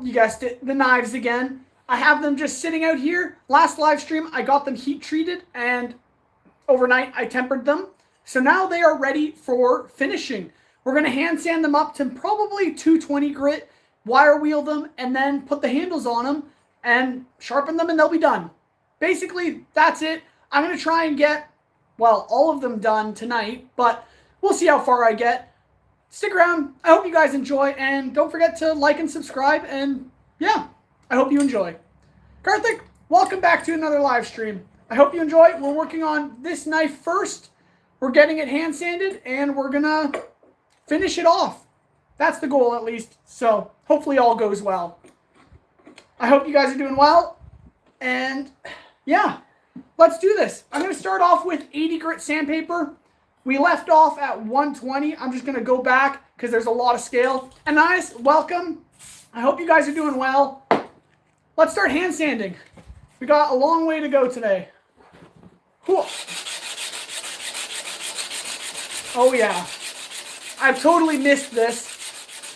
you guessed it, the knives again. I have them just sitting out here. Last live stream, I got them heat treated, and overnight I tempered them. So now they are ready for finishing. We're going to hand sand them up to probably 220 grit, wire wheel them, and then put the handles on them and sharpen them, and they'll be done. Basically, that's it. I'm going to try and get, well, all of them done tonight, but we'll see how far I get. Stick around. I hope you guys enjoy, and don't forget to like and subscribe, and yeah, I hope you enjoy. Karthik, welcome back to another live stream. I hope you enjoy. We're working on this knife first. We're getting it hand sanded, and we're going to finish it off. That's the goal, at least. So hopefully all goes well. I hope you guys are doing well. And yeah, let's do this. I'm going to start off with 80 grit sandpaper. We left off at 120. I'm just going to go back because there's a lot of scale. And nice, welcome. I hope you guys are doing well. Let's start hand sanding. We got a long way to go today. Cool. Oh yeah. I've totally missed this.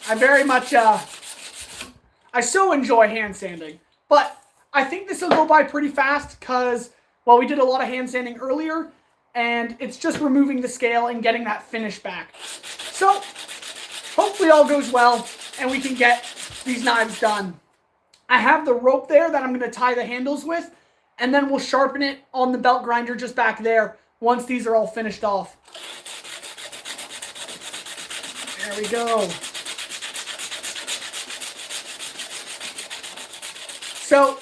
I very much, I so enjoy hand sanding. But I think this will go by pretty fast because, well, we did a lot of hand sanding earlier, and it's just removing the scale and getting that finish back. So, hopefully all goes well, and we can get these knives done. I have the rope there that I'm going to tie the handles with, and then we'll sharpen it on the belt grinder just back there once these are all finished off. There we go. So,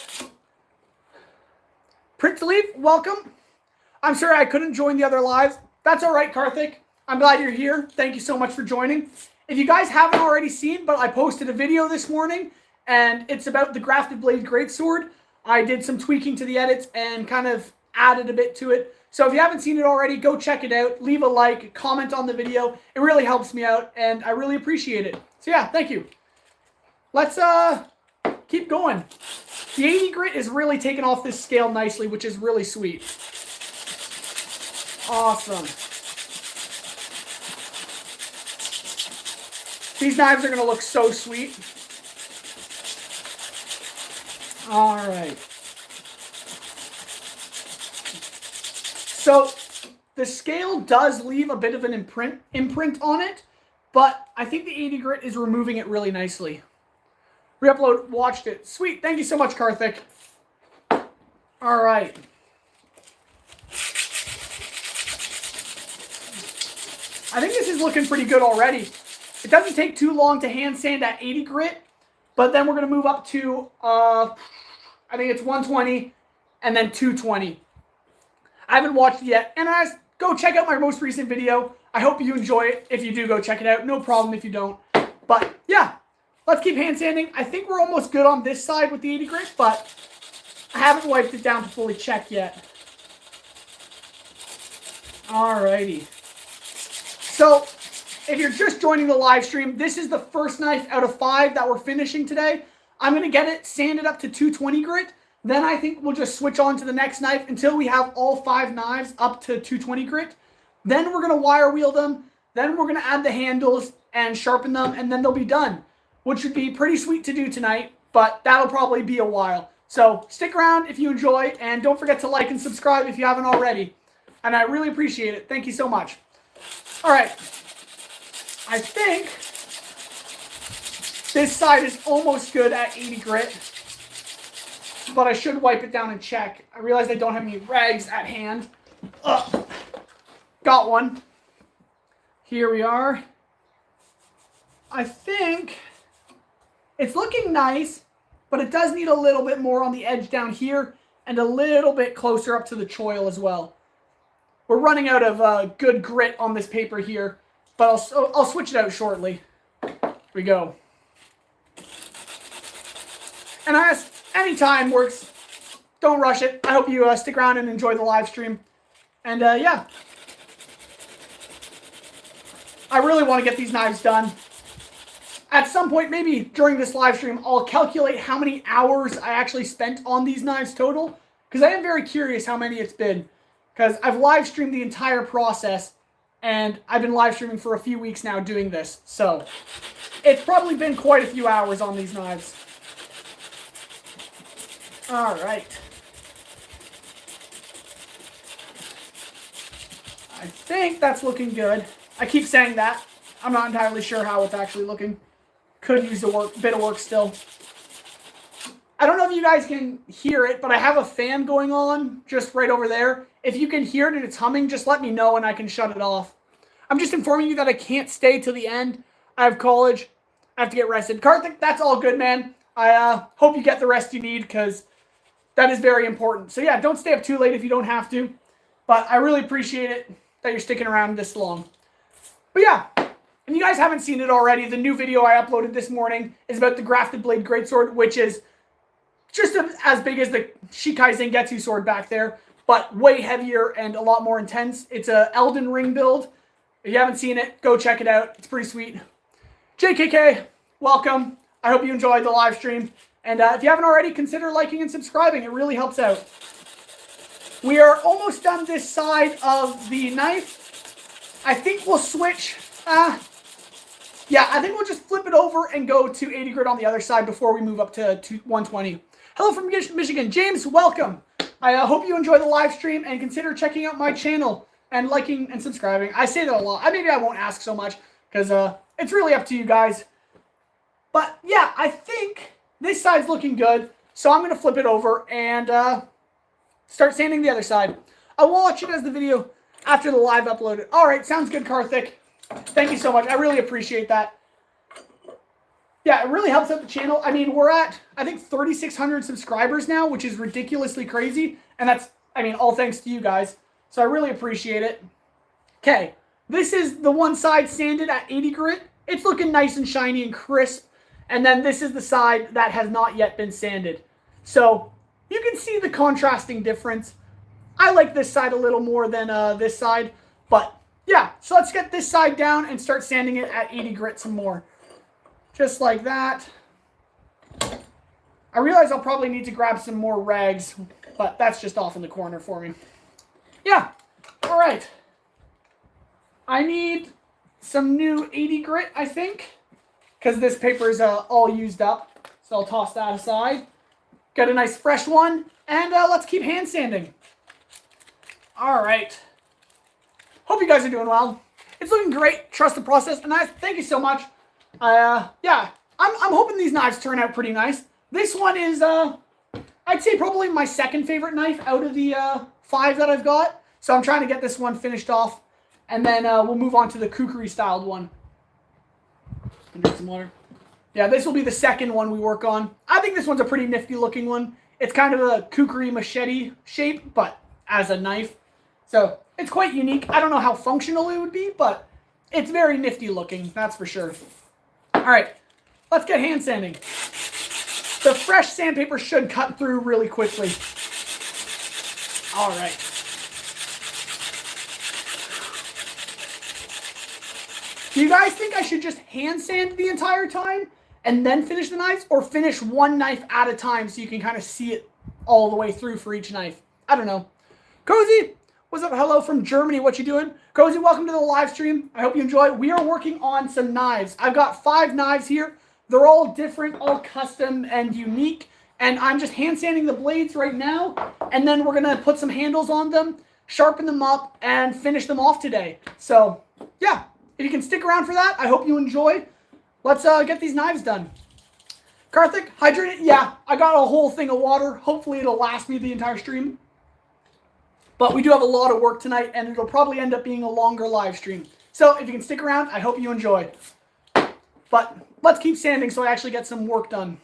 Print to Leave, welcome. I'm sorry I couldn't join the other lives. That's all right, Karthik. I'm glad you're here. Thank you so much for joining. If you guys haven't already seen, but I posted a video this morning, and it's about the Grafted Blade Greatsword. I did some tweaking to the edits and kind of added a bit to it. So if you haven't seen it already, go check it out. Leave a like, comment on the video. It really helps me out, and I really appreciate it. So yeah, thank you. Let's keep going. The 80 grit is really taking off this scale nicely, which is really sweet. Awesome. These knives are going to look so sweet. All right. So the scale does leave a bit of an imprint on it, but I think the 80 grit is removing it really nicely. Reupload watched it. Sweet. Thank you so much, Karthik. All right. I think this is looking pretty good already. It doesn't take too long to hand sand at 80 grit, but then we're going to move up to, I think it's 120 and then 220. I haven't watched it yet, and guys, go check out my most recent video. I hope you enjoy it. If you do, go check it out. No problem if you don't. But yeah, let's keep hand sanding. I think we're almost good on this side with the 80 grit, but I haven't wiped it down to fully check yet. Alrighty. So, if you're just joining the live stream, this is the first knife out of 5 that we're finishing today. I'm going to get it sanded up to 220 grit. Then I think we'll just switch on to the next knife until we have all 5 knives up to 220 grit. Then we're going to wire wheel them. Then we're going to add the handles and sharpen them, and then they'll be done, which would be pretty sweet to do tonight, but that'll probably be a while. So stick around if you enjoy, and don't forget to like and subscribe if you haven't already. And I really appreciate it. Thank you so much. All right. I think this side is almost good at 80 grit, but I should wipe it down and check. I realized I don't have any rags at hand. Ugh. Got one. Here we are. I think it's looking nice, but it does need a little bit more on the edge down here and a little bit closer up to the choil as well. We're running out of good grit on this paper here, but I'll switch it out shortly. Here we go. And anytime works. Don't rush it. I hope you stick around and enjoy the live stream. And yeah. I really want to get these knives done. At some point, maybe during this live stream, I'll calculate how many hours I actually spent on these knives total. Because I am very curious how many it's been. Because I've live streamed the entire process. And I've been live streaming for a few weeks now doing this. So, it's probably been quite a few hours on these knives. All right. I think that's looking good. I keep saying that. I'm not entirely sure how it's actually looking. Could use a bit of work still. I don't know if you guys can hear it, but I have a fan going on just right over there. If you can hear it and it's humming, just let me know and I can shut it off. I'm just informing you that I can't stay till the end. I have college. I have to get rested. Karthik, that's all good, man. I hope you get the rest you need because that is very important. So yeah, don't stay up too late if you don't have to. But I really appreciate it that you're sticking around this long. But yeah, if you guys haven't seen it already, the new video I uploaded this morning is about the Grafted Blade Greatsword, which is just as big as the Shikai Zangetsu sword back there, but way heavier and a lot more intense. It's a Elden Ring build. If you haven't seen it, go check it out. It's pretty sweet. JKK, welcome. I hope you enjoyed the live stream. And if you haven't already, consider liking and subscribing. It really helps out. We are almost done this side of the knife. I think we'll switch. Yeah, I think we'll just flip it over and go to 80 grit on the other side before we move up to 120. Hello from Michigan. James, welcome. I hope you enjoy the live stream and consider checking out my channel and liking and subscribing. I say that a lot. Maybe I won't ask so much because it's really up to you guys. But yeah, I think this side's looking good. So I'm going to flip it over and start sanding the other side. I will watch it as the video after the live uploaded. All right, sounds good, Karthik. Thank you so much. I really appreciate that. Yeah, it really helps out the channel. I mean, we're at, I think, 3,600 subscribers now, which is ridiculously crazy. And that's, I mean, all thanks to you guys. So I really appreciate it. Okay, this is the one side sanded at 80 grit. It's looking nice and shiny and crisp. And then this is the side that has not yet been sanded. So you can see the contrasting difference. I like this side a little more than this side. But yeah, so let's get this side down and start sanding it at 80 grit some more. Just like that. I realize I'll probably need to grab some more rags, but that's just off in the corner for me. Yeah, all right. I need some new 80 grit, I think, because this paper is all used up. So I'll toss that aside. Get a nice fresh one, and let's keep hand sanding. All right. Hope you guys are doing well. It's looking great. Trust the process, and thank you so much. Yeah, I'm hoping these knives turn out pretty nice. This one is, I'd say probably my second favorite knife out of the 5 that I've got. So I'm trying to get this one finished off, and then we'll move on to the kukri styled one. Drink some water. Yeah, this will be the second one we work on. I think this one's a pretty nifty looking one. It's kind of a kukri machete shape, but as a knife. So it's quite unique. I don't know how functional it would be, but it's very nifty looking, that's for sure. All right, let's get hand sanding. The fresh sandpaper should cut through really quickly. All right. Do you guys think I should just hand sand the entire time and then finish the knives, or finish one knife at a time so you can kind of see it all the way through for each knife? I don't know. Cozy, what's up? Hello from Germany. What you doing? Cozy, welcome to the live stream. I hope you enjoy. We are working on some knives. I've got 5 knives here. They're all different, all custom and unique. And I'm just hand sanding the blades right now. And then we're going to put some handles on them, sharpen them up, and finish them off today. So, yeah. If you can stick around for that, I hope you enjoy. Let's get these knives done. Karthik, hydrated? Yeah, I got a whole thing of water. Hopefully it'll last me the entire stream. But we do have a lot of work tonight, and it'll probably end up being a longer live stream. So if you can stick around, I hope you enjoy. But let's keep sanding so I actually get some work done.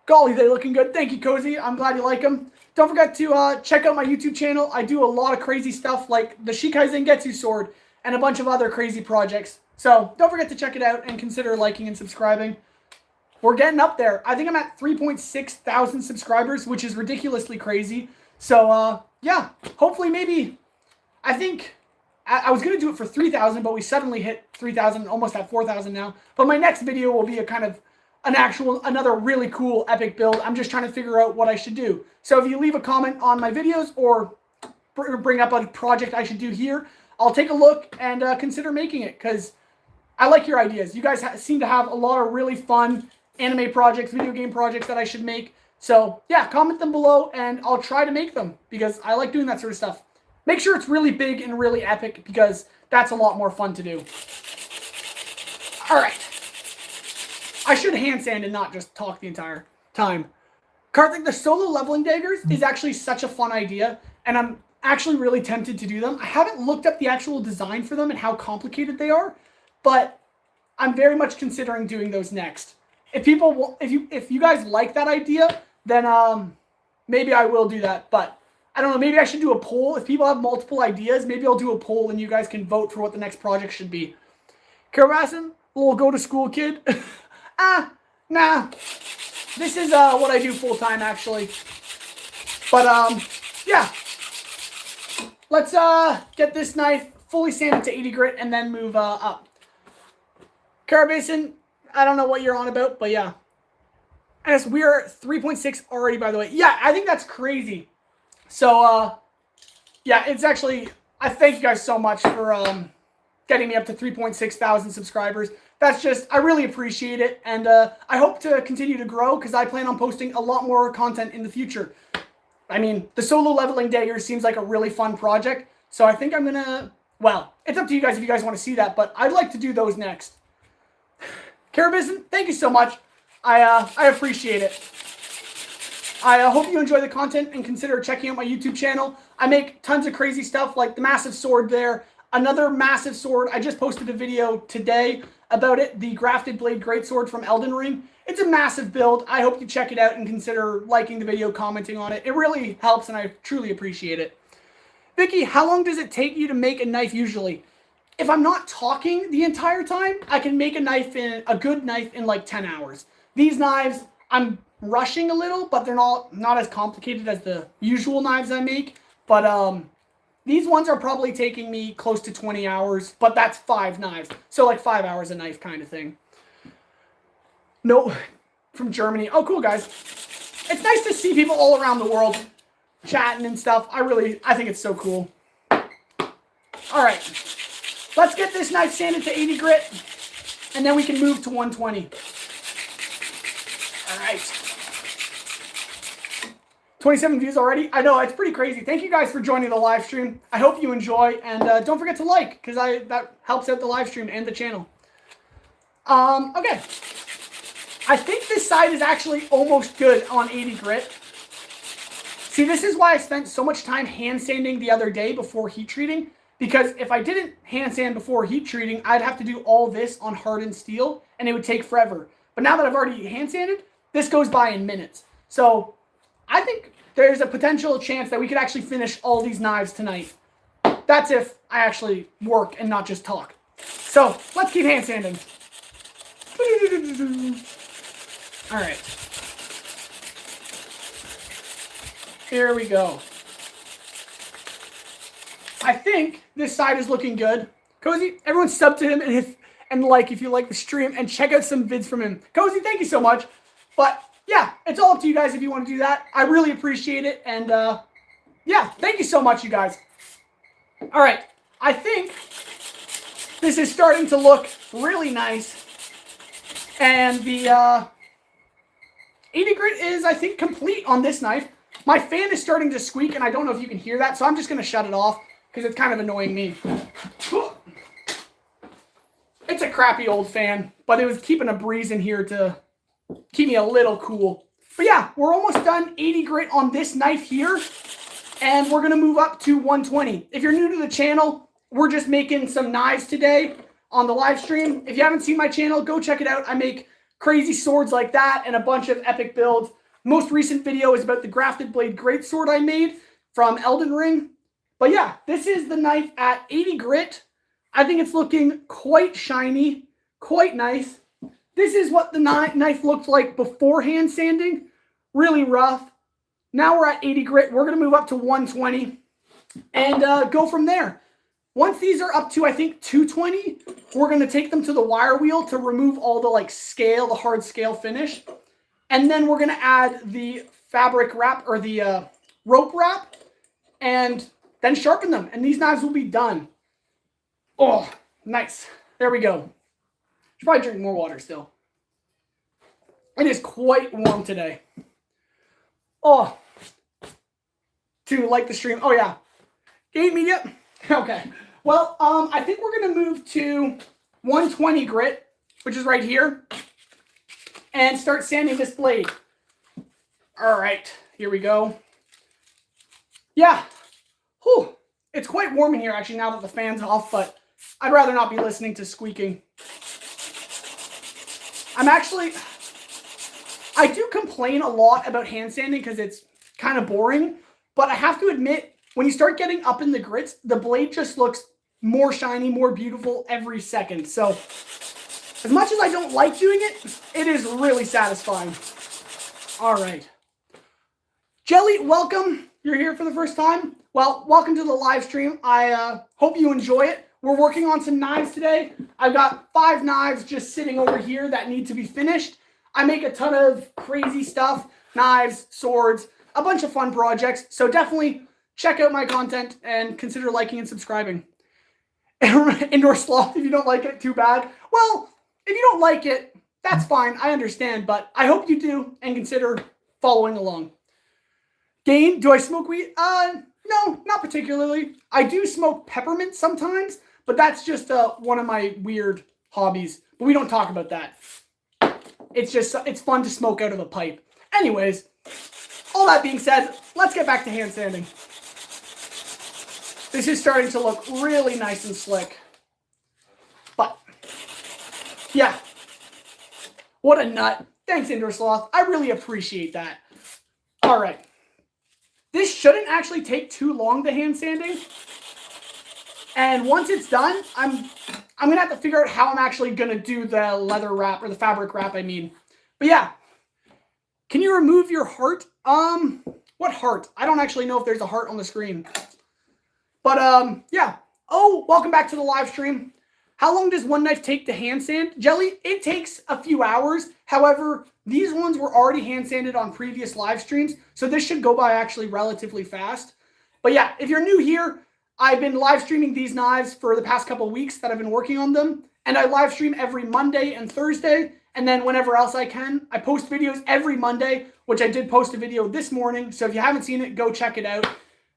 Golly, they're looking good. Thank you, Cozy. I'm glad you like them. Don't forget to check out my YouTube channel. I do a lot of crazy stuff like the Shikai Zangetsu sword and a bunch of other crazy projects. So don't forget to check it out and consider liking and subscribing. We're getting up there. I think I'm at 3.6 thousand subscribers, which is ridiculously crazy. So, yeah, hopefully maybe, I think, I was going to do it for 3,000, but we suddenly hit 3,000, almost at 4,000 now. But my next video will be a kind of another really cool epic build. I'm just trying to figure out what I should do. So if you leave a comment on my videos or bring up a project I should do here, I'll take a look and consider making it, because I like your ideas. You guys seem to have a lot of really fun anime projects, video game projects that I should make. So yeah, comment them below and I'll try to make them because I like doing that sort of stuff. Make sure it's really big and really epic because that's a lot more fun to do. All right. I should hand sand and not just talk the entire time. Karthik, the solo leveling daggers is actually such a fun idea, and I'm actually really tempted to do them. I haven't looked up the actual design for them and how complicated they are, but I'm very much considering doing those next. If you guys like that idea, then maybe I will do that. But I don't know. Maybe I should do a poll. If people have multiple ideas, maybe I'll do a poll and you guys can vote for what the next project should be. Karabasan, little go to school kid. Nah. This is what I do full time actually. But yeah. Let's get this knife fully sanded to 80 grit and then move up. Karabasan, I don't know what you're on about, but yeah. And we are 3.6 already, by the way. Yeah, I think that's crazy. So yeah, it's actually, I thank you guys so much for getting me up to 3.6 thousand subscribers. That's just, I really appreciate it. And I hope to continue to grow because I plan on posting a lot more content in the future. I mean, the solo leveling dagger seems like a really fun project. So I think I'm going to, well, it's up to you guys if you guys want to see that, but I'd like to do those next. Karabasan, thank you so much. I appreciate it. I hope you enjoy the content and consider checking out my YouTube channel. I make tons of crazy stuff like the massive sword there. Another massive sword. I just posted a video today about it. The Grafted Blade Greatsword from Elden Ring. It's a massive build. I hope you check it out and consider liking the video, commenting on it. It really helps and I truly appreciate it. Vicky, how long does it take you to make a knife usually? If I'm not talking the entire time, I can make a good knife in like 10 hours. These knives, I'm rushing a little, but they're not as complicated as the usual knives I make. But these ones are probably taking me close to 20 hours, but that's 5 knives. So like 5 hours a knife kind of thing. No, from Germany. Oh, cool, guys. It's nice to see people all around the world chatting and stuff. I think it's so cool. All right. Let's get this knife sanded to 80 grit, and then we can move to 120. All right. 27 views already. I know, it's pretty crazy. Thank you guys for joining the live stream. I hope you enjoy, and don't forget to like, because that helps out the live stream and the channel. Okay. I think this side is actually almost good on 80 grit. See, this is why I spent so much time hand sanding the other day before heat treating. Because if I didn't hand sand before heat treating, I'd have to do all this on hardened steel, and it would take forever. But now that I've already hand sanded, this goes by in minutes. So I think there's a potential chance that we could actually finish all these knives tonight. That's if I actually work and not just talk. So let's keep hand sanding. All right. Here we go. I think this side is looking good. Cozy, everyone sub to him and like if you like the stream and check out some vids from him. Cozy, thank you so much. But yeah, it's all up to you guys if you want to do that. I really appreciate it. And yeah, thank you so much, you guys. All right. I think this is starting to look really nice. And the 80 grit is, I think, complete on this knife. My fan is starting to squeak, and I don't know if you can hear that, so I'm just going to shut it off because it's kind of annoying me. It's a crappy old fan, but it was keeping a breeze in here to keep me a little cool. But yeah, we're almost done 80 grit on this knife here, and we're going to move up to 120. If you're new to the channel, we're just making some knives today on the live stream. If you haven't seen my channel, go check it out. I make crazy swords like that and a bunch of epic builds. Most recent video is about the Grafted Blade Greatsword I made from Elden Ring. But yeah, this is the knife at 80 grit. I think it's looking quite shiny, quite nice. This is what the knife looked like before hand sanding. Really rough. Now we're at 80 grit. We're going to move up to 120 and go from there. Once these are up to, I think, 220, we're going to take them to the wire wheel to remove all the like scale, the hard scale finish. And then we're going to add the fabric wrap or the rope wrap and then sharpen them. And these knives will be done. Oh, nice. There we go. Should probably drink more water still. It is quite warm today. Oh, to like the stream. Oh, yeah. Gain media. Okay. Well, I think we're going to move to 120 grit, which is right here, and start sanding this blade. All right. Here we go. Yeah. Whew. It's quite warm in here, actually, now that the fan's off, but I'd rather not be listening to squeaking. I do complain a lot about hand sanding because it's kind of boring, but I have to admit, when you start getting up in the grits, the blade just looks more shiny, more beautiful every second. So as much as I don't like doing it, it is really satisfying. All right. Jelly, welcome. You're here for the first time. Well, welcome to the live stream. I hope you enjoy it. We're working on some knives today. I've got 5 knives just sitting over here that need to be finished. I make a ton of crazy stuff, knives, swords, a bunch of fun projects. So definitely check out my content and consider liking and subscribing. Indoor sloth, if you don't like it, too bad. Well, if you don't like it, that's fine. I understand, but I hope you do and consider following along. Gain, do I smoke weed? No, not particularly. I do smoke peppermint sometimes, but that's just one of my weird hobbies. But we don't talk about that. It's fun to smoke out of a pipe. Anyways, all that being said, let's get back to hand sanding. This is starting to look really nice and slick. But, yeah. What a nut. Thanks, Indoor Sloth. I really appreciate that. All right. This shouldn't actually take too long, the hand sanding. And once it's done, I'm going to have to figure out how I'm actually going to do the leather wrap, or the fabric wrap, I mean. But yeah. Can you remove your heart? What heart? I don't actually know if there's a heart on the screen. But, yeah. Oh, welcome back to the live stream. How long does one knife take to hand sand? Jelly, it takes a few hours. However, these ones were already hand sanded on previous live streams, so this should go by actually relatively fast. But yeah, if you're new here, I've been live streaming these knives for the past couple of weeks that I've been working on them, and I live stream every Monday and Thursday, and then whenever else I can. I post videos every Monday, which I did post a video this morning, so if you haven't seen it, go check it out.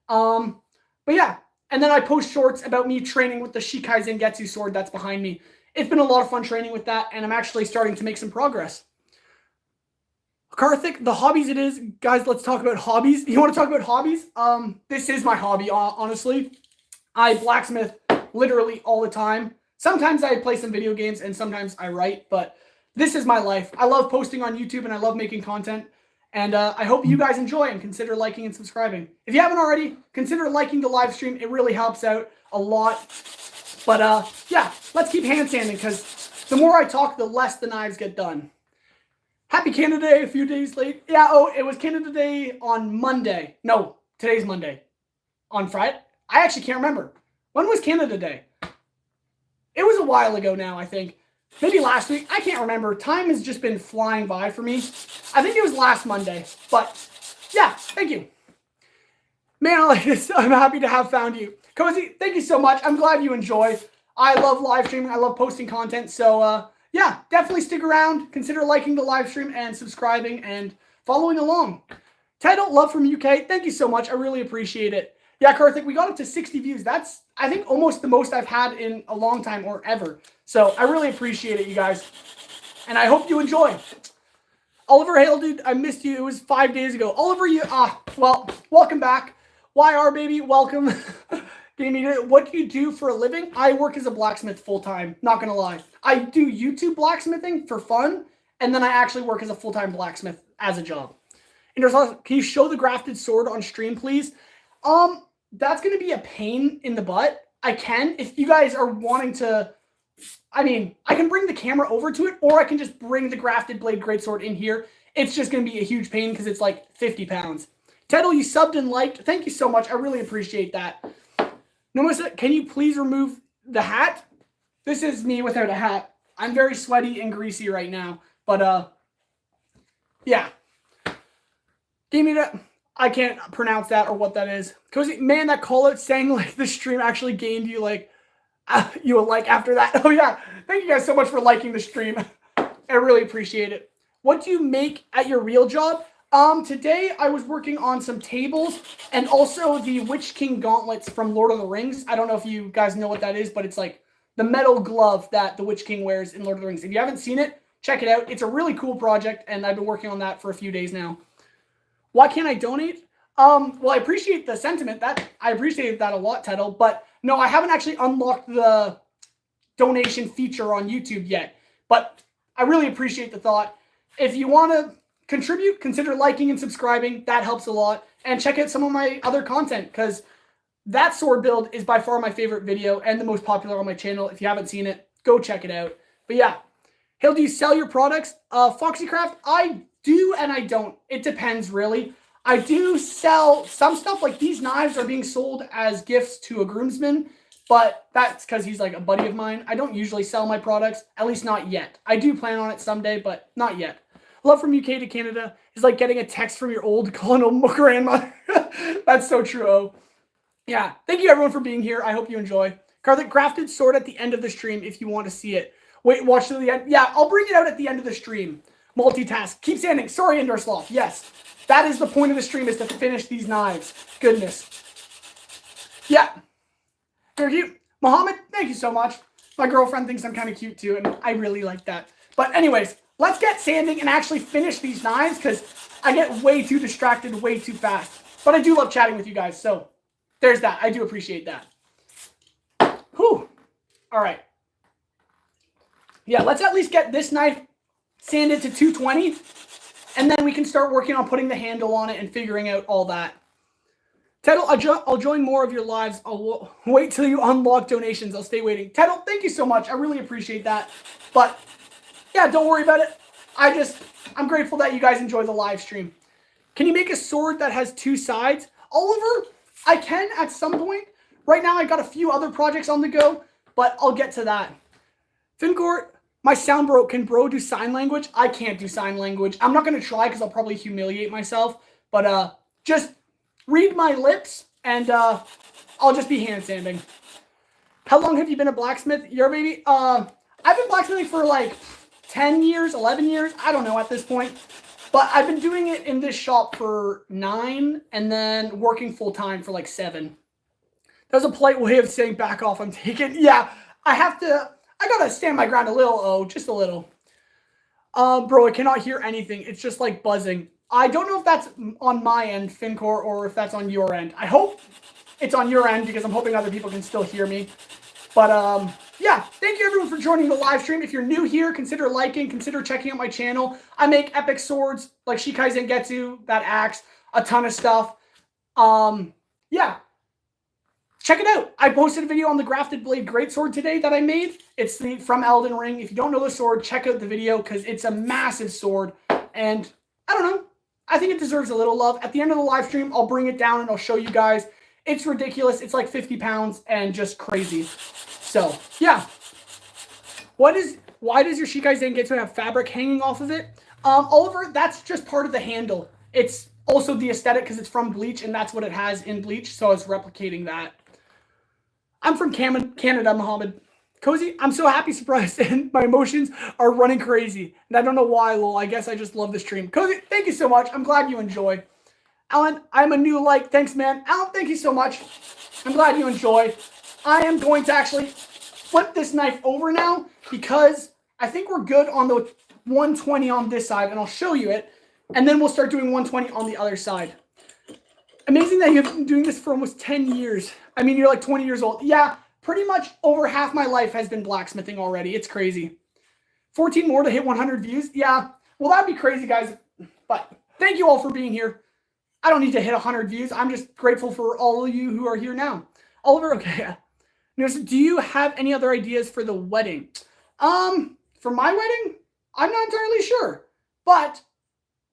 But yeah, and then I post shorts about me training with the Shikai Zangetsu sword that's behind me. It's been a lot of fun training with that, and I'm actually starting to make some progress. Karthik, the hobbies it is. Guys, let's talk about hobbies. You want to talk about hobbies? This is my hobby, honestly. I blacksmith literally all the time. Sometimes I play some video games, and sometimes I write, but this is my life. I love posting on YouTube, and I love making content. And I hope you guys enjoy and consider liking and subscribing. If you haven't already, consider liking the live stream. It really helps out a lot. But yeah, let's keep hand sanding, because the more I talk, the less the knives get done. Happy Canada Day a few days late. Yeah, oh, it was Canada Day on Monday. No, today's Monday. On Friday? I actually can't remember. When was Canada Day? It was a while ago now, I think. Maybe last week. I can't remember. Time has just been flying by for me. I think it was last Monday. But, yeah, thank you. Man, I like this. I'm happy to have found you. Cozy, thank you so much. I'm glad you enjoy. I love live streaming. I love posting content. So, yeah, definitely stick around. Consider liking the live stream and subscribing and following along. Title, love from UK. Thank you so much. I really appreciate it. Yeah, Karthik, we got up to 60 views. That's, I think, almost the most I've had in a long time or ever. So I really appreciate it, you guys. And I hope you enjoy. Oliver Hale, dude, I missed you. It was 5 days ago. Oliver, well, welcome back. YR, baby, welcome. What do you do for a living? I work as a blacksmith full-time, not going to lie. I do YouTube blacksmithing for fun, and then I actually work as a full-time blacksmith as a job. Can you show the grafted sword on stream, please? That's going to be a pain in the butt. I can, if you guys are wanting to, I mean, I can bring the camera over to it, or I can just bring the grafted blade greatsword in here. It's just going to be a huge pain because it's like 50 pounds. Teddle, you subbed and liked. Thank you so much. I really appreciate that. Nomisa, can you please remove the hat? This is me without a hat. I'm very sweaty and greasy right now. But, yeah. Give me that. I can't pronounce that or what that is. Cozy, man, that call-out saying, like, the stream actually gained you, like, you a like after that. Oh, yeah. Thank you guys so much for liking the stream. I really appreciate it. What do you make at your real job? Today I was working on some tables and also the Witch King gauntlets from Lord of the Rings. I don't know if you guys know what that is, but it's like the metal glove that the Witch King wears in Lord of the Rings. If you haven't seen it, check it out. It's a really cool project, and I've been working on that for a few days now. Why can't I donate? Well, I appreciate the sentiment. I appreciate that a lot, Tettle, but no, I haven't actually unlocked the donation feature on YouTube yet, but I really appreciate the thought. If you want to contribute, consider liking and subscribing. That helps a lot. And check out some of my other content, because that sword build is by far my favorite video and the most popular on my channel. If you haven't seen it, go check it out. But yeah, Hill, do you sell your products? Foxycraft, I do and I don't. It depends, really. I do sell some stuff, like these knives are being sold as gifts to a groomsman, but that's because he's like a buddy of mine. I don't usually sell my products, at least not yet. I do plan on it someday, but not yet. Love from UK to Canada is like getting a text from your old colonial grandmother. That's so true. Oh, yeah. Thank you everyone for being here. I hope you enjoy. Carlick, crafted sword at the end of the stream if you want to see it. Wait, watch to the end. Yeah, I'll bring it out at the end of the stream. Multitask. Keep standing. Sorry, Indoor Sloth. Yes. That is the point of the stream, is to finish these knives. Goodness. Yeah. Very cute. Mohammed, thank you so much. My girlfriend thinks I'm kind of cute too, and I really like that. But anyways, let's get sanding and actually finish these knives, because I get way too distracted way too fast. But I do love chatting with you guys, so there's that. I do appreciate that. Whew. All right. Yeah, let's at least get this knife sanded to 220, and then we can start working on putting the handle on it and figuring out all that. Tettle, I'll join more of your lives. I'll wait till you unlock donations. I'll stay waiting. Tettle, thank you so much. I really appreciate that. But yeah, don't worry about it. I'm grateful that you guys enjoy the live stream. Can you make a sword that has two sides? Oliver, I can at some point. Right now, I got a few other projects on the go, but I'll get to that. Fincor, my sound broke. Can bro do sign language? I can't do sign language. I'm not going to try because I'll probably humiliate myself. But just read my lips, and I'll just be hand sanding. How long have you been a blacksmith? Your baby? I've been blacksmithing for like 10 years, 11 years. I don't know at this point. But I've been doing it in this shop for 9 and then working full time for like 7. That was a polite way of saying back off, I'm taking. Yeah, I gotta stand my ground a little, just a little. Bro, I cannot hear anything. It's just like buzzing. I don't know if that's on my end, Fincor, or if that's on your end. I hope it's on your end, because I'm hoping other people can still hear me. But yeah, thank you everyone for joining the live stream. If you're new here, consider liking, consider checking out my channel. I make epic swords like Shikai Zangetsu, that axe, a ton of stuff. Yeah. Check it out. I posted a video on the Grafted Blade Greatsword today that I made. It's from Elden Ring. If you don't know the sword, check out the video, because it's a massive sword. And I don't know. I think it deserves a little love. At the end of the live stream, I'll bring it down and I'll show you guys. It's ridiculous. It's like 50 pounds and just crazy. So, yeah. Why does your Shikai Zangetsu have fabric hanging off of it? Oliver, that's just part of the handle. It's also the aesthetic because it's from Bleach, and that's what it has in Bleach, so I was replicating that. I'm from Canada, Mohammed. Cozy, I'm so happy, surprised, and my emotions are running crazy. And I don't know why, lol. I guess I just love the stream. Cozy, thank you so much. I'm glad you enjoy. Alan, I'm a new like. Thanks, man. Alan, thank you so much. I'm glad you enjoy. I am going to actually flip this knife over now, because I think we're good on the 120 on this side, and I'll show you it. And then we'll start doing 120 on the other side. Amazing that you've been doing this for almost 10 years. I mean, you're like 20 years old. Yeah, pretty much over half my life has been blacksmithing already. It's crazy. 14 more to hit 100 views. Yeah, well, that'd be crazy, guys. But thank you all for being here. I don't need to hit 100 views. I'm just grateful for all of you who are here now. Oliver, okay. Do you have any other ideas for the wedding? For my wedding? I'm not entirely sure. But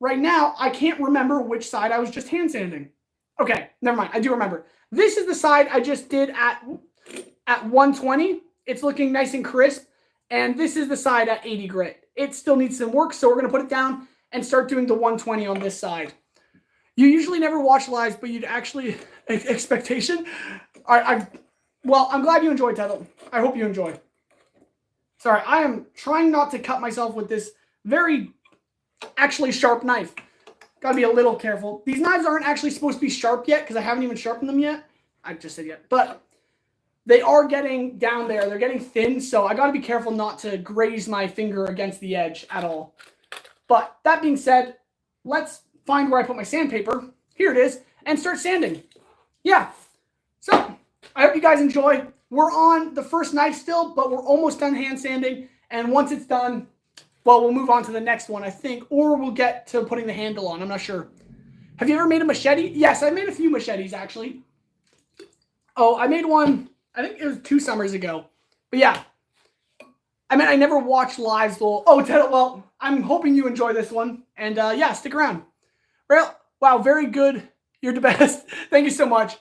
right now, I can't remember which side I was just hand sanding. Okay, never mind. I do remember. This is the side I just did at 120. It's looking nice and crisp. And this is the side at 80 grit. It still needs some work, so we're going to put it down and start doing the 120 on this side. You usually never watch lives, but you'd actually... Expectation? Well, I'm glad you enjoyed, Tettle. I hope you enjoy. Sorry, I am trying not to cut myself with this very actually sharp knife. Gotta be a little careful. These knives aren't actually supposed to be sharp yet because I haven't even sharpened them yet. I just said yet. But they are getting down there. They're getting thin, so I gotta be careful not to graze my finger against the edge at all. But that being said, let's find where I put my sandpaper. Here it is. And start sanding. Yeah. So, I hope you guys enjoy. We're on the first knife still, but we're almost done hand sanding. And once it's done, well, we'll move on to the next one, I think. Or we'll get to putting the handle on. I'm not sure. Have you ever made a machete? Yes, I made a few machetes, actually. Oh, I made one, I think it was 2 summers ago. But yeah. I mean, I never watched lives, though. Oh, well, I'm hoping you enjoy this one. And yeah, stick around. Well, wow, very good. You're the best. Thank you so much.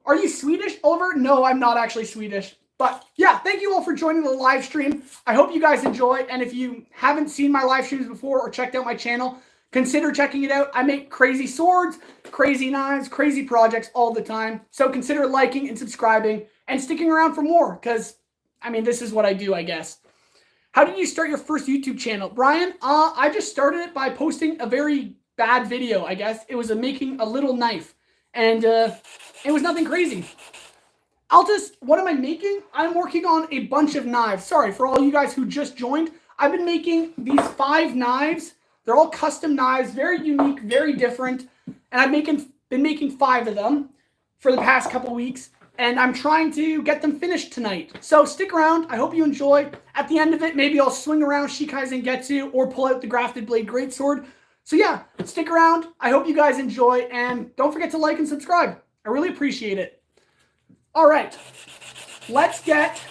Are you Swedish, Oliver? No, I'm not actually Swedish. But yeah, thank you all for joining the live stream. I hope you guys enjoy. And if you haven't seen my live streams before or checked out my channel, consider checking it out. I make crazy swords, crazy knives, crazy projects all the time. So consider liking and subscribing and sticking around for more because, I mean, this is what I do, I guess. How did you start your first YouTube channel? Brian, I just started it by posting a very bad video, I guess. It was making a little knife. And it was nothing crazy. Altus, what am I making? I'm working on a bunch of knives. Sorry, for all you guys who just joined, I've been making these 5 knives. They're all custom knives, very unique, very different. And I've been making 5 of them for the past couple weeks. And I'm trying to get them finished tonight. So stick around. I hope you enjoy. At the end of it, maybe I'll swing around Shikaizen Getsu or pull out the Grafted Blade Greatsword. So yeah, stick around. I hope you guys enjoy. And don't forget to like and subscribe. I really appreciate it. All right, let's get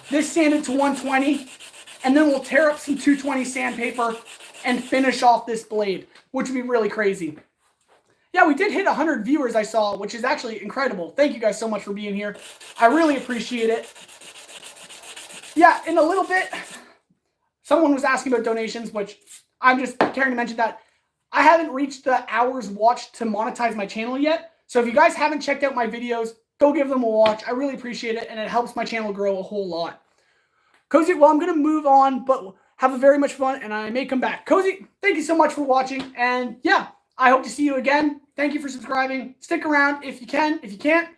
this sanded to 120, and then we'll tear up some 220 sandpaper and finish off this blade, which would be really crazy. Yeah, we did hit 100 viewers, I saw, which is actually incredible. Thank you guys so much for being here. I really appreciate it. Yeah, in a little bit, someone was asking about donations, which I'm just caring to mention that I haven't reached the hours watched to monetize my channel yet. So if you guys haven't checked out my videos, go give them a watch. I really appreciate it, and it helps my channel grow a whole lot. Cozy, well, I'm going to move on, but have very much fun, and I may come back. Cozy, thank you so much for watching, and yeah, I hope to see you again. Thank you for subscribing. Stick around if you can. If you can't,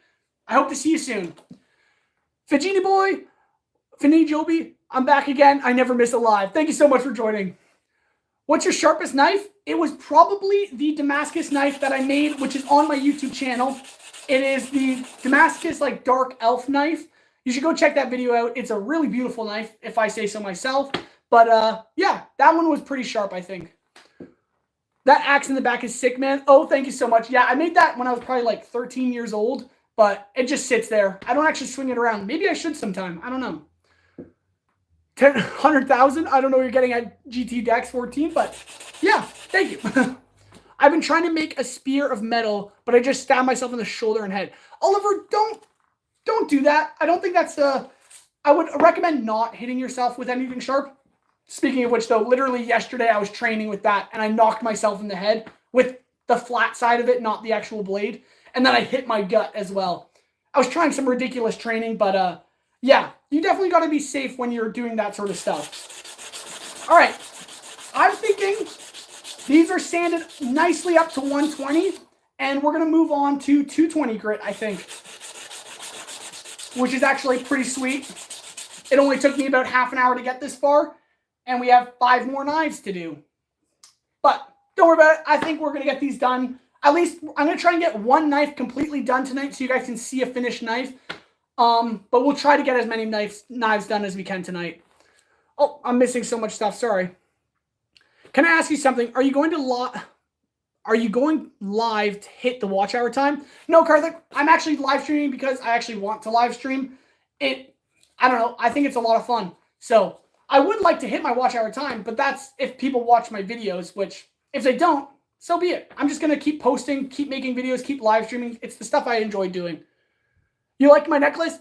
I hope to see you soon. Fajini Boy, Fini Joby, I'm back again. I never miss a live. Thank you so much for joining. What's your sharpest knife? It was probably the Damascus knife that I made, which is on my YouTube channel. It is the Damascus like dark elf knife. You should go check that video out. It's a really beautiful knife, if I say so myself. But yeah, that one was pretty sharp, I think. That axe in the back is sick, man. Oh, thank you so much. Yeah, I made that when I was probably like 13 years old, but it just sits there. I don't actually swing it around. Maybe I should sometime. I don't know. 100,000? I don't know what you're getting at GT Dex 14, but yeah, thank you. I've been trying to make a spear of metal, but I just stabbed myself in the shoulder and head. Oliver, don't do that. I don't think that's I would recommend not hitting yourself with anything sharp. Speaking of which, though, literally yesterday I was training with that, and I knocked myself in the head with the flat side of it, not the actual blade. And then I hit my gut as well. I was trying some ridiculous training, but yeah, you definitely got to be safe when you're doing that sort of stuff. All right, I'm thinking these are sanded nicely up to 120, and we're going to move on to 220 grit, I think, which is actually pretty sweet. It only took me about half an hour to get this far, and we have 5 more knives to do. But don't worry about it. I think we're going to get these done. At least I'm going to try and get 1 knife completely done tonight so you guys can see a finished knife. But we'll try to get as many knives done as we can tonight. Oh, I'm missing so much stuff. Sorry. Can I ask you something? Are you going live to hit the watch hour time? No, Karthik. I'm actually live streaming because I actually want to live stream. I don't know. I think it's a lot of fun. So I would like to hit my watch hour time, but that's if people watch my videos, which if they don't, so be it. I'm just going to keep posting, keep making videos, keep live streaming. It's the stuff I enjoy doing. You like my necklace?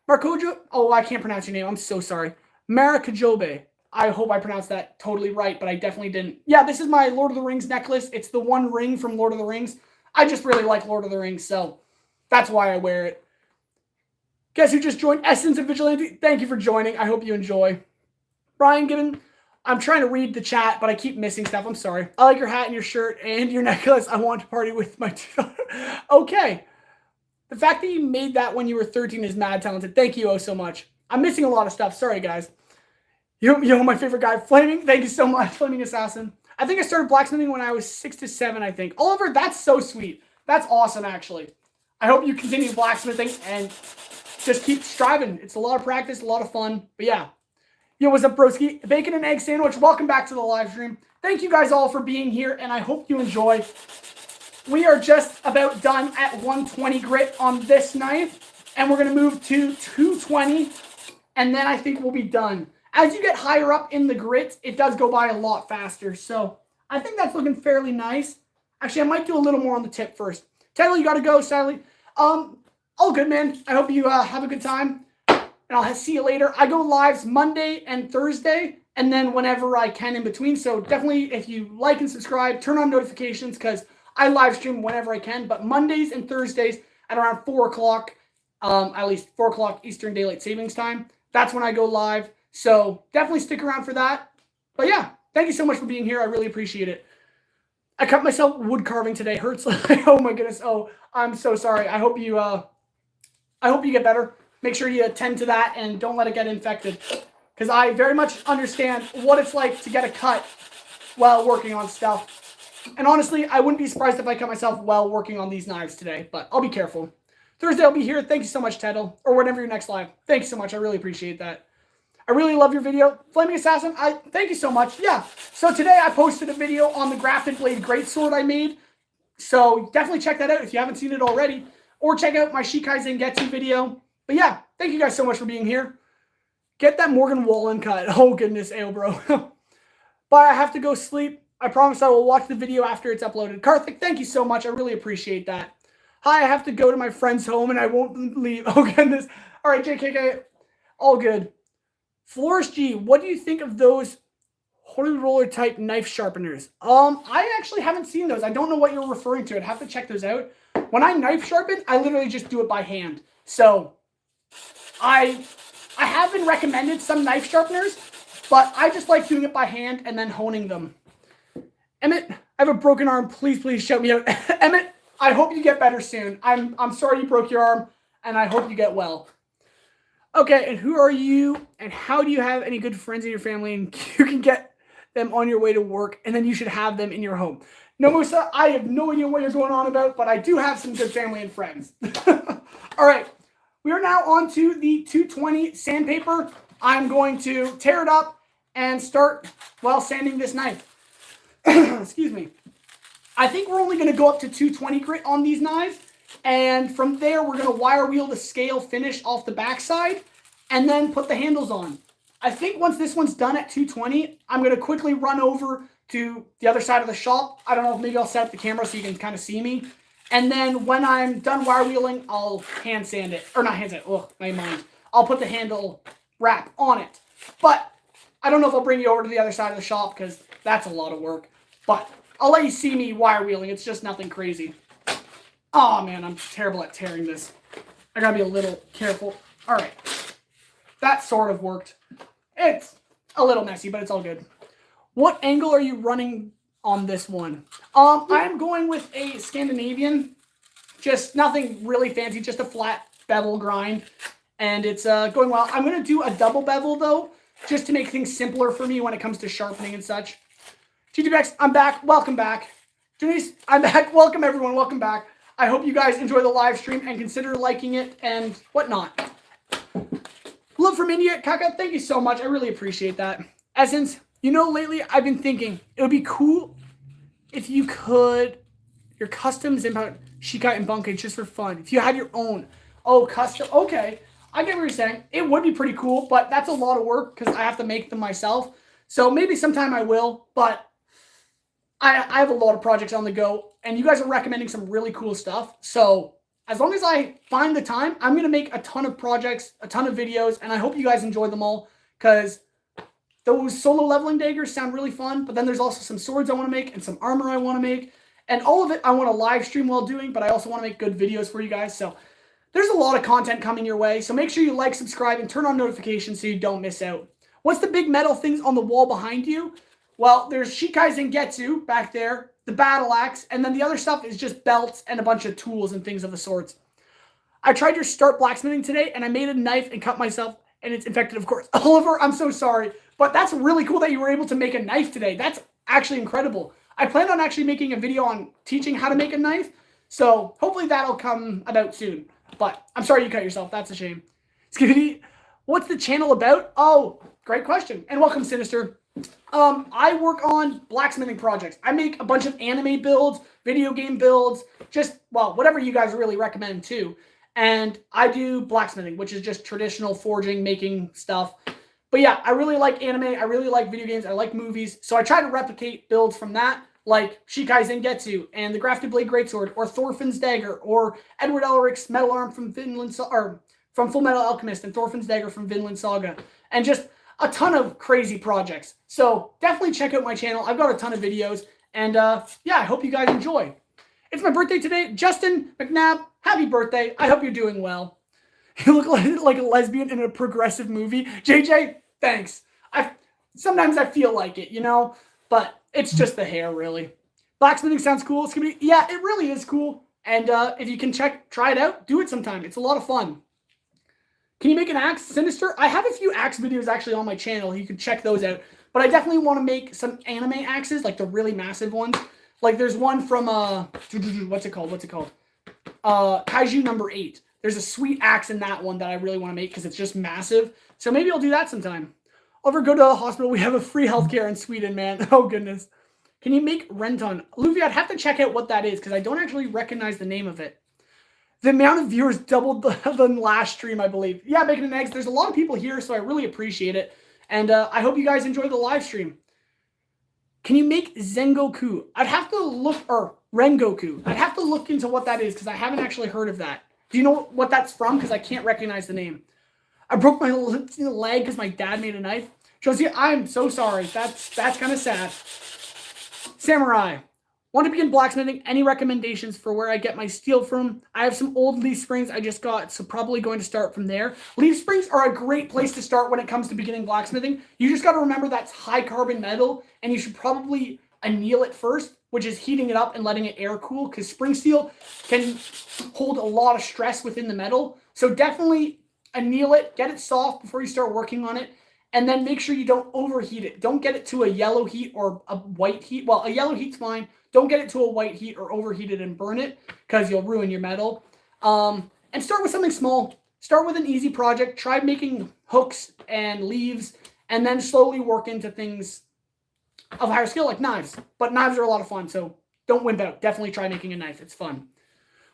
Markojo? Oh, I can't pronounce your name. I'm so sorry. Marakajobe. I hope I pronounced that totally right, but I definitely didn't. Yeah, this is my Lord of the Rings necklace. It's the one ring from Lord of the Rings. I just really like Lord of the Rings, so that's why I wear it. Guess who just joined? Essence of Vigilante. Thank you for joining. I hope you enjoy. Brian Gibbon, I'm trying to read the chat, but I keep missing stuff. I'm sorry. I like your hat and your shirt and your necklace. I want to party with my daughter. Okay. The fact that you made that when you were 13 is mad talented. Thank you so much. I'm missing a lot of stuff. Sorry, guys. Yo, my favorite guy, Flaming. Thank you so much, Flaming Assassin. I think I started blacksmithing when I was 6 to 7, I think. Oliver, that's so sweet. That's awesome, actually. I hope you continue blacksmithing and just keep striving. It's a lot of practice, a lot of fun. But yeah. Yo, what's up, broski? Bacon and egg sandwich. Welcome back to the live stream. Thank you guys all for being here, and I hope you enjoy. We are just about done at 120 grit on this knife, and we're going to move to 220, and then I think we'll be done. As you get higher up in the grit, it does go by a lot faster, so I think that's looking fairly nice. Actually, I might do a little more on the tip first. Tyler, you got to go, Sally. All good, man. I hope you have a good time. And I'll see you later. I go lives Monday and Thursday, and then whenever I can in between. So definitely, if you like and subscribe, turn on notifications because I live stream whenever I can. But Mondays and Thursdays at around 4 o'clock, at least 4 o'clock Eastern Daylight Savings Time. That's when I go live. So definitely stick around for that. But yeah, thank you so much for being here. I really appreciate it. I cut myself wood carving today. Hurts. Oh my goodness. Oh, I'm so sorry. I hope you get better. Make sure you attend to that and don't let it get infected. Because I very much understand what it's like to get a cut while working on stuff. And honestly, I wouldn't be surprised if I cut myself while working on these knives today. But I'll be careful. Thursday I'll be here. Thank you so much, Teddle. Or whenever your next live. Thank you so much. I really appreciate that. I really love your video. Flaming Assassin, thank you so much. Yeah. So today I posted a video on the Grafted Blade Greatsword I made. So definitely check that out if you haven't seen it already. Or check out my Shikai Zangetsu video. But yeah, thank you guys so much for being here. Get that Morgan Wallen cut. Oh, goodness, Ayo, bro. Bye, I have to go sleep. I promise I will watch the video after it's uploaded. Karthik, thank you so much. I really appreciate that. Hi, I have to go to my friend's home and I won't leave. Oh, goodness. All right, JKK. All good. Florist G, what do you think of those holy roller type knife sharpeners? I actually haven't seen those. I don't know what you're referring to. I'd have to check those out. When I knife sharpen, I literally just do it by hand. So I have been recommended some knife sharpeners, but I just like doing it by hand and then honing them. Emmett, I have a broken arm. Please shout me out. Emmett, I hope you get better soon. I'm sorry you broke your arm, and I hope you get well. Okay, and who are you, and how do you have any good friends in your family, and you can get them on your way to work, and then you should have them in your home? No, Musa, I have no idea what you're going on about, but I do have some good family and friends. All right. We are now on to the 220 sandpaper. I'm going to tear it up and start, well, sanding this knife. Excuse me. I think we're only going to go up to 220 grit on these knives. And from there, we're going to wire wheel the scale finish off the backside and then put the handles on. I think once this one's done at 220, I'm going to quickly run over to the other side of the shop. I don't know if maybe I'll set up the camera so you can kind of see me. And then when I'm done wire wheeling, I'll hand sand it. Or not hand sand. Oh, my mind. I'll put the handle wrap on it. But I don't know if I'll bring you over to the other side of the shop because that's a lot of work. But I'll let you see me wire wheeling. It's just nothing crazy. Oh, man, I'm terrible at tearing this. I gotta be a little careful. All right. That sort of worked. It's a little messy, but it's all good. What angle are you running on this one? I'm going with a Scandinavian. Just nothing really fancy, just a flat bevel grind. And it's going well. I'm going to do a double bevel, though, just to make things simpler for me when it comes to sharpening and such. GTBX, I'm back. Welcome back. Denise, I'm back. Welcome, everyone. Welcome back. I hope you guys enjoy the live stream and consider liking it and whatnot. Love from India. Kaka, thank you so much. I really appreciate that. Essence, you know, lately I've been thinking it would be cool if you could, your customs import Shikai and Bunkai just for fun. If you had your own. Oh, custom. Okay. I get what you're saying. It would be pretty cool, but that's a lot of work because I have to make them myself. So maybe sometime I will, but I have a lot of projects on the go, and you guys are recommending some really cool stuff. So as long as I find the time, I'm going to make a ton of projects, a ton of videos, and I hope you guys enjoy them all because those solo leveling daggers sound really fun, but then there's also some swords I want to make and some armor I want to make, and all of it I want to live stream while doing, but I also want to make good videos for you guys. So there's a lot of content coming your way, so make sure you like, subscribe, and turn on notifications so you don't miss out. What's the big metal things on the wall behind you? Well, there's Shikai Zangetsu back there, the battle axe, and then the other stuff is just belts and a bunch of tools and things of the sorts. I tried to start blacksmithing today, and I made a knife and cut myself, and it's infected, of course. Oliver, I'm so sorry, but that's really cool that you were able to make a knife today. That's actually incredible. I plan on actually making a video on teaching how to make a knife, so hopefully that'll come about soon. But I'm sorry you cut yourself. That's a shame. Skibidi, what's the channel about? Oh, great question. And welcome, Sinister. I work on blacksmithing projects. I make a bunch of anime builds, video game builds, just, well, whatever you guys really recommend too. And I do blacksmithing, which is just traditional forging, making stuff. But yeah, I really like anime. I really like video games. I like movies. So I try to replicate builds from that, like Shikai Zangetsu and the Grafted Blade Greatsword, or Thorfinn's Dagger, or Edward Elric's Metal Arm from from Full Metal Alchemist, and Thorfinn's Dagger from Vinland Saga. And just a ton of crazy projects. So definitely check out my channel. I've got a ton of videos. And yeah, I hope you guys enjoy. It's my birthday today. Justin McNabb, happy birthday. I hope you're doing well. You look like a lesbian in a progressive movie. JJ, thanks. Sometimes I feel like it, you know, but it's just the hair, really. Blacksmithing sounds cool. It's gonna be, yeah, it really is cool. And if you can try it out, do it sometime. It's a lot of fun. Can you make an axe, Sinister? I have a few axe videos actually on my channel. You can check those out. But I definitely want to make some anime axes, like the really massive ones. Like there's one from, what's it called? Kaiju number 8. There's a sweet axe in that one that I really want to make because it's just massive. So maybe I'll do that sometime. Over, go to the hospital. We have a free healthcare in Sweden, man. Oh, goodness. Can you make Renton? Luffy, I'd have to check out what that is because I don't actually recognize the name of it. The amount of viewers doubled the last stream, I believe. Yeah, Bacon and Eggs. There's a lot of people here, so I really appreciate it. And I hope you guys enjoy the live stream. Can you make Zengoku? I'd have to look, or Rengoku. I'd have to look into what that is because I haven't actually heard of that. Do you know what that's from? Because I can't recognize the name. I broke my leg because my dad made a knife. Josie, I'm so sorry. That's kind of sad. Samurai. Want to begin blacksmithing? Any recommendations for where I get my steel from? I have some old leaf springs I just got, so probably going to start from there. Leaf springs are a great place to start when it comes to beginning blacksmithing. You just got to remember that's high carbon metal, and you should probably anneal it first, which is heating it up and letting it air cool, because spring steel can hold a lot of stress within the metal. So definitely anneal it, get it soft before you start working on it, and then make sure you don't overheat it. Don't get it to a yellow heat or a white heat. Well, a yellow heat's fine. Don't get it to a white heat or overheat it and burn it because you'll ruin your metal. And start with something small. Start with an easy project. Try making hooks and leaves and then slowly work into things of higher skill like knives. But knives are a lot of fun, so don't wimp out. Definitely try making a knife. It's fun.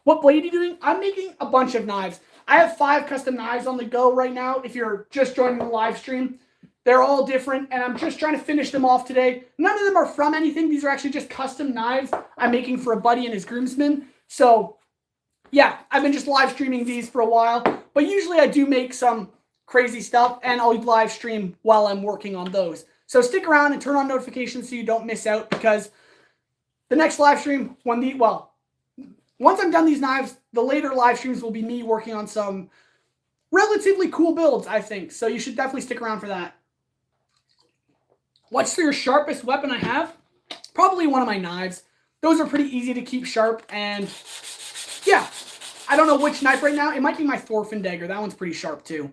What blade are you doing? I'm making a bunch of knives. I have 5 custom knives on the go right now if you're just joining the live stream. They're all different, and I'm just trying to finish them off today. None of them are from anything. These are actually just custom knives I'm making for a buddy and his groomsmen. So, yeah, I've been just live streaming these for a while. But usually I do make some crazy stuff, and I'll live stream while I'm working on those. So stick around and turn on notifications so you don't miss out, because the next live stream, once I'm done these knives, the later live streams will be me working on some relatively cool builds, I think. So you should definitely stick around for that. What's your sharpest weapon I have? Probably one of my knives. Those are pretty easy to keep sharp, and yeah, I don't know which knife right now. It might be my Thorfinn dagger. That one's pretty sharp too.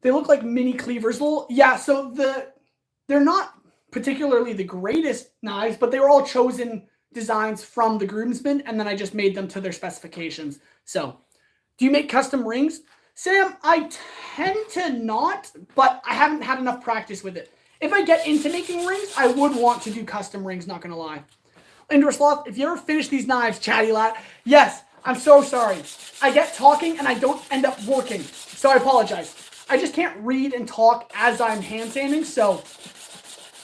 They look like mini cleavers. Yeah, so they're not particularly the greatest knives, but they were all chosen designs from the groomsmen, and then I just made them to their specifications. So, do you make custom rings? Sam, I tend to not, but I haven't had enough practice with it. If I get into making rings, I would want to do custom rings, not going to lie. Indoor Sloth, if you ever finish these knives, chatty lad, yes, I'm so sorry. I get talking and I don't end up working, so I apologize. I just can't read and talk as I'm hand sanding, so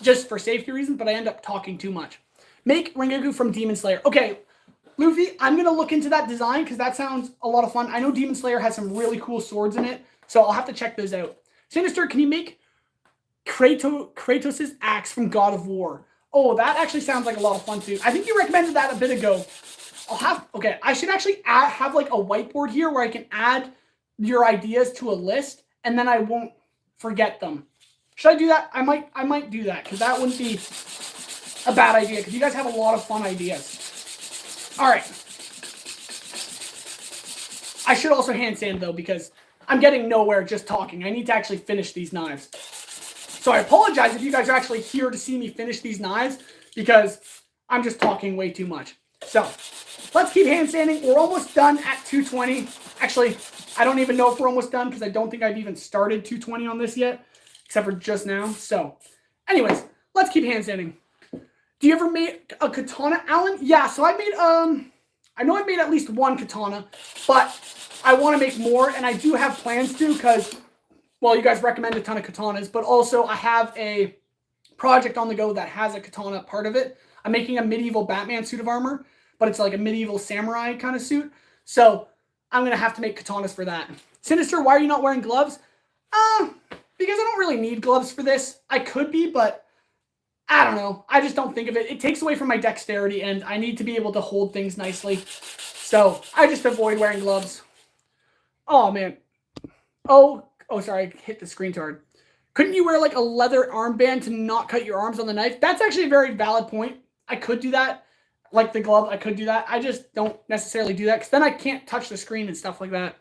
just for safety reasons, but I end up talking too much. Make Rengoku from Demon Slayer. Okay, Luffy, I'm going to look into that design because that sounds a lot of fun. I know Demon Slayer has some really cool swords in it, so I'll have to check those out. Sinister, can you make Kratos' axe from God of War? Oh, that actually sounds like a lot of fun too. I think you recommended that a bit ago. I should actually have like a whiteboard here where I can add your ideas to a list and then I won't forget them. Should I do that? I might do that because that wouldn't be a bad idea because you guys have a lot of fun ideas. All right. I should also hand sand though because I'm getting nowhere just talking. I need to actually finish these knives. So I apologize if you guys are actually here to see me finish these knives because I'm just talking way too much. So let's keep hand sanding. We're almost done at 220. Actually, I don't even know if we're almost done because I don't think I've even started 220 on this yet, except for just now. So anyways, let's keep hand sanding. Do you ever make a katana, Alan? Yeah, so I made, I know I made at least one katana, but I want to make more, and I do have plans to because, well, you guys recommend a ton of katanas, but also I have a project on the go that has a katana part of it. I'm making a medieval Batman suit of armor, but it's like a medieval samurai kind of suit. So I'm going to have to make katanas for that. Sinister, why are you not wearing gloves? Because I don't really need gloves for this. I could be, but I don't know. I just don't think of it. It takes away from my dexterity, and I need to be able to hold things nicely. So I just avoid wearing gloves. Oh, man. Oh, sorry. I hit the screen too hard. Couldn't you wear like a leather armband to not cut your arms on the knife? That's actually a very valid point. I could do that. Like the glove, I could do that. I just don't necessarily do that because then I can't touch the screen and stuff like that.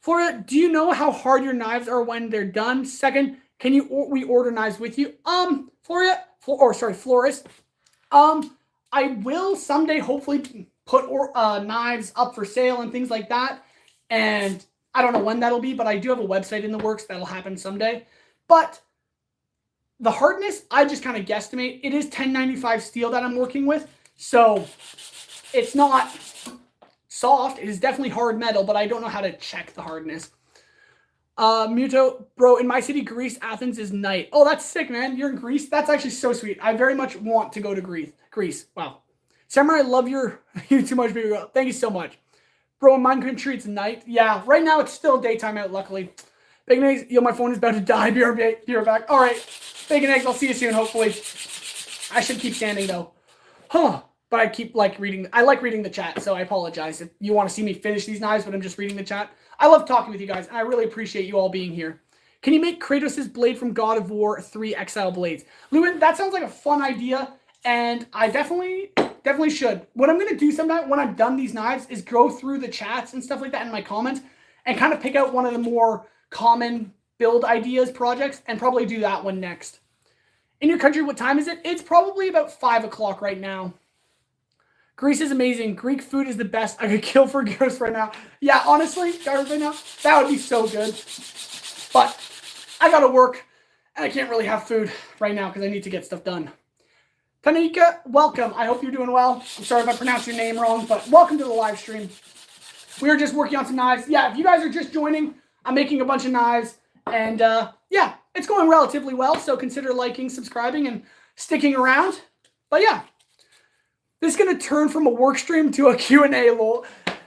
Flora, do you know how hard your knives are when they're done? Second, can we order knives with you? Florist. I will someday hopefully put knives up for sale and things like that. And I don't know when that'll be, but I do have a website in the works that'll happen someday. But the hardness, I just kind of guesstimate. It is 1095 steel that I'm working with. So it's not soft. It is definitely hard metal, but I don't know how to check the hardness. Muto, bro, in my city, Greece, Athens is night. Oh, that's sick, man. You're in Greece? That's actually so sweet. I very much want to go to Greece. Wow. Samurai, I love you too much, baby girl. Thank you so much. Bro, in my country, it's night. Yeah, right now it's still daytime out, luckily. Bacon Eggs, yo, my phone is about to die. Be right back. All right. Bacon Eggs, I'll see you soon, hopefully. I should keep standing, though. Huh. But I keep, reading. I like reading the chat, so I apologize if you want to see me finish these knives, but I'm just reading the chat. I love talking with you guys, and I really appreciate you all being here. Can you make Kratos' blade from God of War 3 Exile Blades? Lewin, that sounds like a fun idea, and I definitely should. What I'm going to do sometime when I'm done these knives is go through the chats and stuff like that in my comments and kind of pick out one of the more common build ideas projects and probably do that one next. In your country, what time is it? It's probably about 5 o'clock right now. Greece is amazing. Greek food is the best. I could kill for gyros right now. Yeah, honestly, gyros right now, that would be so good. But I got to work, and I can't really have food right now because I need to get stuff done. Tanika, welcome. I hope you're doing well. I'm sorry if I pronounced your name wrong, but welcome to the live stream. We are just working on some knives. Yeah, if you guys are just joining, I'm making a bunch of knives, and yeah, it's going relatively well, so consider liking, subscribing, and sticking around. But yeah. This is going to turn from a work stream to a Q&A, lol.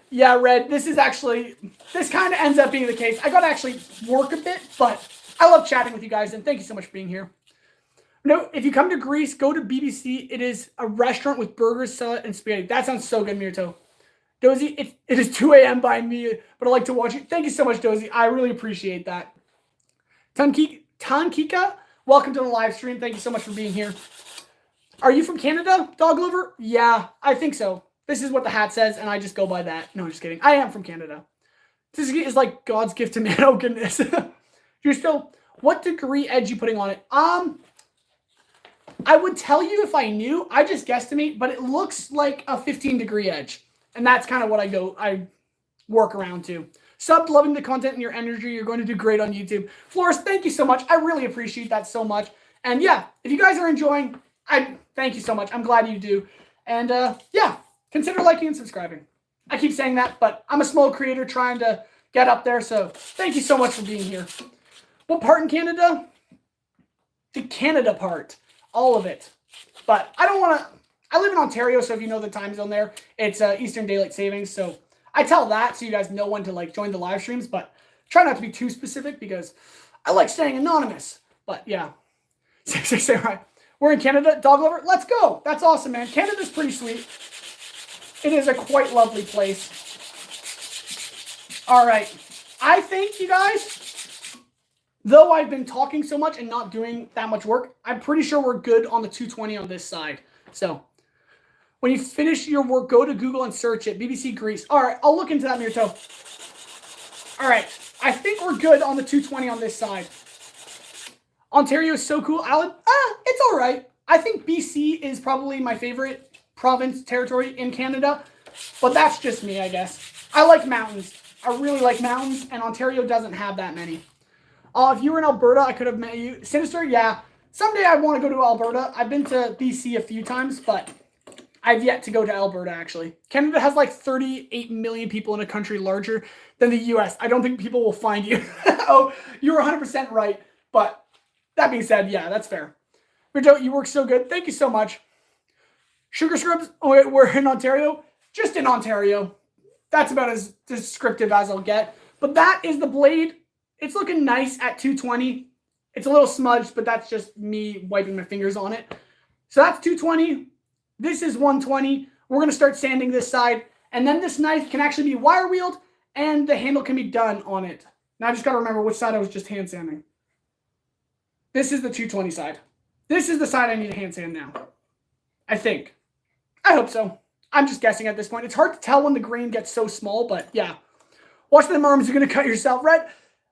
Yeah, Red, this kind of ends up being the case. I got to actually work a bit, but I love chatting with you guys, and thank you so much for being here. No, if you come to Greece, go to BBC. It is a restaurant with burgers, salad, and spaghetti. That sounds so good, Mirto. Dozy, it is 2 a.m. by me, but I like to watch it. Thank you so much, Dozy. I really appreciate that. Tankika, welcome to the live stream. Thank you so much for being here. Are you from Canada, Dog Lover? Yeah, I think so. This is what the hat says, and I just go by that. No, I'm just kidding. I am from Canada. This is like God's gift to man. Oh, goodness. What degree edge you putting on it? I would tell you if I knew. I just guesstimate, but it looks like a 15-degree edge. And that's kind of what I work around to. Sub, loving the content and your energy. You're going to do great on YouTube. Flores, thank you so much. I really appreciate that so much. And yeah, if you guys are enjoying, thank you so much. I'm glad you do. And yeah, consider liking and subscribing. I keep saying that, but I'm a small creator trying to get up there. So thank you so much for being here. What part in Canada? The Canada part. All of it. But I don't want to... I live in Ontario, so if you know the time zone there, it's Eastern Daylight Savings. So I tell that so you guys know when to join the live streams, but try not to be too specific because I like staying anonymous. But yeah. 666 right. We're in Canada. Dog Lover, let's go. That's awesome, man. Canada's pretty sweet. It is a quite lovely place. All right. I think, you guys, Though I've been talking so much and not doing that much work, I'm pretty sure we're good on the 220 on this side. So when you finish your work, go to Google and search it. BBC Greece. All right, I'll look into that, Mirto. All right, I think we're good on the 220 on this side. Ontario is so cool. Alan, it's all right. I think BC is probably my favorite province, territory in Canada, but that's just me, I guess. I like mountains. I really like mountains, and Ontario doesn't have that many. If you were in Alberta, I could have met you. Sinister, yeah. Someday I want to go to Alberta. I've been to BC a few times, but I've yet to go to Alberta, actually. Canada has like 38 million people in a country larger than the US. I don't think people will find you. Oh, you were 100% right. But that being said, yeah, that's fair. Rito, you work so good. Thank you so much. Sugar Scrubs, we're in Ontario. Just in Ontario. That's about as descriptive as I'll get. But that is the blade. It's looking nice at 220. It's a little smudged, but that's just me wiping my fingers on it. So that's 220. This is 120. We're going to start sanding this side. And then this knife can actually be wire wheeled, and the handle can be done on it. Now I just got to remember which side I was just hand sanding. This is the 220 side. This is the side I need to hand sand now. I think. I hope so. I'm just guessing at this point. It's hard to tell when the grain gets so small, but yeah. Watch the arms, you're going to cut yourself, right?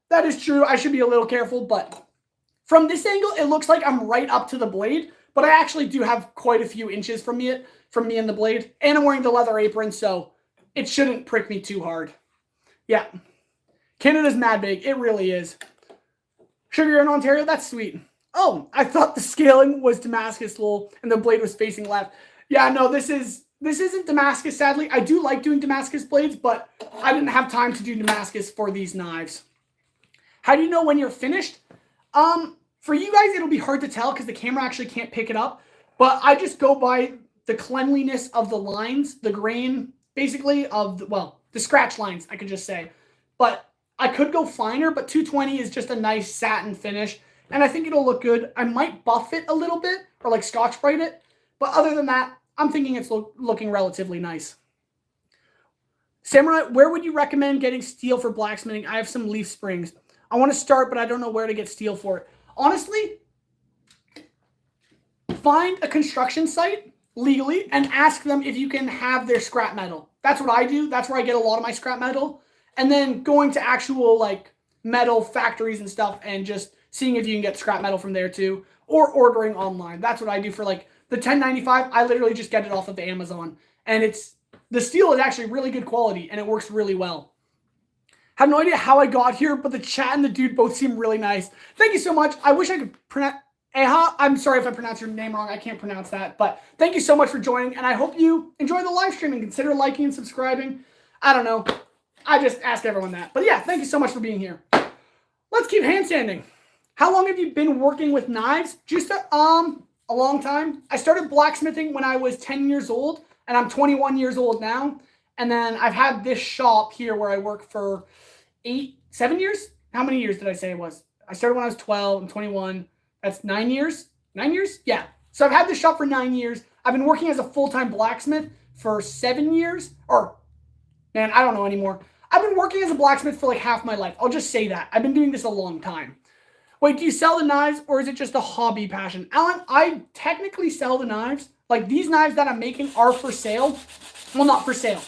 That is true. I should be a little careful, but from this angle, it looks like I'm right up to the blade, but I actually do have quite a few inches from me and the blade, and I'm wearing the leather apron, so it shouldn't prick me too hard. Yeah. Canada's mad big. It really is. Sugar in Ontario, that's sweet. Oh, I thought the scaling was Damascus, lol, and the blade was facing left. Yeah, no, this isn't Damascus, sadly. I do like doing Damascus blades, but I didn't have time to do Damascus for these knives. How do you know when you're finished? For you guys, it'll be hard to tell because the camera actually can't pick it up. But I just go by the cleanliness of the lines, the grain, basically, of the scratch lines, I could just say. But I could go finer, but 220 is just a nice satin finish. And I think it'll look good. I might buff it a little bit, or like Scotch-Brite it. But other than that, I'm thinking it's looking relatively nice. Samurai, where would you recommend getting steel for blacksmithing? I have some leaf springs. I want to start, but I don't know where to get steel for it. Honestly, find a construction site legally and ask them if you can have their scrap metal. That's what I do. That's where I get a lot of my scrap metal. And then going to actual like metal factories and stuff and just seeing if you can get scrap metal from there too, or ordering online. That's what I do for like the 1095. I literally just get it off of Amazon, and the steel is actually really good quality and it works really well. Have no idea how I got here, but the chat and the dude both seem really nice. Thank you so much. I wish I could pronounce Eha. I'm sorry if I pronounced your name wrong. I can't pronounce that, but thank you so much for joining, and I hope you enjoy the live stream and consider liking and subscribing. I don't know. I just ask everyone that. But yeah, thank you so much for being here. Let's keep hand sanding. How long have you been working with knives? Just a long time. I started blacksmithing when I was 10 years old, and I'm 21 years old now. And then I've had this shop here where I work for 7 years? How many years did I say it was? I started when I was 12. I'm 21. That's 9 years? 9 years? Yeah. So I've had this shop for 9 years. I've been working as a full-time blacksmith for 7 years. Man, I don't know anymore. I've been working as a blacksmith for like half my life. I'll just say that. I've been doing this a long time. Wait, do you sell the knives or is it just a hobby passion? Alan, I technically sell the knives. Like these knives that I'm making are for sale. Well, not for sale.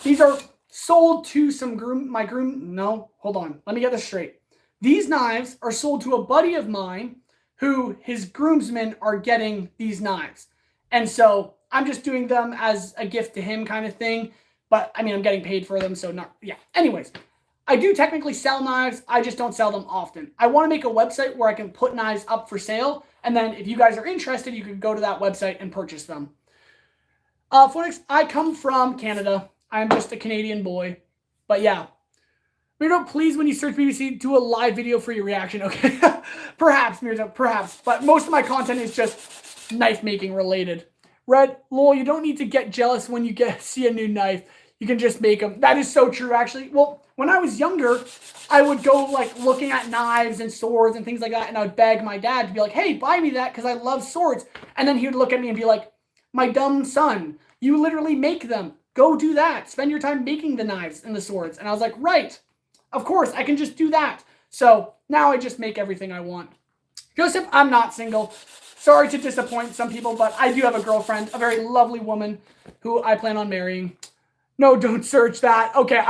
These are sold to no, hold on. Let me get this straight. These knives are sold to a buddy of mine who his groomsmen are getting these knives. And so I'm just doing them as a gift to him kind of thing. But I mean, I'm getting paid for them. So yeah. Anyways, I do technically sell knives. I just don't sell them often. I want to make a website where I can put knives up for sale. And then if you guys are interested, you can go to that website and purchase them. Phoenix, I come from Canada. I'm just a Canadian boy. But yeah. Mirdo, please, when you search BBC, do a live video for your reaction. Okay. Perhaps, Mirdo, perhaps. But most of my content is just knife making related. Red, lol, you don't need to get jealous when you see a new knife. You can just make them. That is so true, actually. Well, when I was younger, I would go like looking at knives and swords and things like that. And I would beg my dad to be like, hey, buy me that because I love swords. And then he would look at me and be like, my dumb son, you literally make them. Go do that. Spend your time making the knives and the swords. And I was like, right. Of course, I can just do that. So now I just make everything I want. Joseph, I'm not single. Sorry to disappoint some people, but I do have a girlfriend, a very lovely woman who I plan on marrying. No, don't search that. Okay,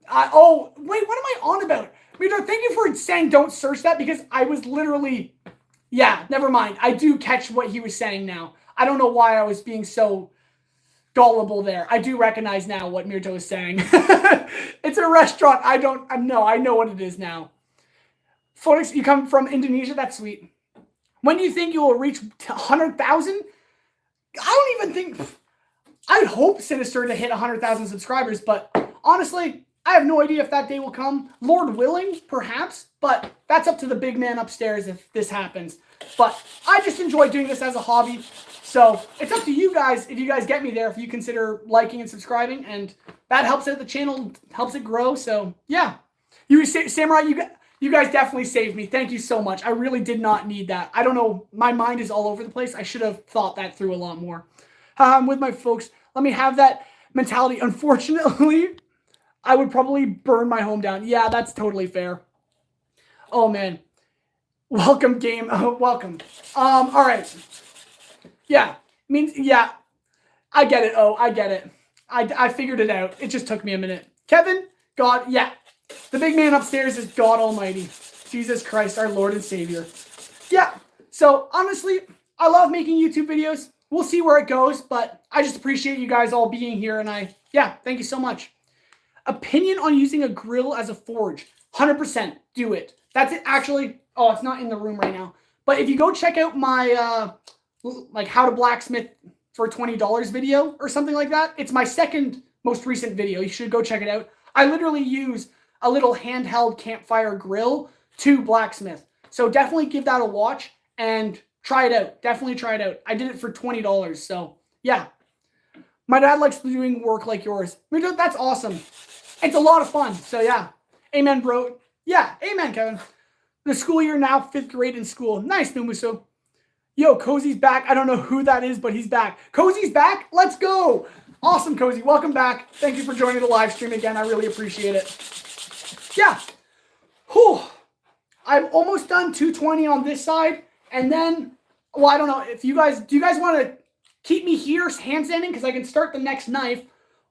oh, wait, what am I on about? Mito, thank you for saying don't search that, because I was literally, yeah, never mind. I do catch what he was saying now. I don't know why I was being so gullible there. I do recognize now what Mirto is saying. It's a restaurant. I know what it is now. Phoenix, you come from Indonesia? That's sweet. When do you think you will reach 100,000? I don't even think... I hope Sinister to hit 100,000 subscribers, but honestly, I have no idea if that day will come. Lord willing, perhaps, but that's up to the big man upstairs if this happens. But I just enjoy doing this as a hobby, so it's up to you guys if you guys get me there, if you consider liking and subscribing, and that helps out the channel, helps it grow, so yeah. Samurai, you guys definitely saved me. Thank you so much. I really did not need that. I don't know, my mind is all over the place. I should have thought that through a lot more. I'm with my folks. Let me have that mentality. Unfortunately, I would probably burn my home down. Yeah, that's totally fair. Oh, man. Welcome, game. Welcome. All right. Yeah. Yeah. I get it. Oh, I get it. I figured it out. It just took me a minute. Kevin, God, yeah. The big man upstairs is God Almighty. Jesus Christ, our Lord and Savior. Yeah. So, honestly, I love making YouTube videos. We'll see where it goes, but I just appreciate you guys all being here, and yeah, thank you so much. Opinion on using a grill as a forge. 100%. Do it. That's it. Actually, oh, it's not in the room right now. But if you go check out my, like, how to blacksmith for $20 video or something like that, it's my second most recent video. You should go check it out. I literally use a little handheld campfire grill to blacksmith. So definitely give that a watch and try it out. Definitely try it out. I did it for $20. So, yeah. My dad likes doing work like yours. That's awesome. It's a lot of fun. So, yeah. Amen, bro. Yeah. Amen, Kevin. The school year now, 5th grade in school. Nice, Numuso. Yo, Cozy's back. I don't know who that is, but he's back. Cozy's back? Let's go. Awesome, Cozy. Welcome back. Thank you for joining the live stream again. I really appreciate it. Yeah. Whew. I'm almost done 220 on this side. And then... well, I don't know if do you guys want to keep me here handstanding because I can start the next knife,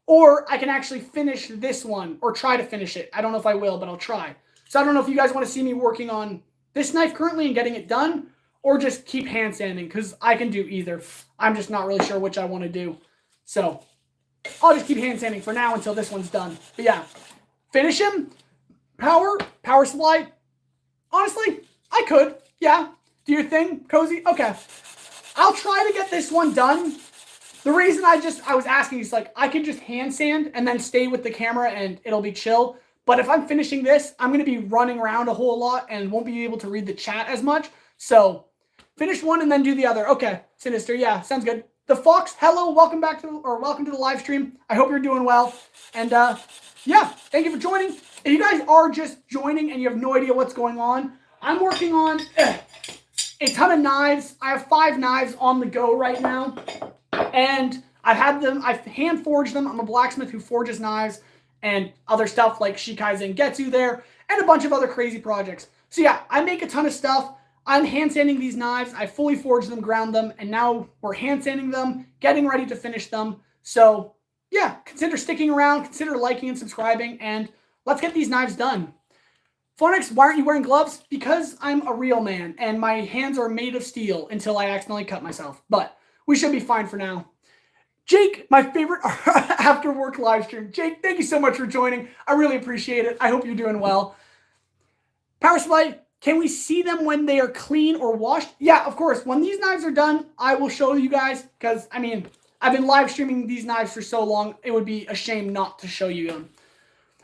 or I can actually finish this one or try to finish it. I don't know if I will, but I'll try. So I don't know if you guys want to see me working on this knife currently and getting it done, or just keep handstanding because I can do either. I'm just not really sure which I want to do. So I'll just keep handstanding for now until this one's done. But yeah, finish him. Power supply. Honestly, I could. Yeah. Do your thing, Cozy? Okay. I'll try to get this one done. The reason I was asking is like, I can just hand sand and then stay with the camera and it'll be chill. But if I'm finishing this, I'm going to be running around a whole lot and won't be able to read the chat as much. So finish one and then do the other. Okay. Sinister. Yeah. Sounds good. The Fox. Hello. Welcome to the live stream. I hope you're doing well. And yeah, thank you for joining. If you guys are just joining and you have no idea what's going on, I'm working on a ton of knives. I have 5 knives on the go right now. And I've hand forged them. I'm a blacksmith who forges knives and other stuff like Shikai Zangetsu there and a bunch of other crazy projects. So yeah, I make a ton of stuff. I'm hand sanding these knives. I fully forged them, ground them, and now we're hand sanding them, getting ready to finish them. So yeah, consider sticking around, consider liking and subscribing, and let's get these knives done. Phonix, why aren't you wearing gloves? Because I'm a real man, and my hands are made of steel until I accidentally cut myself. But we should be fine for now. Jake, my favorite after work live stream. Jake, thank you so much for joining. I really appreciate it. I hope you're doing well. Power supply, can we see them when they are clean or washed? Yeah, of course. When these knives are done, I will show you guys because, I mean, I've been live streaming these knives for so long, it would be a shame not to show you them.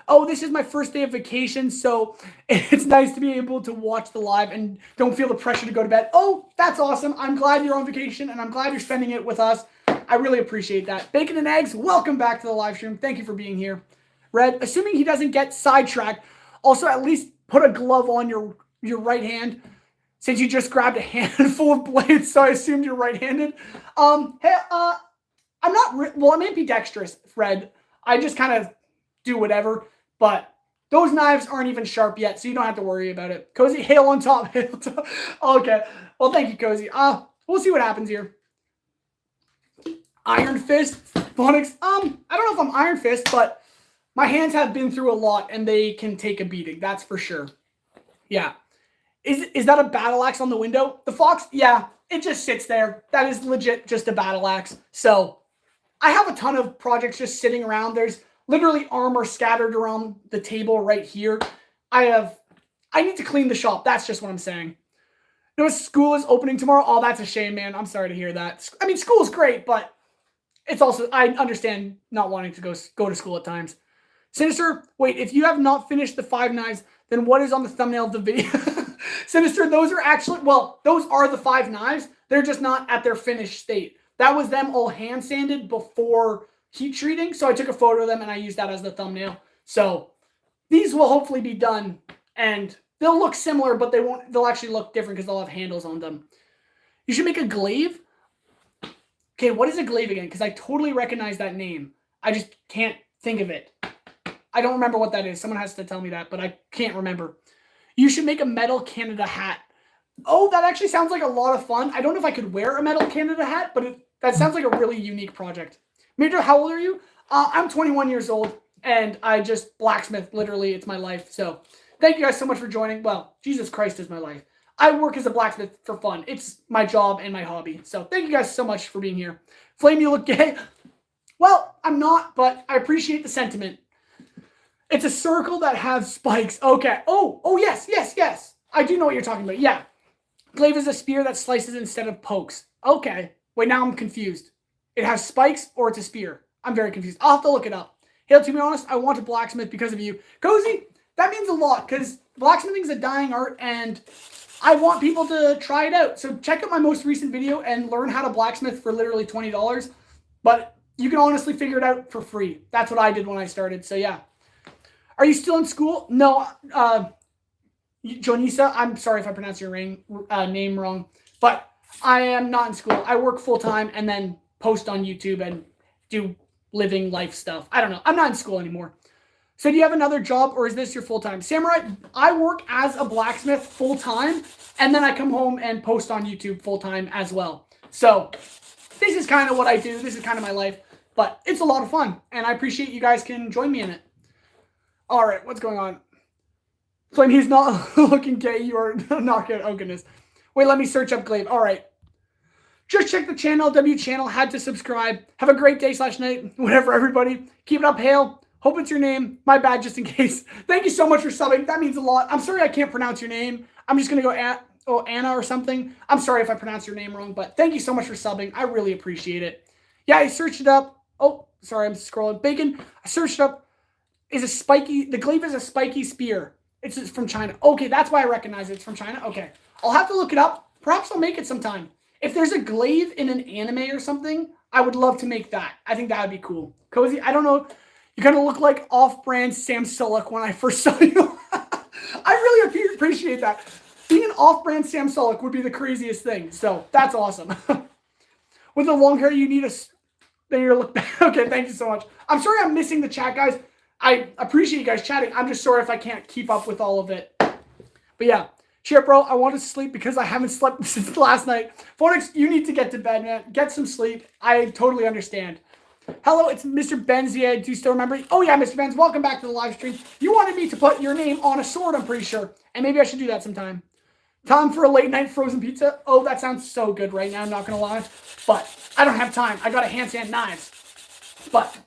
Oh, this is my first day of vacation, so it's nice to be able to watch the live and don't feel the pressure to go to bed. Oh, that's awesome. I'm glad you're on vacation, and I'm glad you're spending it with us. I really appreciate that. Bacon and Eggs, welcome back to the live stream. Thank you for being here. Red, assuming he doesn't get sidetracked, also at least put a glove on your right hand since you just grabbed a handful of blades, so I assumed you're right-handed. Hey, I'm not, well, I may be dexterous, Fred. I just kind of do whatever. But Those knives aren't even sharp yet, so you don't have to worry about it. Cozy, hail on top. Hail top. Okay. Well, thank you, Cozy. We'll see what happens here. Iron Fist, Phonics. I don't know if I'm Iron Fist, but my hands have been through a lot, and they can take a beating. That's for sure. Yeah. Is that a battle axe on the window? The Fox? Yeah. It just sits there. That is legit just a battle axe. So I have a ton of projects just sitting around. There's literally armor scattered around the table right here. I need to clean the shop. That's just what I'm saying. You know, school is opening tomorrow. Oh, that's a shame, man. I'm sorry to hear that. I mean, school is great, but it's also, I understand not wanting to go to school at times. Sinister, wait, if you have not finished the 5 knives, then what is on the thumbnail of the video? Sinister, those are actually, well, those are the 5 knives. They're just not at their finished state. That was them all hand sanded before heat treating. So I took a photo of them and I used that as the thumbnail. So these will hopefully be done and they'll look similar, but they'll actually look different because they'll have handles on them. You should make a glaive. Okay, what is a glaive again? Because I totally recognize that name. I just can't think of it. I don't remember what that is. Someone has to tell me that, but I can't remember. You should make a Metal Canada hat. Oh, that actually sounds like a lot of fun. I don't know if I could wear a Metal Canada hat, but that sounds like a really unique project. Major, how old are you? I'm 21 years old, and I just blacksmith. Literally, it's my life. So thank you guys so much for joining. Well, Jesus Christ is my life. I work as a blacksmith for fun. It's my job and my hobby. So thank you guys so much for being here. Flame, you look gay. Well, I'm not, but I appreciate the sentiment. It's a circle that has spikes. Okay. Oh, yes. I do know what you're talking about. Yeah. Glaive is a spear that slices instead of pokes. Okay. Wait, now I'm confused. It has spikes or it's a spear. I'm very confused. I'll have to look it up. Hey, to be honest, I want to blacksmith because of you. Cozy, that means a lot because blacksmithing is a dying art and I want people to try it out. So check out my most recent video and learn how to blacksmith for literally $20. But you can honestly figure it out for free. That's what I did when I started. So yeah. Are you still in school? No, Jonisa, I'm sorry if I pronounce your name wrong, but I am not in school. I work full-time and then post on YouTube and do living life stuff. I don't know. I'm not in school anymore. So do you have another job or is this your full-time? Samurai, I work as a blacksmith full-time and then I come home and post on YouTube full-time as well. So this is kind of what I do. This is kind of my life, but it's a lot of fun and I appreciate you guys can join me in it. All right, what's going on? Flame, he's not looking gay. You are not good. Oh, goodness. Wait, let me search up Glaive. All right. Just check the channel, W channel. Had to subscribe. Have a great day / night. Whatever, everybody. Keep it up, Hale. Hope it's your name. My bad, just in case. Thank you so much for subbing. That means a lot. I'm sorry I can't pronounce your name. I'm just going to go Anna or something. I'm sorry if I pronounce your name wrong, but thank you so much for subbing. I really appreciate it. Yeah, I searched it up. Oh, sorry, I'm scrolling. Bacon. I searched up. The glaive is a spiky spear. It's from China. Okay, that's why I recognize it. It's from China. Okay. I'll have to look it up. Perhaps I'll make it sometime. If there's a glaive in an anime or something, I would love to make that. I think that would be cool. Cozy, I don't know. You kind of look like off-brand Sam Sulek when I first saw you. I really appreciate that. Being an off-brand Sam Sulek would be the craziest thing. So that's awesome. With the long hair, you need then you look back. Okay, thank you so much. I'm sorry I'm missing the chat, guys. I appreciate you guys chatting. I'm just sorry if I can't keep up with all of it. But yeah. Cheer, bro. I want to sleep because I haven't slept since last night. Phonics, you need to get to bed, man. Get some sleep. I totally understand. Hello, it's Mr. Benz. Yeah, do you still remember? Oh, yeah, Mr. Benz. Welcome back to the live stream. You wanted me to put your name on a sword, I'm pretty sure. And maybe I should do that sometime. Time for a late night frozen pizza. Oh, that sounds so good right now. I'm not going to lie. But I don't have time. I got to hand sand knives. But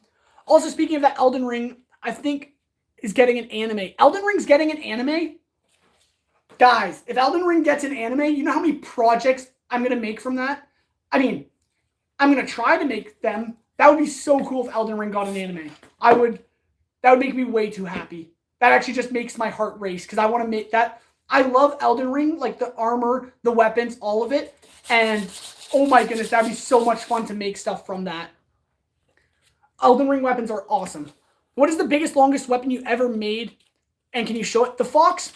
also, speaking of that, Elden Ring, I think, is getting an anime. Elden Ring's getting an anime? Guys, if Elden Ring gets an anime, you know how many projects I'm going to make from that? I mean, I'm going to try to make them. That would be so cool if Elden Ring got an anime. That would make me way too happy. That actually just makes my heart race because I want to make that. I love Elden Ring, like the armor, the weapons, all of it. And oh my goodness, that would be so much fun to make stuff from that. Elden Ring weapons are awesome. What is the biggest, longest weapon you ever made? And can you show it? The fox,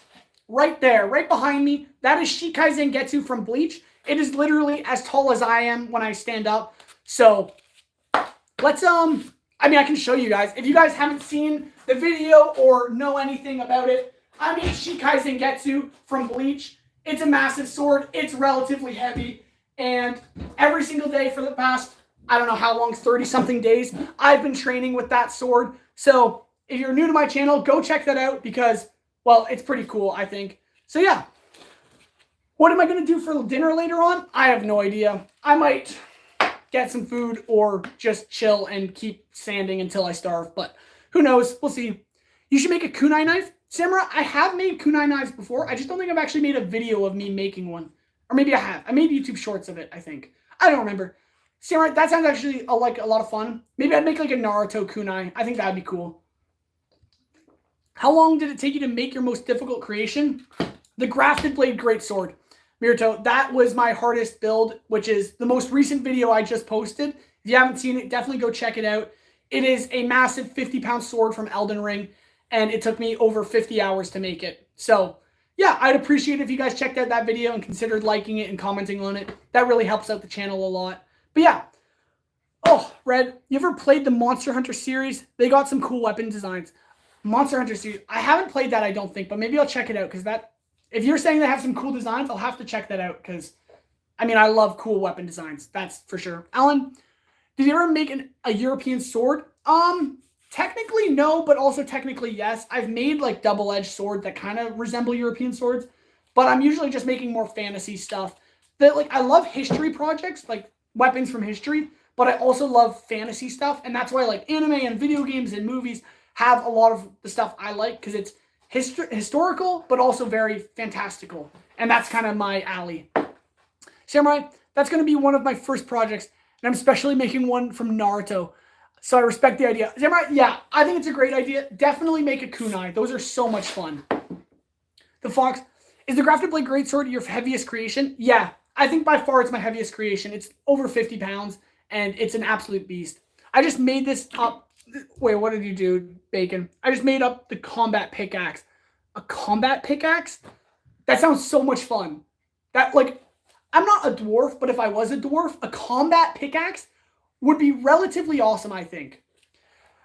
right there, right behind me. That is Shikai Zangetsu from Bleach. It is literally as tall as I am when I stand up. So let's I mean, I can show you guys. If you guys haven't seen the video or know anything about it, I mean, Shikai Zangetsu from Bleach. It's a massive sword. It's relatively heavy. And every single day for the past, I don't know how long, 30-something days, I've been training with that sword. So if you're new to my channel, go check that out because, well, it's pretty cool, I think. So yeah. What am I going to do for dinner later on? I have no idea. I might get some food or just chill and keep sanding until I starve. But who knows? We'll see. You should make a kunai knife. Samurai, I have made kunai knives before. I just don't think I've actually made a video of me making one. Or maybe I have. I made YouTube shorts of it, I think. I don't remember. Samurai, that sounds actually like a lot of fun. Maybe I'd make like a Naruto kunai. I think that'd be cool. How long did it take you to make your most difficult creation? The Grafted Blade Greatsword. Miruto, that was my hardest build, which is the most recent video I just posted. If you haven't seen it, definitely go check it out. It is a massive 50-pound sword from Elden Ring, and it took me over 50 hours to make it. So, yeah, I'd appreciate it if you guys checked out that video and considered liking it and commenting on it. That really helps out the channel a lot. But yeah. Oh, Red, you ever played the Monster Hunter series? They got some cool weapon designs. Monster Hunter series. I haven't played that, I don't think, but maybe I'll check it out because that... If you're saying they have some cool designs, I'll have to check that out because, I mean, I love cool weapon designs. That's for sure. Alan, did you ever make a European sword? Technically no, but also technically yes. I've made like double-edged swords that kind of resemble European swords, but I'm usually just making more fantasy stuff. I love history projects, like weapons from history, but I also love fantasy stuff, and that's why like anime and video games and movies have a lot of the stuff I like because it's historical, but also very fantastical. And that's kind of my alley. Samurai, that's going to be one of my first projects. And I'm especially making one from Naruto. So I respect the idea. Samurai, yeah, I think it's a great idea. Definitely make a kunai. Those are so much fun. The Fox, is the Grafted Blade Greatsword your heaviest creation? Yeah, I think by far it's my heaviest creation. It's over 50 pounds, and it's an absolute beast. I just made this up. Wait, what did you do, Bacon? I just made up the combat pickaxe. A combat pickaxe? That sounds so much fun. That, like, I'm not a dwarf, but if I was a dwarf, a combat pickaxe would be relatively awesome, I think.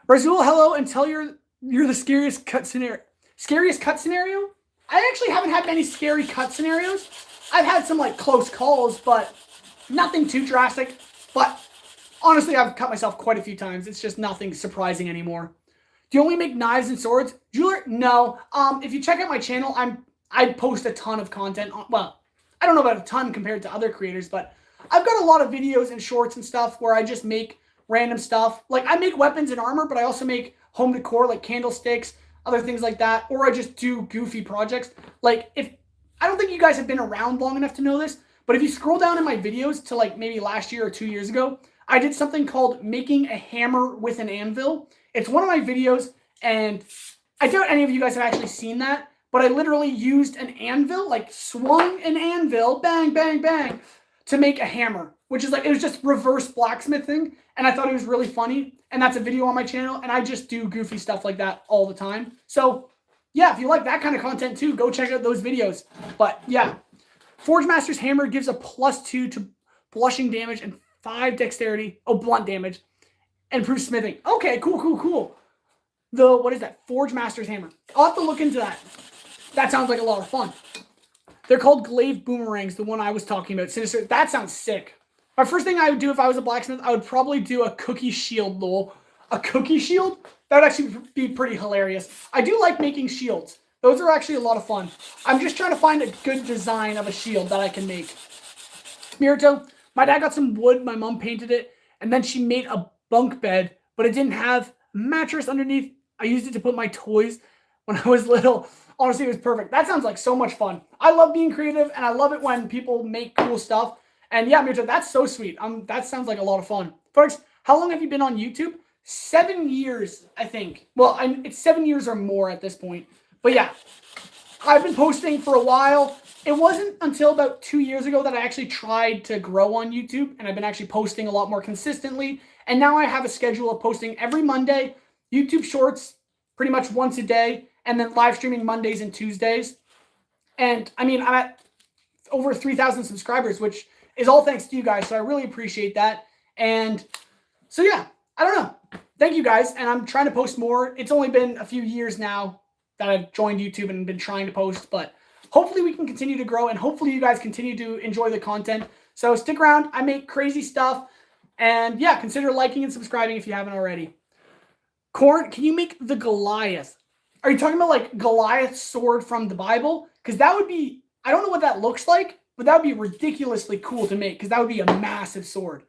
Razul, hello, and tell you're the scariest cut scenario. Scariest cut scenario? I actually haven't had many scary cut scenarios. I've had some, like, close calls, but nothing too drastic. But honestly, I've cut myself quite a few times. It's just nothing surprising anymore. Do you only make knives and swords? Jeweler? No. If you check out my channel, I post a ton of content. Well, I don't know about a ton compared to other creators, but I've got a lot of videos and shorts and stuff where I just make random stuff. Like, I make weapons and armor, but I also make home decor, like candlesticks, other things like that. Or I just do goofy projects. Like, I don't think you guys have been around long enough to know this, but if you scroll down in my videos to like maybe last year or 2 years ago, I did something called making a hammer with an anvil. It's one of my videos, and I doubt any of you guys have actually seen that, but I literally used an anvil, like swung an anvil, bang, bang, bang, to make a hammer, which is like, it was just reverse blacksmithing, and I thought it was really funny, and that's a video on my channel, and I just do goofy stuff like that all the time. So, yeah, if you like that kind of content too, go check out those videos. But, yeah, Forge Master's Hammer gives a +2 to blushing damage and 5 dexterity, blunt damage, and improves smithing. Okay, cool. What is that? Forge Master's Hammer. I'll have to look into that. That sounds like a lot of fun. They're called glaive boomerangs, the one I was talking about. Sinister. That sounds sick. My first thing I would do if I was a blacksmith, I would probably do a cookie shield, lol. A cookie shield? That would actually be pretty hilarious. I do like making shields. Those are actually a lot of fun. I'm just trying to find a good design of a shield that I can make. Miruto, my dad got some wood, my mom painted it, and then she made a bunk bed, but it didn't have a mattress underneath. I used it to put my toys when I was little. Honestly, it was perfect. That sounds like so much fun. I love being creative, and I love it when people make cool stuff. And yeah, Mirta, that's so sweet. That sounds like a lot of fun. Folks, how long have you been on YouTube? 7 years, I think. Well, it's 7 years or more at this point. But yeah, I've been posting for a while. It wasn't until about 2 years ago that I actually tried to grow on YouTube, and I've been actually posting a lot more consistently. And now I have a schedule of posting every Monday, YouTube Shorts pretty much once a day, and then live streaming Mondays and Tuesdays. And I mean, I'm at over 3,000 subscribers, which is all thanks to you guys. So I really appreciate that. And so yeah, I don't know. Thank you guys. And I'm trying to post more. It's only been a few years now that I've joined YouTube and been trying to post, but hopefully we can continue to grow and hopefully you guys continue to enjoy the content. So stick around. I make crazy stuff. And yeah, consider liking and subscribing if you haven't already. Corn, can you make the Goliath? Are you talking about like Goliath's sword from the Bible? Because that would be, I don't know what that looks like, but that would be ridiculously cool to make because that would be a massive sword.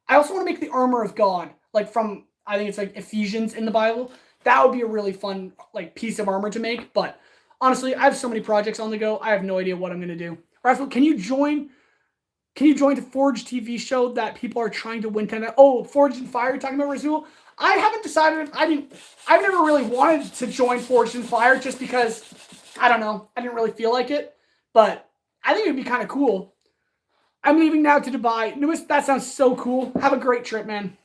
I also want to make the armor of God, like from, I think it's like Ephesians in the Bible. That would be a really fun like piece of armor to make. But honestly, I have so many projects on the go. I have no idea what I'm going to do. Rafael, can you join the Forge TV show that people are trying to win 10? Oh, Forge and Fire, you're talking about Rasul? I haven't decided. I've never really wanted to join Forge and Fire just because, I don't know, I didn't really feel like it. But I think it would be kind of cool. I'm leaving now to Dubai. That sounds so cool. Have a great trip, man.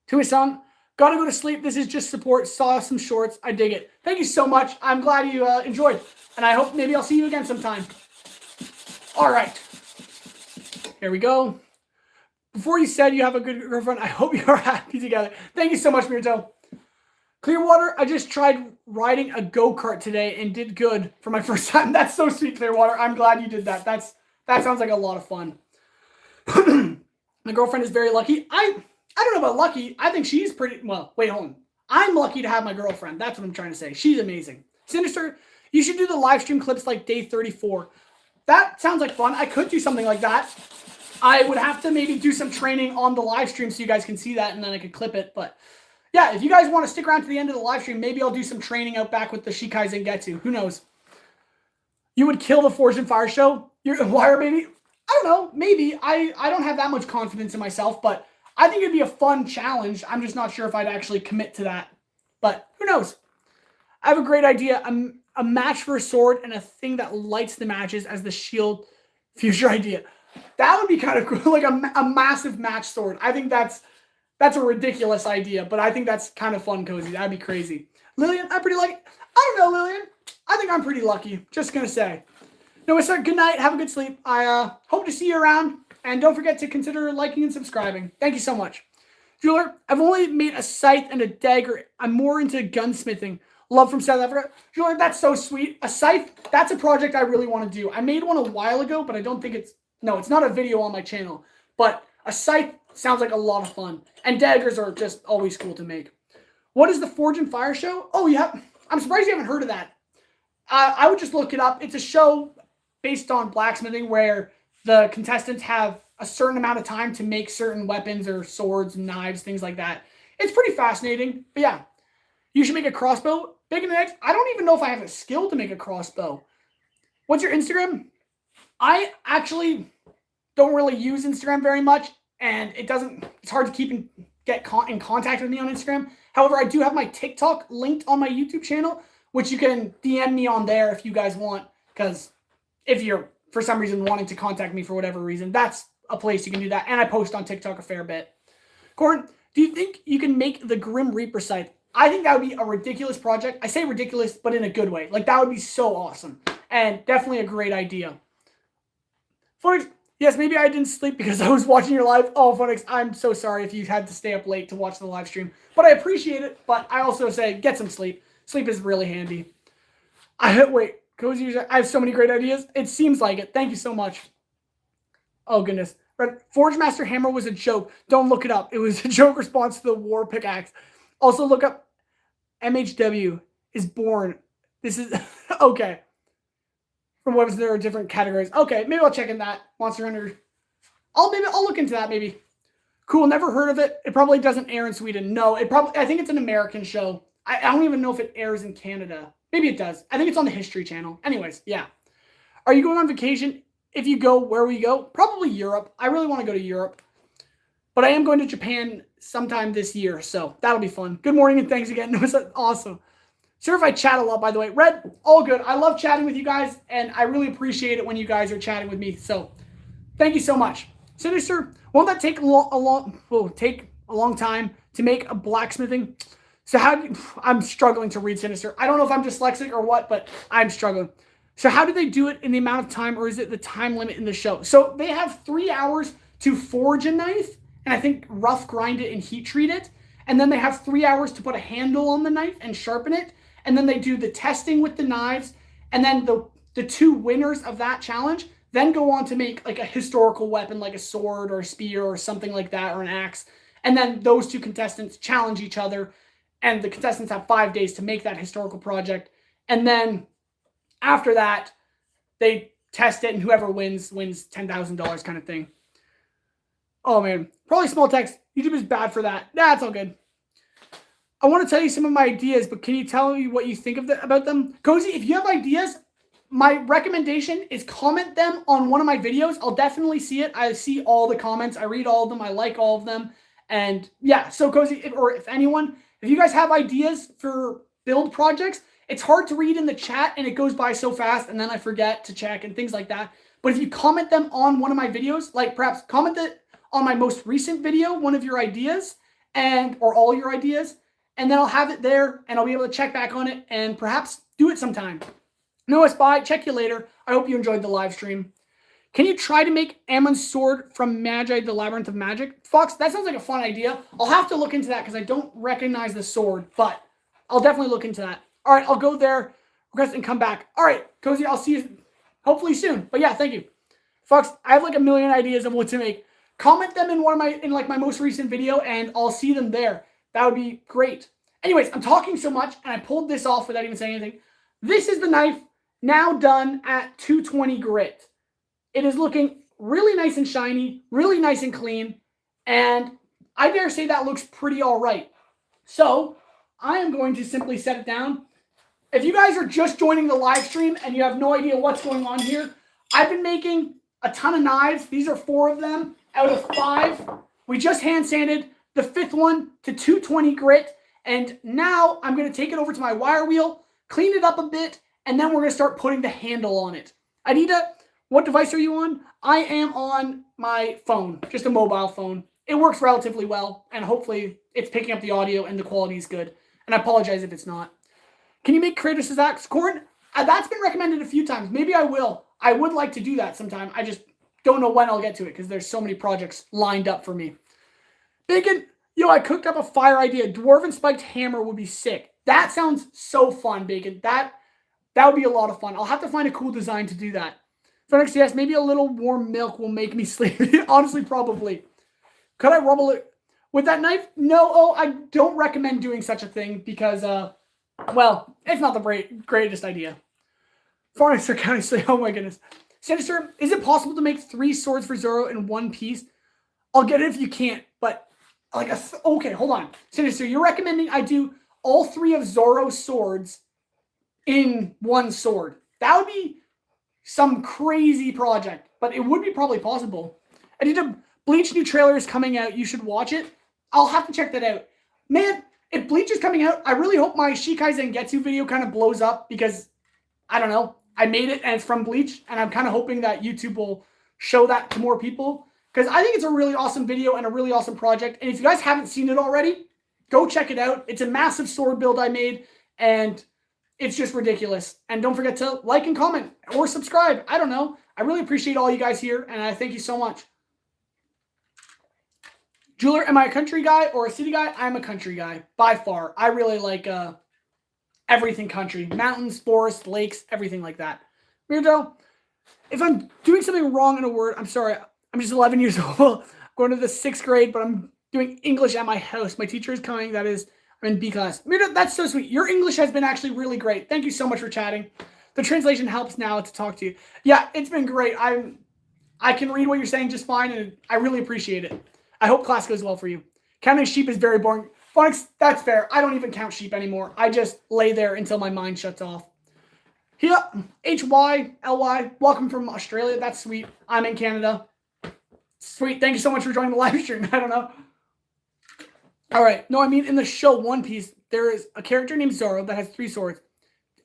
To his son, gotta go to sleep. This is just support. Saw some shorts. I dig it. Thank you so much. I'm glad you enjoyed. And I hope maybe I'll see you again sometime. All right. Here we go. Before you said you have a good girlfriend, I hope you're happy together. Thank you so much, Mirto. Clearwater, I just tried riding a go-kart today and did good for my first time. That's so sweet, Clearwater. I'm glad you did that. That sounds like a lot of fun. My girlfriend is very lucky. I don't know about lucky. I think she's pretty, well, wait, hold on. I'm lucky to have my girlfriend. That's what I'm trying to say. She's amazing. Sinister, you should do the live stream clips like day 34. That sounds like fun. I could do something like that. I would have to maybe do some training on the live stream so you guys can see that and then I could clip it. But yeah, if you guys want to stick around to the end of the live stream, maybe I'll do some training out back with the Shikai Zangetsu. Who knows? You would kill the Forge and Fire show? You're a wire baby? I don't know. Maybe. I don't have that much confidence in myself, but I think it'd be a fun challenge. I'm just not sure if I'd actually commit to that. But who knows? I have a great idea. A match for a sword and a thing that lights the matches as the shield. Future idea. That would be kind of cool. Like a massive match sword. I think that's a ridiculous idea, but I think that's kind of fun, Cozy. That'd be crazy. Lillian, I'm pretty lucky. I don't know, Lillian. I think I'm pretty lucky. Just going to say. No, it's good night. Have a good sleep. I hope to see you around. And don't forget to consider liking and subscribing. Thank you so much. Jeweler, I've only made a scythe and a dagger. I'm more into gunsmithing. Love from South Africa. Jeweler, that's so sweet. A scythe, that's a project I really want to do. I made one a while ago, but I don't think it's not a video on my channel. But a scythe sounds like a lot of fun. And daggers are just always cool to make. What is the Forge and Fire show? Oh, yeah. I'm surprised you haven't heard of that. I would just look it up. It's a show based on blacksmithing where the contestants have a certain amount of time to make certain weapons or swords, knives, things like that. It's pretty fascinating. But yeah, you should make a crossbow. Big in the next. I don't even know if I have a skill to make a crossbow. What's your Instagram? I actually don't really use Instagram very much, and it's hard to get in contact with me on Instagram. However, I do have my TikTok linked on my YouTube channel, which you can DM me on there if you guys want, because if you're, for some reason, wanting to contact me for whatever reason, that's a place you can do that. And I post on TikTok a fair bit. Corin, do you think you can make the Grim Reaper scythe? I think that would be a ridiculous project. I say ridiculous, but in a good way. Like, that would be so awesome. And definitely a great idea. Phonics, yes, maybe I didn't sleep because I was watching your live. Oh, Phonics, I'm so sorry if you had to stay up late to watch the live stream. But I appreciate it. But I also say get some sleep. Sleep is really handy. Wait. Cozy, I have so many great ideas. It seems like it. Thank you so much. Oh, goodness. Forge Master Hammer was a joke. Don't look it up. It was a joke response to the War Pickaxe. Also, look up MHW is born. This is... okay. From weapons, there are different categories. Okay, maybe I'll check in that. Monster Hunter. I'll look into that, maybe. Cool, never heard of it. It probably doesn't air in Sweden. No, I think it's an American show. I don't even know if it airs in Canada. Maybe it does. I think it's on the History Channel. Anyways, yeah. Are you going on vacation? If you go, where will you go? Probably Europe. I really want to go to Europe. But I am going to Japan sometime this year, so that'll be fun. Good morning and thanks again. It was awesome. Sorry if I chat a lot, by the way. Red, all good. I love chatting with you guys, and I really appreciate it when you guys are chatting with me. So thank you so much. Sinister, won't that take a long time to make a blacksmithing? So I'm struggling to read Sinister. I don't know if I'm dyslexic or what, but I'm struggling. So how do they do it in the amount of time, or is it the time limit in the show? So they have 3 hours to forge a knife, and I think rough grind it and heat treat it. and then they have 3 hours to put a handle on the knife and sharpen it, and then they do the testing with the knives, and then the 2 winners of that challenge then go on to make like a historical weapon, like a sword or a spear or something like that, or an axe. And then those 2 contestants challenge each other, and the contestants have 5 days to make that historical project. And then after that, they test it, and whoever wins $10,000 kind of thing. Oh man, probably small text. YouTube is bad for that. That's all good. I want to tell you some of my ideas, but can you tell me what you think about them? Cozy, if you have ideas, my recommendation is comment them on one of my videos. I'll definitely see it. I see all the comments. I read all of them. I like all of them. And yeah, so Cozy, if anyone, if you guys have ideas for build projects, it's hard to read in the chat and it goes by so fast and then I forget to check and things like that. But if you comment them on one of my videos, like perhaps comment it on my most recent video, one of your ideas, or all your ideas, and then I'll have it there and I'll be able to check back on it and perhaps do it sometime. Noah's bye. Check you later. I hope you enjoyed the live stream. Can you try to make Ammon's sword from Magi, the Labyrinth of Magic? Fox, that sounds like a fun idea. I'll have to look into that because I don't recognize the sword, but I'll definitely look into that. All right, I'll go there, request, and come back. All right, Cozy, I'll see you hopefully soon. But yeah, thank you. Fox, I have like a million ideas of what to make. Comment them in my most recent video, and I'll see them there. That would be great. Anyways, I'm talking so much, and I pulled this off without even saying anything. This is the knife now done at 220 grit. It is looking really nice and shiny, really nice and clean, and I dare say that looks pretty all right. So I am going to simply set it down. If you guys are just joining the live stream and you have no idea what's going on here, I've been making a ton of knives. These are 4 of them out of 5. We just hand sanded the 5th one to 220 grit, and now I'm going to take it over to my wire wheel, clean it up a bit, and then we're going to start putting the handle on it. Anita, what device are you on? I am on my phone, just a mobile phone. It works relatively well, and hopefully it's picking up the audio and the quality is good. And I apologize if it's not. Can you make Kratos' axe? Corn, that's been recommended a few times. Maybe I will. I would like to do that sometime. I just don't know when I'll get to it because there's so many projects lined up for me. Bacon, I cooked up a fire idea. Dwarven spiked hammer would be sick. That sounds so fun, Bacon. That would be a lot of fun. I'll have to find a cool design to do that. Phoenix, yes, maybe a little warm milk will make me sleepy. Honestly, probably. Could I rubble it with that knife? No, I don't recommend doing such a thing because, well, it's not the greatest idea. Farnixer County say, oh my goodness. Sinister, is it possible to make 3 swords for Zoro in one piece? I'll get it if you can't, but okay, hold on. Sinister, you're recommending I do all 3 of Zoro's swords in one sword. That would be some crazy project, but it would be probably possible. I need a Bleach new trailer is coming out. You should watch it. I'll have to check that out. Man, if Bleach is coming out, I really hope my Shikai Zangetsu video kind of blows up because, I don't know, I made it and it's from Bleach, and I'm kind of hoping that YouTube will show that to more people because I think it's a really awesome video and a really awesome project. And if you guys haven't seen it already, go check it out. It's a massive sword build I made, and it's just ridiculous. And don't forget to like and comment or subscribe. I don't know. I really appreciate all you guys here, and I thank you so much. Jeweler, am I a country guy or a city guy? I'm a country guy, by far. I really like everything country. Mountains, forests, lakes, everything like that. Weirdo, if I'm doing something wrong in a word, I'm sorry. I'm just 11 years old. I'm going to the 6th grade, but I'm doing English at my house. My teacher is coming. That is, I'm in B class. Weirdo, that's so sweet. Your English has been actually really great. Thank you so much for chatting. The translation helps now to talk to you. Yeah, it's been great. I can read what you're saying just fine, and I really appreciate it. I hope class goes well for you. Counting sheep is very boring. Phonics, that's fair. I don't even count sheep anymore. I just lay there until my mind shuts off. Here, HYLY, welcome from Australia. That's sweet. I'm in Canada. Sweet. Thank you so much for joining the live stream. I don't know. All right. No, I mean, in the show One Piece, there is a character named Zoro that has 3 swords.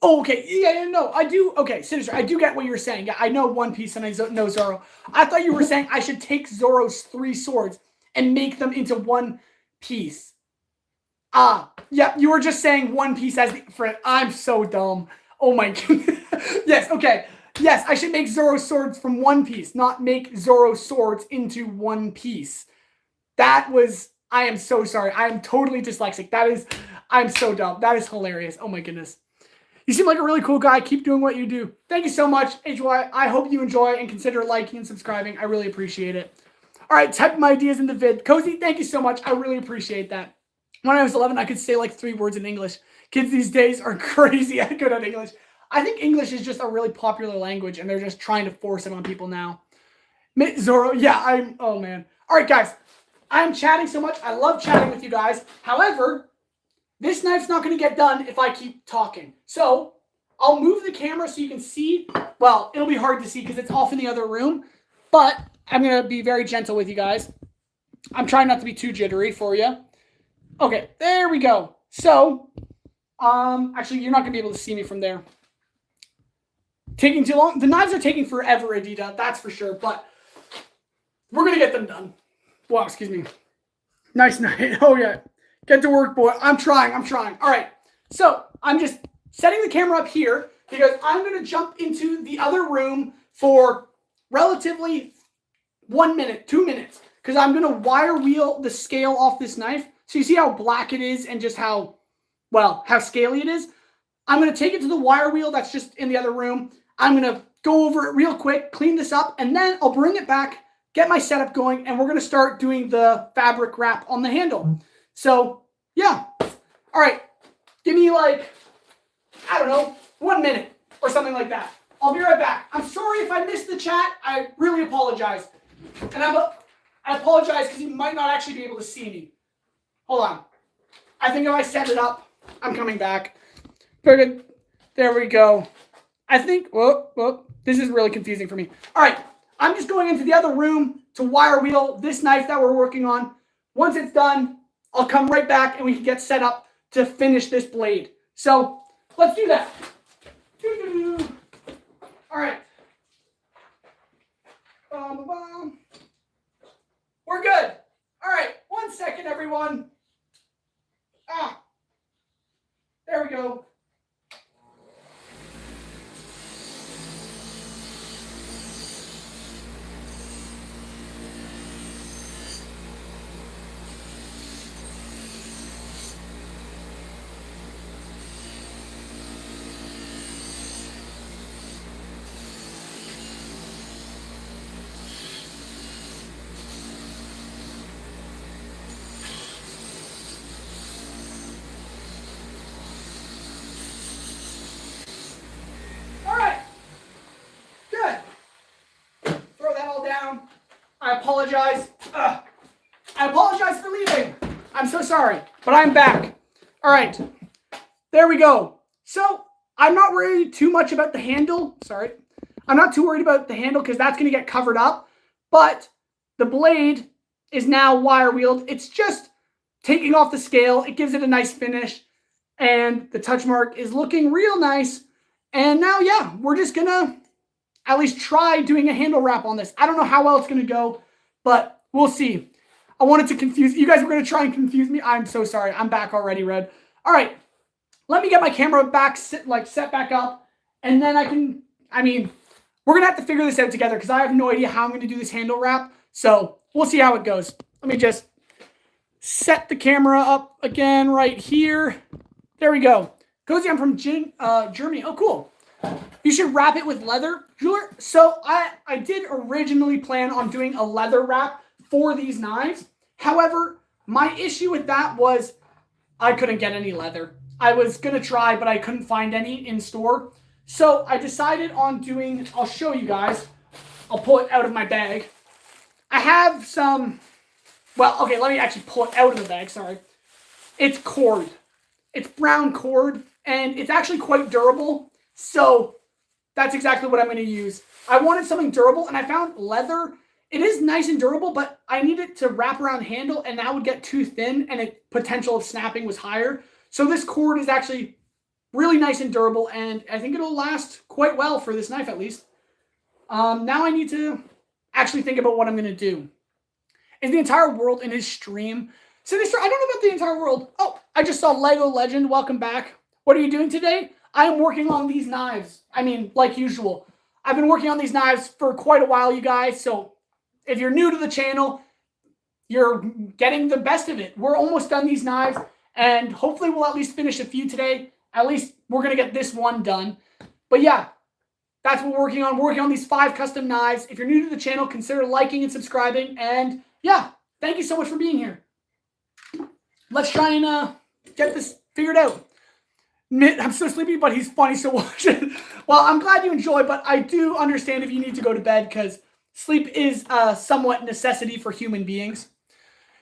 Oh, okay. Yeah, no, I do. Okay, Sinister, I do get what you're saying. Yeah, I know One Piece and I know Zoro. I thought you were saying I should take Zoro's 3 swords and make them into one piece. Yeah, you were just saying One Piece as the friend. I'm so dumb. Oh my god. Yes, okay. Yes, I should make Zoro's swords from One Piece, not make Zoro's swords into one piece. That was I am so sorry. I am totally dyslexic. I'm so dumb. That is hilarious. Oh my goodness. You seem like a really cool guy. Keep doing what you do. Thank you so much, HY. I hope you enjoy and consider liking and subscribing. I really appreciate it. All right, type my ideas in the vid. Cozy, thank you so much. I really appreciate that. When I was 11, I could say like 3 words in English. Kids these days are crazy good at English. I think English is just a really popular language, and they're just trying to force it on people now. Zoro, yeah, oh man. All right, guys, I'm chatting so much. I love chatting with you guys. However, this knife's not going to get done if I keep talking. So I'll move the camera so you can see. Well, it'll be hard to see because it's off in the other room, but I'm going to be very gentle with you guys. I'm trying not to be too jittery for you. Okay, there we go. So, actually, you're not going to be able to see me from there. Taking too long. The knives are taking forever, Adita, that's for sure, but we're going to get them done. Wow, excuse me. Nice night. Oh, yeah. Get to work, boy. I'm trying. All right, so I'm just setting the camera up here because I'm going to jump into the other room for relatively 1 minute, 2 minutes, because I'm going to wire wheel the scale off this knife. So you see how black it is and just how scaly it is? I'm going to take it to the wire wheel that's just in the other room. I'm going to go over it real quick, clean this up, and then I'll bring it back, get my setup going, and we're going to start doing the fabric wrap on the handle. So, yeah. All right. Give me like, I don't know, 1 minute or something like that. I'll be right back. I'm sorry if I missed the chat. I really apologize. And I apologize because you might not actually be able to see me. Hold on. I think if I set it up, I'm coming back. Very good. There we go. I think, whoa, this is really confusing for me. All right. I'm just going into the other room to wire wheel this knife that we're working on. Once it's done, I'll come right back and we can get set up to finish this blade. So let's do that. All right. We're good. All right. 1 second, everyone. There we go. I apologize. I apologize for leaving. I'm so sorry, but I'm back. All right, there we go. So I'm not worried too much about the handle. Sorry. I'm not too worried about the handle because that's going to get covered up. But the blade is now wire wheeled. It's just taking off the scale. It gives it a nice finish. And the touch mark is looking real nice. And now, yeah, we're just going to at least try doing a handle wrap on this. I don't know how well it's going to go, but we'll see. I wanted to confuse you guys. Were going to try and confuse me. I'm so sorry. I'm back already, Red. All right, let me get my camera back, set back up, and then we're going to have to figure this out together because I have no idea how I'm going to do this handle wrap. So we'll see how it goes. Let me just set the camera up again right here. There we go. Cozy, I'm from Germany. Oh, cool. You should wrap it with leather. So I did originally plan on doing a leather wrap for these knives. However, my issue with that was I couldn't get any leather. I was going to try, but I couldn't find any in store. So I decided on doing, I'll show you guys. I'll pull it out of my bag. I have some, well, okay, let me actually pull it out of the bag, sorry. It's cord. It's brown cord, and it's actually quite durable. So that's exactly what I'm going to use. I wanted something durable, and I found leather. It is nice and durable, but I need it to wrap around the handle, and that would get too thin, and the potential of snapping was higher. So this cord is actually really nice and durable, and I think it'll last quite well for this knife, at least. Now I need to actually think about what I'm going to do. Is the entire world in his stream? Sinister, I don't know about the entire world. Oh, I just saw Lego Legend. Welcome back. What are you doing today? I am working on these knives. I mean, like usual. I've been working on these knives for quite a while, you guys. So if you're new to the channel, you're getting the best of it. We're almost done these knives, and hopefully we'll at least finish a few today. At least we're going to get this one done. But yeah, that's what we're working on. We're working on these 5 custom knives. If you're new to the channel, consider liking and subscribing. And yeah, thank you so much for being here. Let's try and get this figured out. Mitt, I'm so sleepy, but he's funny, so watch it. Well, I'm glad you enjoy, but I do understand if you need to go to bed because sleep is a somewhat necessity for human beings.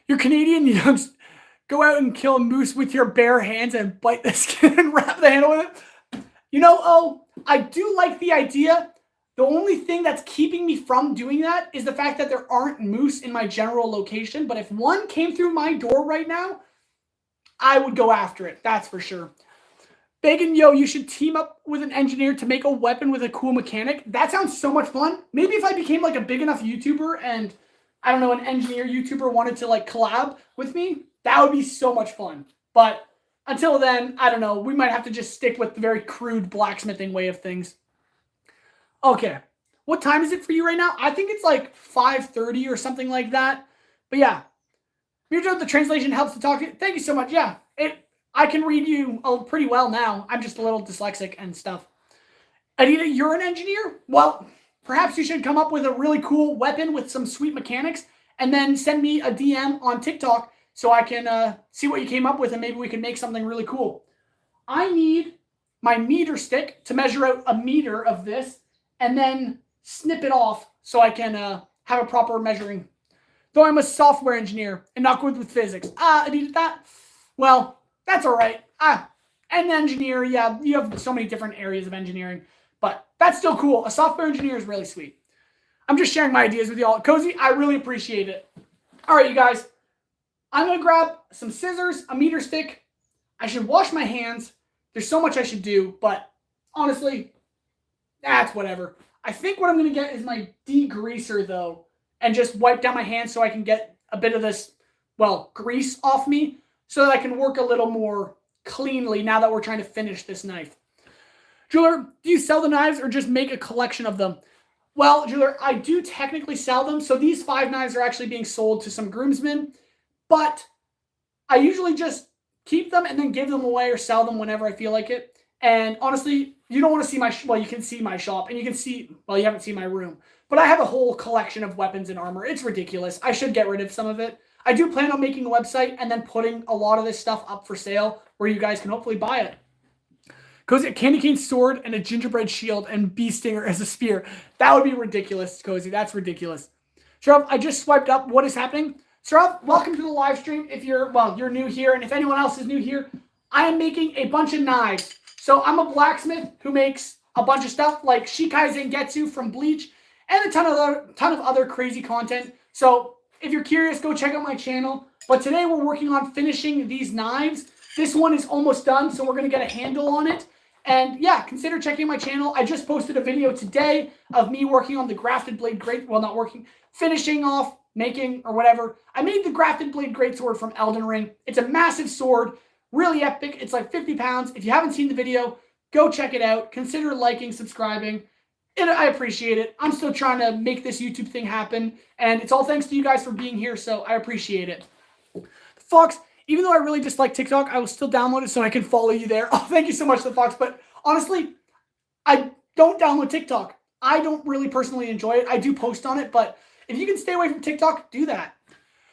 You're Canadian, you don't go out and kill a moose with your bare hands and bite the skin and wrap the handle with it. You know, I do like the idea. The only thing that's keeping me from doing that is the fact that there aren't moose in my general location. But if one came through my door right now, I would go after it. That's for sure. Bacon, yo, you should team up with an engineer to make a weapon with a cool mechanic. That sounds so much fun. Maybe if I became like a big enough YouTuber and, I don't know, an engineer YouTuber wanted to like collab with me, that would be so much fun. But until then, I don't know. We might have to just stick with the very crude blacksmithing way of things. Okay. What time is it for you right now? I think it's like 5:30 or something like that. But yeah. The translation helps to talk to you. Thank you so much. Yeah. I can read you pretty well now. I'm just a little dyslexic and stuff. Anita, you're an engineer? Well, perhaps you should come up with a really cool weapon with some sweet mechanics and then send me a DM on TikTok so I can see what you came up with and maybe we can make something really cool. I need my meter stick to measure out a meter of this and then snip it off so I can have a proper measuring. Though I'm a software engineer and not good with physics. Anita, that? Well, that's all right. An engineer, yeah, you have so many different areas of engineering, but that's still cool. A software engineer is really sweet. I'm just sharing my ideas with y'all. Cozy, I really appreciate it. All right, you guys. I'm going to grab some scissors, a meter stick. I should wash my hands. There's so much I should do, but honestly, that's whatever. I think what I'm going to get is my degreaser, though, and just wipe down my hands so I can get a bit of this, well, grease off me, so that I can work a little more cleanly now that we're trying to finish this knife. Jeweler, do you sell the knives or just make a collection of them? Well, Jeweler, I do technically sell them. So these 5 knives are actually being sold to some groomsmen. But I usually just keep them and then give them away or sell them whenever I feel like it. And honestly, you don't want to see my, well, you can see my shop and you can see, well, you haven't seen my room. But I have a whole collection of weapons and armor. It's ridiculous. I should get rid of some of it. I do plan on making a website and then putting a lot of this stuff up for sale where you guys can hopefully buy it. Cozy, a candy cane sword and a gingerbread shield and bee stinger as a spear. That would be ridiculous, Cozy. That's ridiculous. Sharav, I just swiped up. What is happening? Sharav, welcome to the live stream. If you're, well, you're new here. And if anyone else is new here, I am making a bunch of knives. So I'm a blacksmith who makes a bunch of stuff like Shikai Zangetsu from Bleach and a ton of other crazy content. So if you're curious, go check out my channel. But today we're working on finishing these knives. This one is almost done, so we're going to get a handle on it. And yeah, consider checking my channel. I just posted a video today of me working on the Grafted Blade Great, well, not working, finishing off, making, or whatever. I made the Grafted Blade Greatsword from Elden Ring. It's a massive sword, really epic. It's like 50 pounds. If you haven't seen the video, go check it out. Consider liking, subscribing. And I appreciate it. I'm still trying to make this YouTube thing happen. And it's all thanks to you guys for being here, so I appreciate it. Fox, even though I really dislike TikTok, I will still download it so I can follow you there. Oh, thank you so much, The Fox. But honestly, I don't download TikTok. I don't really personally enjoy it. I do post on it, but if you can stay away from TikTok, do that.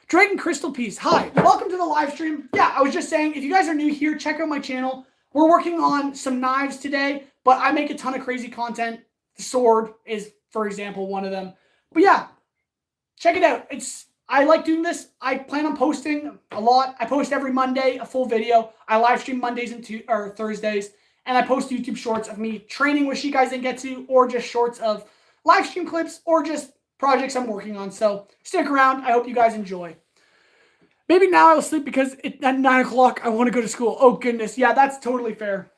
Dragon Crystal Piece, hi. Welcome to the live stream. Yeah, I was just saying, if you guys are new here, check out my channel. We're working on some knives today, but I make a ton of crazy content. The sword is, for example, one of them. But yeah, check it out. I like doing this. I plan on posting a lot. I post every Monday a full video. I live stream Mondays and Thursdays. And I post YouTube shorts of me training with Shikai Zangetsu or just shorts of live stream clips or just projects I'm working on. So stick around. I hope you guys enjoy. Maybe now I will sleep because at 9 o'clock I want to go to school. Oh, goodness. Yeah, that's totally fair.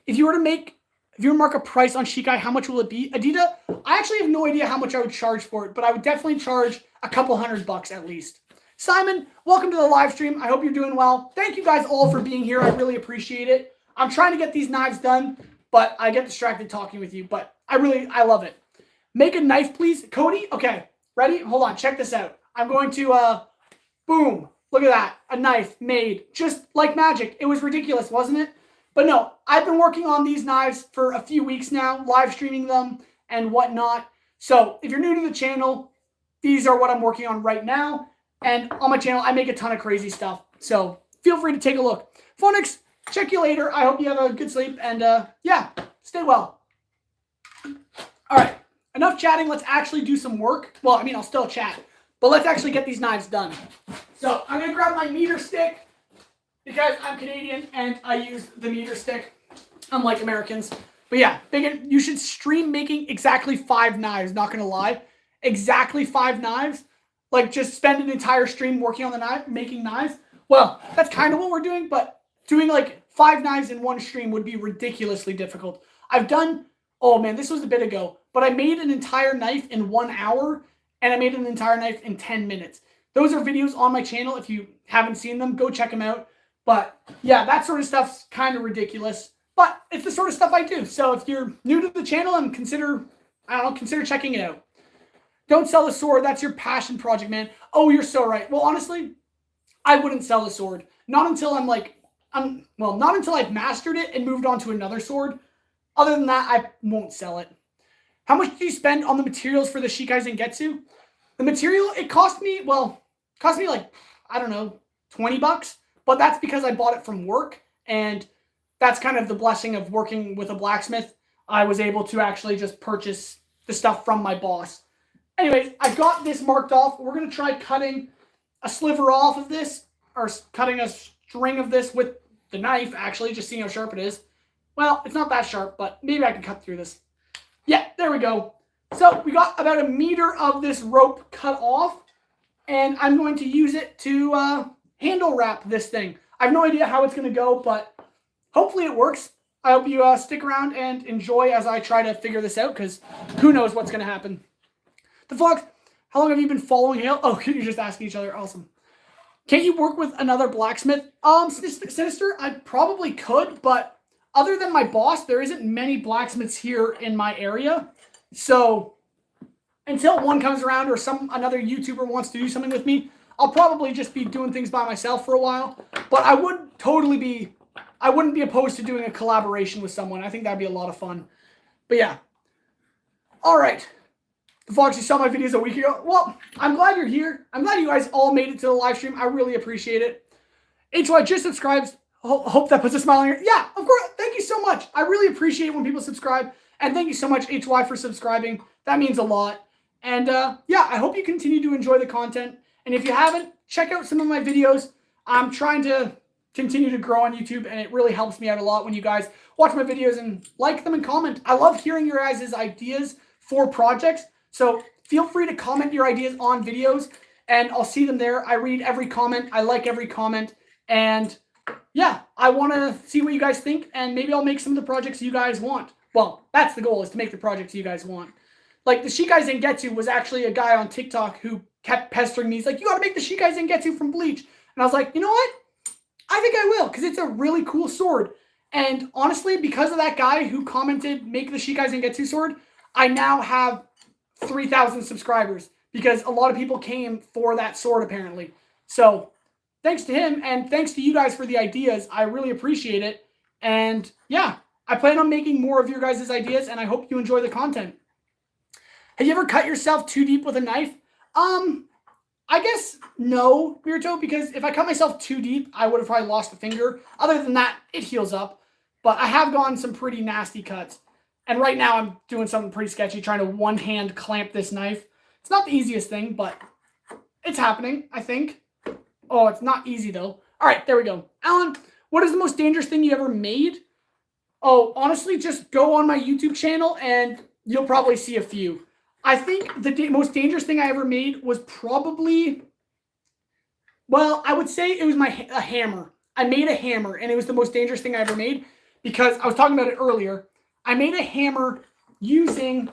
If you were to mark a price on Shikai, how much will it be? Adita, I actually have no idea how much I would charge for it, but I would definitely charge a couple $100 at least. Simon, welcome to the live stream. I hope you're doing well. Thank you guys all for being here. I really appreciate it. I'm trying to get these knives done, but I get distracted talking with you, but I love it. Make a knife, please. Cody, okay, ready? Hold on, check this out. I'm going to Boom. Look at that. A knife made just like magic. It was ridiculous, wasn't it? But no, I've been working on these knives for a few weeks now, live streaming them and whatnot. So if you're new to the channel, these are what I'm working on right now. And on my channel, I make a ton of crazy stuff. So feel free to take a look. Phonics, check you later. I hope you have a good sleep. And yeah, stay well. All right, enough chatting. Let's actually do some work. Well, I mean, I'll still chat, but let's actually get these knives done. So I'm going to grab my meter stick because I'm Canadian and I use the meter stick, unlike Americans. But yeah, you should stream making exactly 5 knives, not going to lie. Exactly 5 knives. Like, just spend an entire stream working on the knife, making knives. Well, that's kind of what we're doing, but doing like 5 knives in one stream would be ridiculously difficult. I've done, oh man, this was a bit ago, but I made an entire knife in 1 hour, and I made an entire knife in 10 minutes. Those are videos on my channel. If you haven't seen them, go check them out. But yeah, that sort of stuff's kind of ridiculous, but it's the sort of stuff I do. So if you're new to the channel, and consider checking it out. Don't sell the sword. That's your passion project, man. Oh, you're so right. Well, honestly, I wouldn't sell the sword. Not until not until I've mastered it and moved on to another sword. Other than that, I won't sell it. How much do you spend on the materials for the Shikai Zangetsu? The material, it cost me like, I don't know, 20 bucks. But that's because I bought it from work. And that's kind of the blessing of working with a blacksmith. I was able to actually just purchase the stuff from my boss. Anyways, I got this marked off. We're going to try cutting a sliver off of this, or cutting a string of this with the knife, actually, just seeing how sharp it is. Well, it's not that sharp, but maybe I can cut through this. Yeah, there we go. So we got about 1 meter of this rope cut off, and I'm going to use it to handle wrap this thing. I have no idea how it's going to go, but hopefully it works. I hope you stick around and enjoy as I try to figure this out, because who knows what's going to happen. The Fox, how long have you been following Hale? Oh, you're just asking each other. Awesome. Can't you work with another blacksmith? Sinister, I probably could, but other than my boss, there isn't many blacksmiths here in my area. So until one comes around or another YouTuber wants to do something with me, I'll probably just be doing things by myself for a while. But I wouldn't be opposed to doing a collaboration with someone. I think that'd be a lot of fun. But yeah. All right. The Fox, you saw my videos a week ago. Well, I'm glad you're here. I'm glad you guys all made it to the live stream. I really appreciate it. HY just subscribes. Hope that puts a smile on your... Yeah, of course. Thank you so much. I really appreciate it when people subscribe. And thank you so much, HY, for subscribing. That means a lot. And yeah, I hope you continue to enjoy the content. And if you haven't, check out some of my videos. I'm trying to continue to grow on YouTube, and it really helps me out a lot when you guys watch my videos and like them and comment. I love hearing your guys' ideas for projects. So feel free to comment your ideas on videos, and I'll see them there. I read every comment. I like every comment. And yeah, I want to see what you guys think, and maybe I'll make some of the projects you guys want. Well, that's the goal, is to make the projects you guys want. Like the Shikai Zangetsu was actually a guy on TikTok who kept pestering me. He's like, you got to make the Shikai Zangetsu from Bleach. And I was like, you know what? I think I will, because it's a really cool sword. And honestly, because of that guy who commented, make the Shikai Zangetsu sword, I now have 3,000 subscribers, because a lot of people came for that sword apparently. So thanks to him, and thanks to you guys for the ideas. I really appreciate it. And yeah, I plan on making more of your guys' ideas, and I hope you enjoy the content. Have you ever cut yourself too deep with a knife? I guess no, Mirto, because if I cut myself too deep, I would have probably lost a finger. Other than that, it heals up. But I have gotten some pretty nasty cuts. And right now I'm doing something pretty sketchy, trying to one-hand clamp this knife. It's not the easiest thing, but it's happening, I think. Oh, it's not easy, though. All right, there we go. Alan, what is the most dangerous thing you ever made? Oh, honestly, just go on my YouTube channel, and you'll probably see a few. I think the most dangerous thing I ever made was probably... Well, I would say it was a hammer. I made a hammer, and it was the most dangerous thing I ever made, because I was talking about it earlier. I made a hammer using...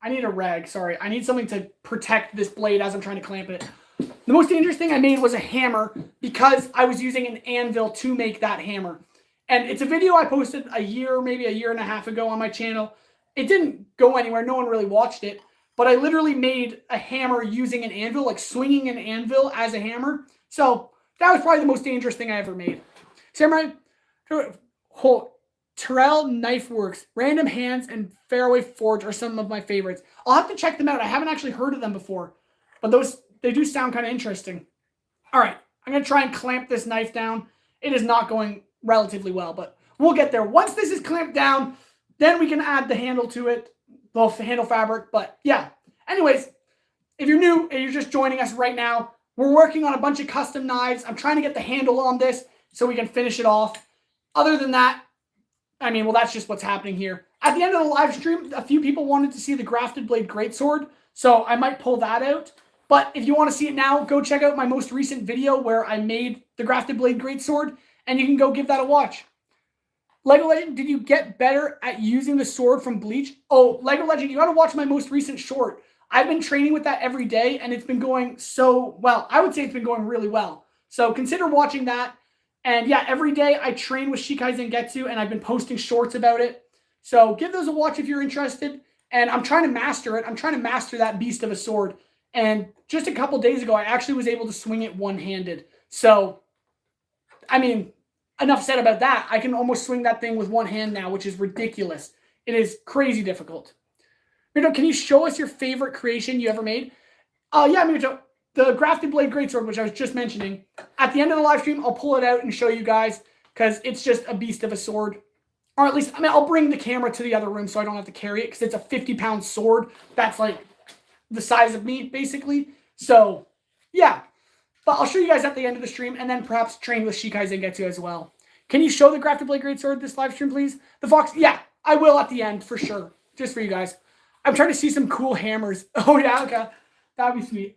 I need a rag, sorry. I need something to protect this blade as I'm trying to clamp it. The most dangerous thing I made was a hammer, because I was using an anvil to make that hammer. And it's a video I posted maybe a year and a half ago on my channel. It didn't go anywhere. No one really watched it. But I literally made a hammer using an anvil, like swinging an anvil as a hammer, So that was probably the most dangerous thing I ever made. Samurai, Terrell Knife Works, Random Hands, and Fairway Forge are some of my favorites. I'll have to check them out. I haven't actually heard of them before, but they do sound kind of interesting. All right, I'm going to try and clamp this knife down. It is not going relatively well, but we'll get there. Once this is clamped down, then we can add the handle to it, the handle fabric. But yeah, anyways, if you're new and you're just joining us right now, we're working on a bunch of custom knives. I'm trying to get the handle on this so we can finish it off. Other than that, I mean, well, that's just what's happening here. At the end of the live stream, a few people wanted to see the Grafted Blade Greatsword, so I might pull that out. But if you want to see it now, go check out my most recent video where I made the Grafted Blade Greatsword, and you can go give that a watch. Lego Legend, did you get better at using the sword from Bleach? Oh, Lego Legend, you got to watch my most recent short. I've been training with that every day, and it's been going so well. I would say it's been going really well. So consider watching that. And yeah, every day I train with Shikai Zangetsu, and I've been posting shorts about it. So give those a watch if you're interested. And I'm trying to master it. I'm trying to master that beast of a sword. And just a couple days ago, I actually was able to swing it one-handed. So, I mean, enough said about that. I can almost swing that thing with one hand now, which is ridiculous. It is crazy difficult. Mirto, can you show us your favorite creation you ever made? Yeah, Mirto. The Grafted Blade Greatsword, which I was just mentioning. At the end of the live stream, I'll pull it out and show you guys because it's just a beast of a sword. Or at least, I mean, I'll bring the camera to the other room so I don't have to carry it because it's a 50-pound sword. That's like the size of me, basically. So, yeah. But I'll show you guys at the end of the stream and then perhaps train with Shikai Zangetsu as well. Can you show the Grafted Blade Greatsword this live stream, please? The Fox, yeah, I will at the end for sure. Just for you guys. I'm trying to see some cool hammers. Oh, yeah, okay. That'd be sweet.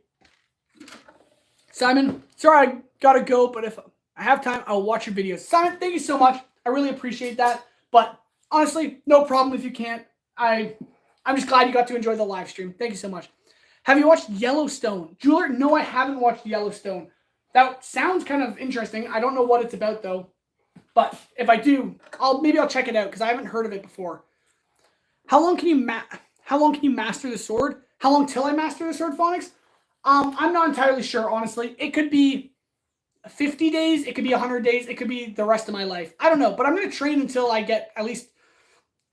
Simon, sorry I gotta go, but if I have time, I'll watch your videos. Simon, thank you so much. I really appreciate that. But honestly, no problem if you can't. I'm just glad you got to enjoy the live stream. Thank you so much. Have you watched Yellowstone? Jeweler, no, I haven't watched Yellowstone. That sounds kind of interesting. I don't know what it's about, though. But if I do, maybe I'll check it out because I haven't heard of it before. How long can you master the sword? How long till I master the sword, Phonics? I'm not entirely sure, honestly. It could be 50 days. It could be 100 days. It could be the rest of my life. I don't know. But I'm going to train until I get at least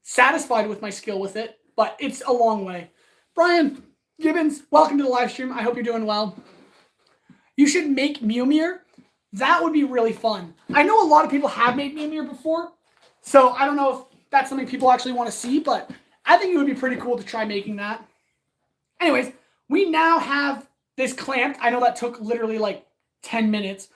satisfied with my skill with it. But it's a long way. Brian Gibbons, welcome to the live stream. I hope you're doing well. You should make Mjolnir. That would be really fun. I know a lot of people have made Mjolnir before. So I don't know if that's something people actually want to see. But I think it would be pretty cool to try making that. Anyways, we now have this clamped. I know that took literally like 10 minutes,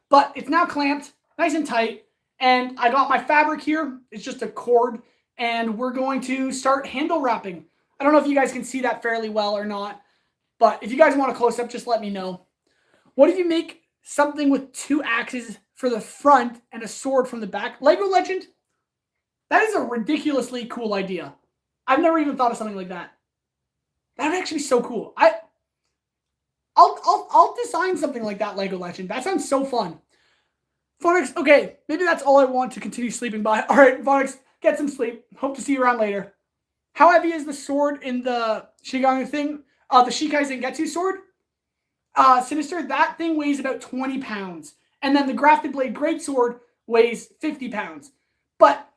but it's now clamped, nice and tight. And I got my fabric here. It's just a cord, and we're going to start handle wrapping. I don't know if you guys can see that fairly well or not, but if you guys want a close-up, just let me know. What if you make something with 2 axes for the front and a sword from the back? Lego Legend? That is a ridiculously cool idea. I've never even thought of something like that. That would actually be so cool. I'll design something like that, Lego Legend. That sounds so fun. Phonics, okay, maybe that's all I want to continue sleeping by. All right, Phonics, get some sleep. Hope to see you around later. How heavy is the sword in the Shigangu thing? The Shikai Zangetsu sword? Sinister, that thing weighs about 20 pounds. And then the Grafted Blade Greatsword weighs 50 pounds. But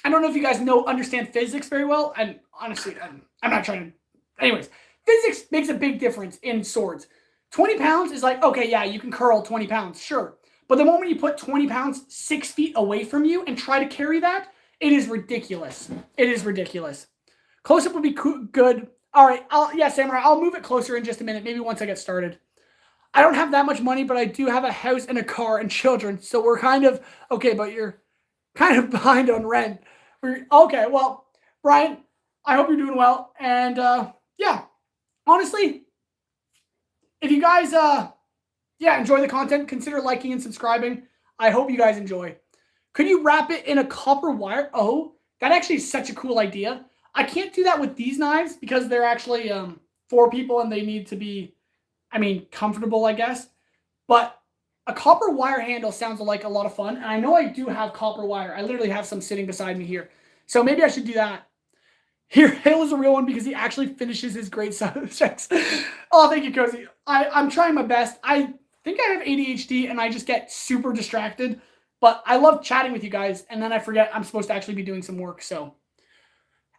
I don't know if you guys understand physics very well. And honestly, I'm not trying to... Anyways, physics makes a big difference in swords. 20 pounds is like, okay, yeah, you can curl 20 pounds, sure. But the moment you put 20 pounds 6 feet away from you and try to carry that, it is ridiculous. It is ridiculous. Close-up would be good. All right, Samurai, I'll move it closer in just a minute, maybe once I get started. I don't have that much money, but I do have a house and a car and children, so we're kind of, okay, but you're kind of behind on rent. Okay, well, Brian, I hope you're doing well, and yeah, honestly, if you guys, enjoy the content, consider liking and subscribing. I hope you guys enjoy. Could you wrap it in a copper wire? Oh, that actually is such a cool idea. I can't do that with these knives because they're actually for people and they need to be, comfortable, I guess. But a copper wire handle sounds like a lot of fun. And I know I do have copper wire. I literally have some sitting beside me here. So maybe I should do that. Here, Hale is a real one because he actually finishes his grade subjects. Oh, thank you, Cozy. I'm trying my best. I think I have ADHD and I just get super distracted. But I love chatting with you guys, and then I forget I'm supposed to actually be doing some work. So,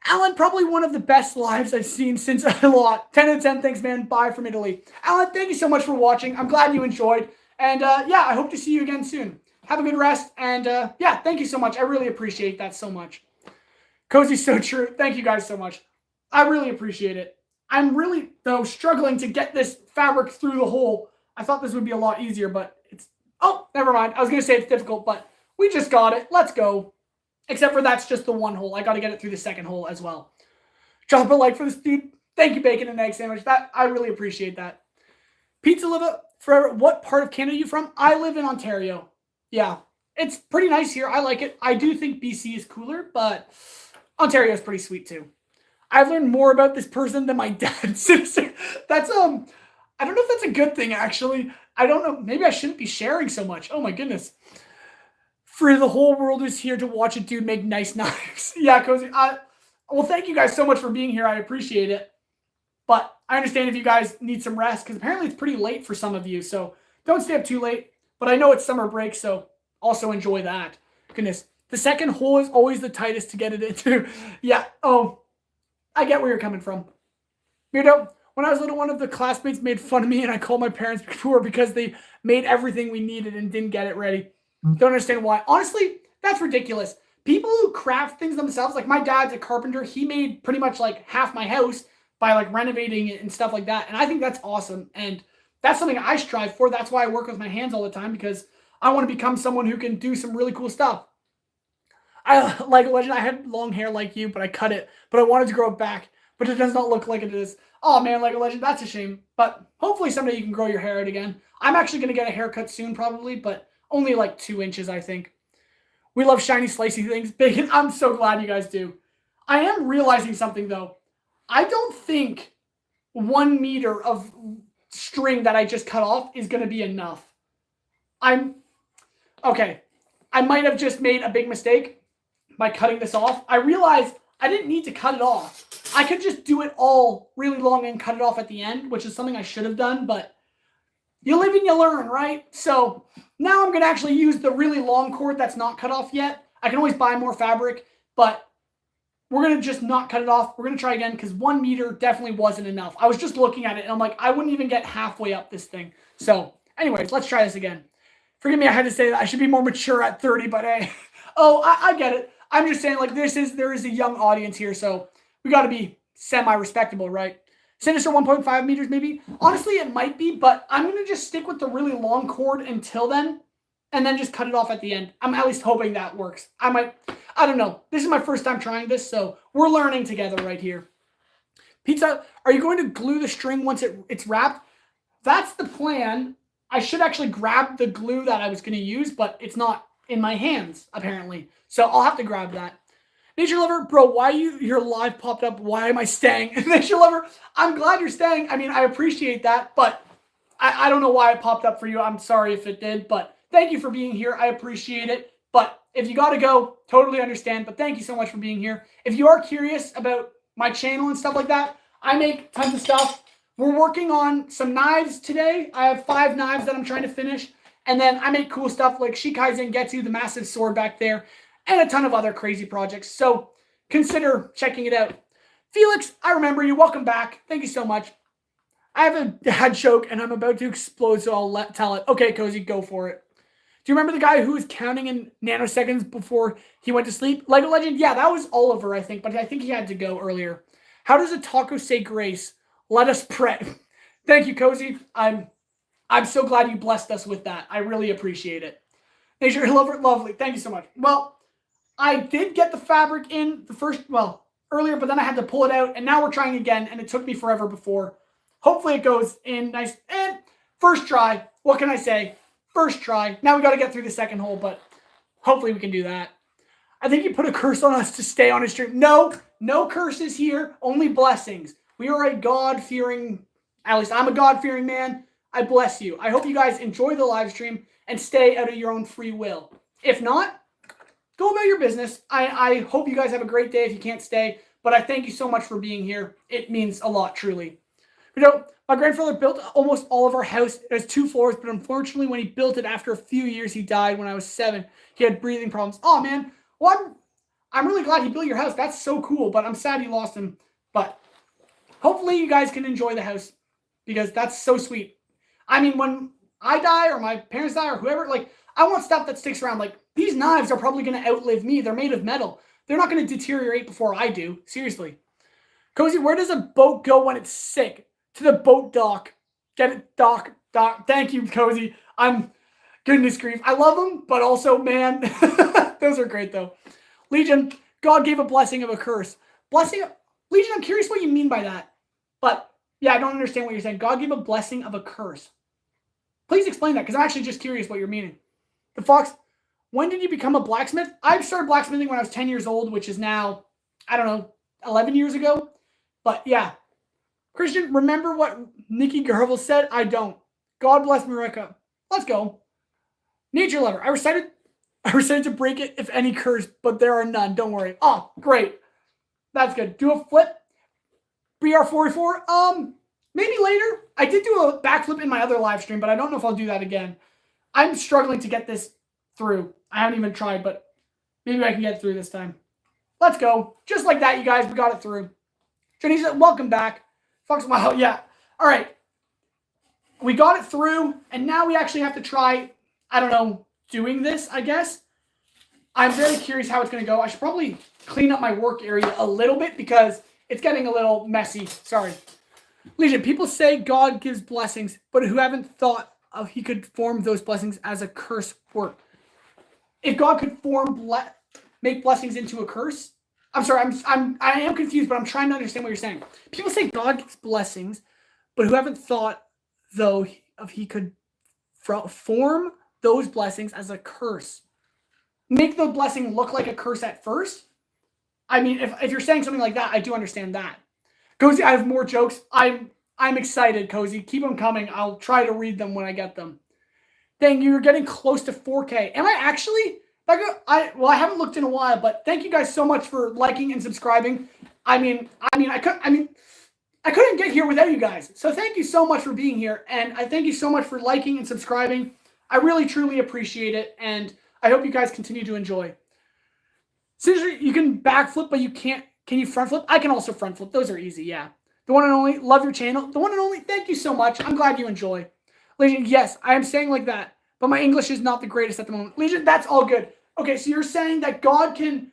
Alan, probably one of the best lives I've seen since a lot. 10 out of 10, thanks, man. Bye from Italy. Alan, thank you so much for watching. I'm glad you enjoyed. And yeah, I hope to see you again soon. Have a good rest. And yeah, thank you so much. I really appreciate that so much. Cozy, so true. Thank you guys so much. I really appreciate it. I'm really, though, struggling to get this fabric through the hole. I thought this would be a lot easier, but it's... Oh, never mind. I was going to say it's difficult, but we just got it. Let's go. Except for that's just the one hole. I got to get it through the second hole as well. Drop a like for this dude. Thank you, bacon and egg sandwich. That I really appreciate that. Pizza Liva forever. What part of Canada are you from? I live in Ontario. Yeah, it's pretty nice here. I like it. I do think BC is cooler, but Ontario is pretty sweet too. I've learned more about this person than my dad's sister. That's I don't know if that's a good thing actually. I don't know. Maybe I shouldn't be sharing so much. Oh my goodness. For the whole world is here to watch a dude make nice knives. Yeah, Cozy. Well, thank you guys so much for being here. I appreciate it. But I understand if you guys need some rest, because apparently it's pretty late for some of you. So don't stay up too late. But I know it's summer break, so also enjoy that. Goodness. The second hole is always the tightest to get it into. Yeah. Oh, I get where you're coming from. Weirdo. When I was little, one of the classmates made fun of me, and I called my parents before because they made everything we needed and didn't get it ready. Don't understand why. Honestly, that's ridiculous. People who craft things themselves, like my dad's a carpenter. He made pretty much like half my house by like renovating it and stuff like that. And I think that's awesome. And that's something I strive for. That's why I work with my hands all the time, because I want to become someone who can do some really cool stuff. I like a legend. I had long hair like you, but I cut it. But I wanted to grow it back. But it does not look like it is. Oh man, like a legend. That's a shame. But hopefully someday you can grow your hair out again. I'm actually going to get a haircut soon probably, but only like 2 inches, I think. We love shiny, slicey things. Bacon, I'm so glad you guys do. I am realizing something, though. I don't think 1 meter of string that I just cut off is going to be enough. Okay. I might have just made a big mistake by cutting this off. I realized I didn't need to cut it off. I could just do it all really long and cut it off at the end, which is something I should have done, but you live and you learn, right? So now I'm going to actually use the really long cord that's not cut off yet. I can always buy more fabric, but we're going to just not cut it off. We're going to try again because 1 meter definitely wasn't enough. I was just looking at it and I'm like, I wouldn't even get halfway up this thing. So anyways, let's try this again. Forgive me, I had to say that. I should be more mature at 30, but hey. Oh, I get it. I'm just saying, like, there is a young audience here, so we got to be semi-respectable, right? Sinister 1.5 meters, maybe. Honestly, it might be, but I'm going to just stick with the really long cord until then, and then just cut it off at the end. I'm at least hoping that works. I don't know. This is my first time trying this, so we're learning together right here. Pizza, are you going to glue the string once it's wrapped? That's the plan. I should actually grab the glue that I was going to use, but it's not in my hands, apparently. So I'll have to grab that. Nature Lover, bro, why your live popped up? Why am I staying? Nature Lover, I'm glad you're staying. I mean, I appreciate that, but I don't know why it popped up for you. I'm sorry if it did, but thank you for being here. I appreciate it. But if you got to go, totally understand. But thank you so much for being here. If you are curious about my channel and stuff like that, I make tons of stuff. We're working on some knives today. I have 5 knives that I'm trying to finish. And then I make cool stuff like Shikaizen Getsu, the massive sword back there, and a ton of other crazy projects. So consider checking it out. Felix, I remember you. Welcome back. Thank you so much. I have a dad joke and I'm about to explode, so I'll tell it. Okay, Cozy, go for it. Do you remember the guy who was counting in nanoseconds before he went to sleep? Like a legend? Yeah, that was Oliver, I think, but I think he had to go earlier. How does a taco say grace? Let us pray. Thank you, Cozy. I'm so glad you blessed us with that. I really appreciate it. Nature Lover, lovely. Thank you so much. Well, I did get the fabric in earlier, but then I had to pull it out, and now we're trying again, and it took me forever before. Hopefully it goes in nice. And first try. What can I say? First try. Now we got to get through the second hole, but hopefully we can do that. I think he put a curse on us to stay on his stream. No curses here. Only blessings. We are a God-fearing, at least I'm a God-fearing man. I bless you. I hope you guys enjoy the live stream and stay out of your own free will. If not, go about your business. I hope you guys have a great day if you can't stay, but I thank you so much for being here. It means a lot, truly. You know, my grandfather built almost all of our house. It has 2 floors, but unfortunately, when he built it after a few years, he died when I was 7. He had breathing problems. Oh man, well, I'm really glad he built your house. That's so cool, but I'm sad you lost him. But hopefully, you guys can enjoy the house because that's so sweet. I mean, when I die or my parents die or whoever, like, I want stuff that sticks around. Like, these knives are probably going to outlive me. They're made of metal. They're not going to deteriorate before I do. Seriously. Cozy, where does a boat go when it's sick? To the boat dock. Get it, dock. Thank you, Cozy. Goodness grief. I love them, but also, man, those are great, though. Legion, God gave a blessing of a curse. Legion, I'm curious what you mean by that. But, yeah, I don't understand what you're saying. God gave a blessing of a curse. Please explain that, because I'm actually just curious what you're meaning. The Fox, when did you become a blacksmith? I started blacksmithing when I was 10 years old, which is now, I don't know, 11 years ago. But yeah. Christian, remember what Nikki Garvel said? I don't. God bless Marika. Let's go. Nature lover. I recited to break it if any curse, but there are none. Don't worry. Oh, great. That's good. Do a flip. BR44. Maybe later. I did do a backflip in my other live stream, but I don't know if I'll do that again. I'm struggling to get this through. I haven't even tried, but maybe I can get through this time. Let's go. Just like that, you guys. We got it through. Jenny said, welcome back. Fox, wow, yeah. All right. We got it through, and now we actually have to try, I don't know, doing this, I guess. I'm very curious how it's going to go. I should probably clean up my work area a little bit because it's getting a little messy. Sorry. Legion, people say God gives blessings, but who haven't thought of he could form those blessings as a curse work. If God could make blessings into a curse, I'm sorry, I am confused, but I'm trying to understand what you're saying. People say God gives blessings, but who haven't thought though of he could form those blessings as a curse. Make the blessing look like a curse at first. I mean, if you're saying something like that, I do understand that. Cozy, I have more jokes. I'm excited, Cozy. Keep them coming. I'll try to read them when I get them. Dang, you're getting close to 4K. Am I actually? I haven't looked in a while, but thank you guys so much for liking and subscribing. I couldn't get here without you guys. So thank you so much for being here, and I thank you so much for liking and subscribing. I really truly appreciate it, and I hope you guys continue to enjoy. Seriously, you can backflip, but you can't. Can you front flip? I can also front flip. Those are easy, yeah. The one and only, love your channel. The one and only, thank you so much. I'm glad you enjoy. Legion, yes, I am saying like that, but my English is not the greatest at the moment. Legion, that's all good. Okay, so you're saying that God can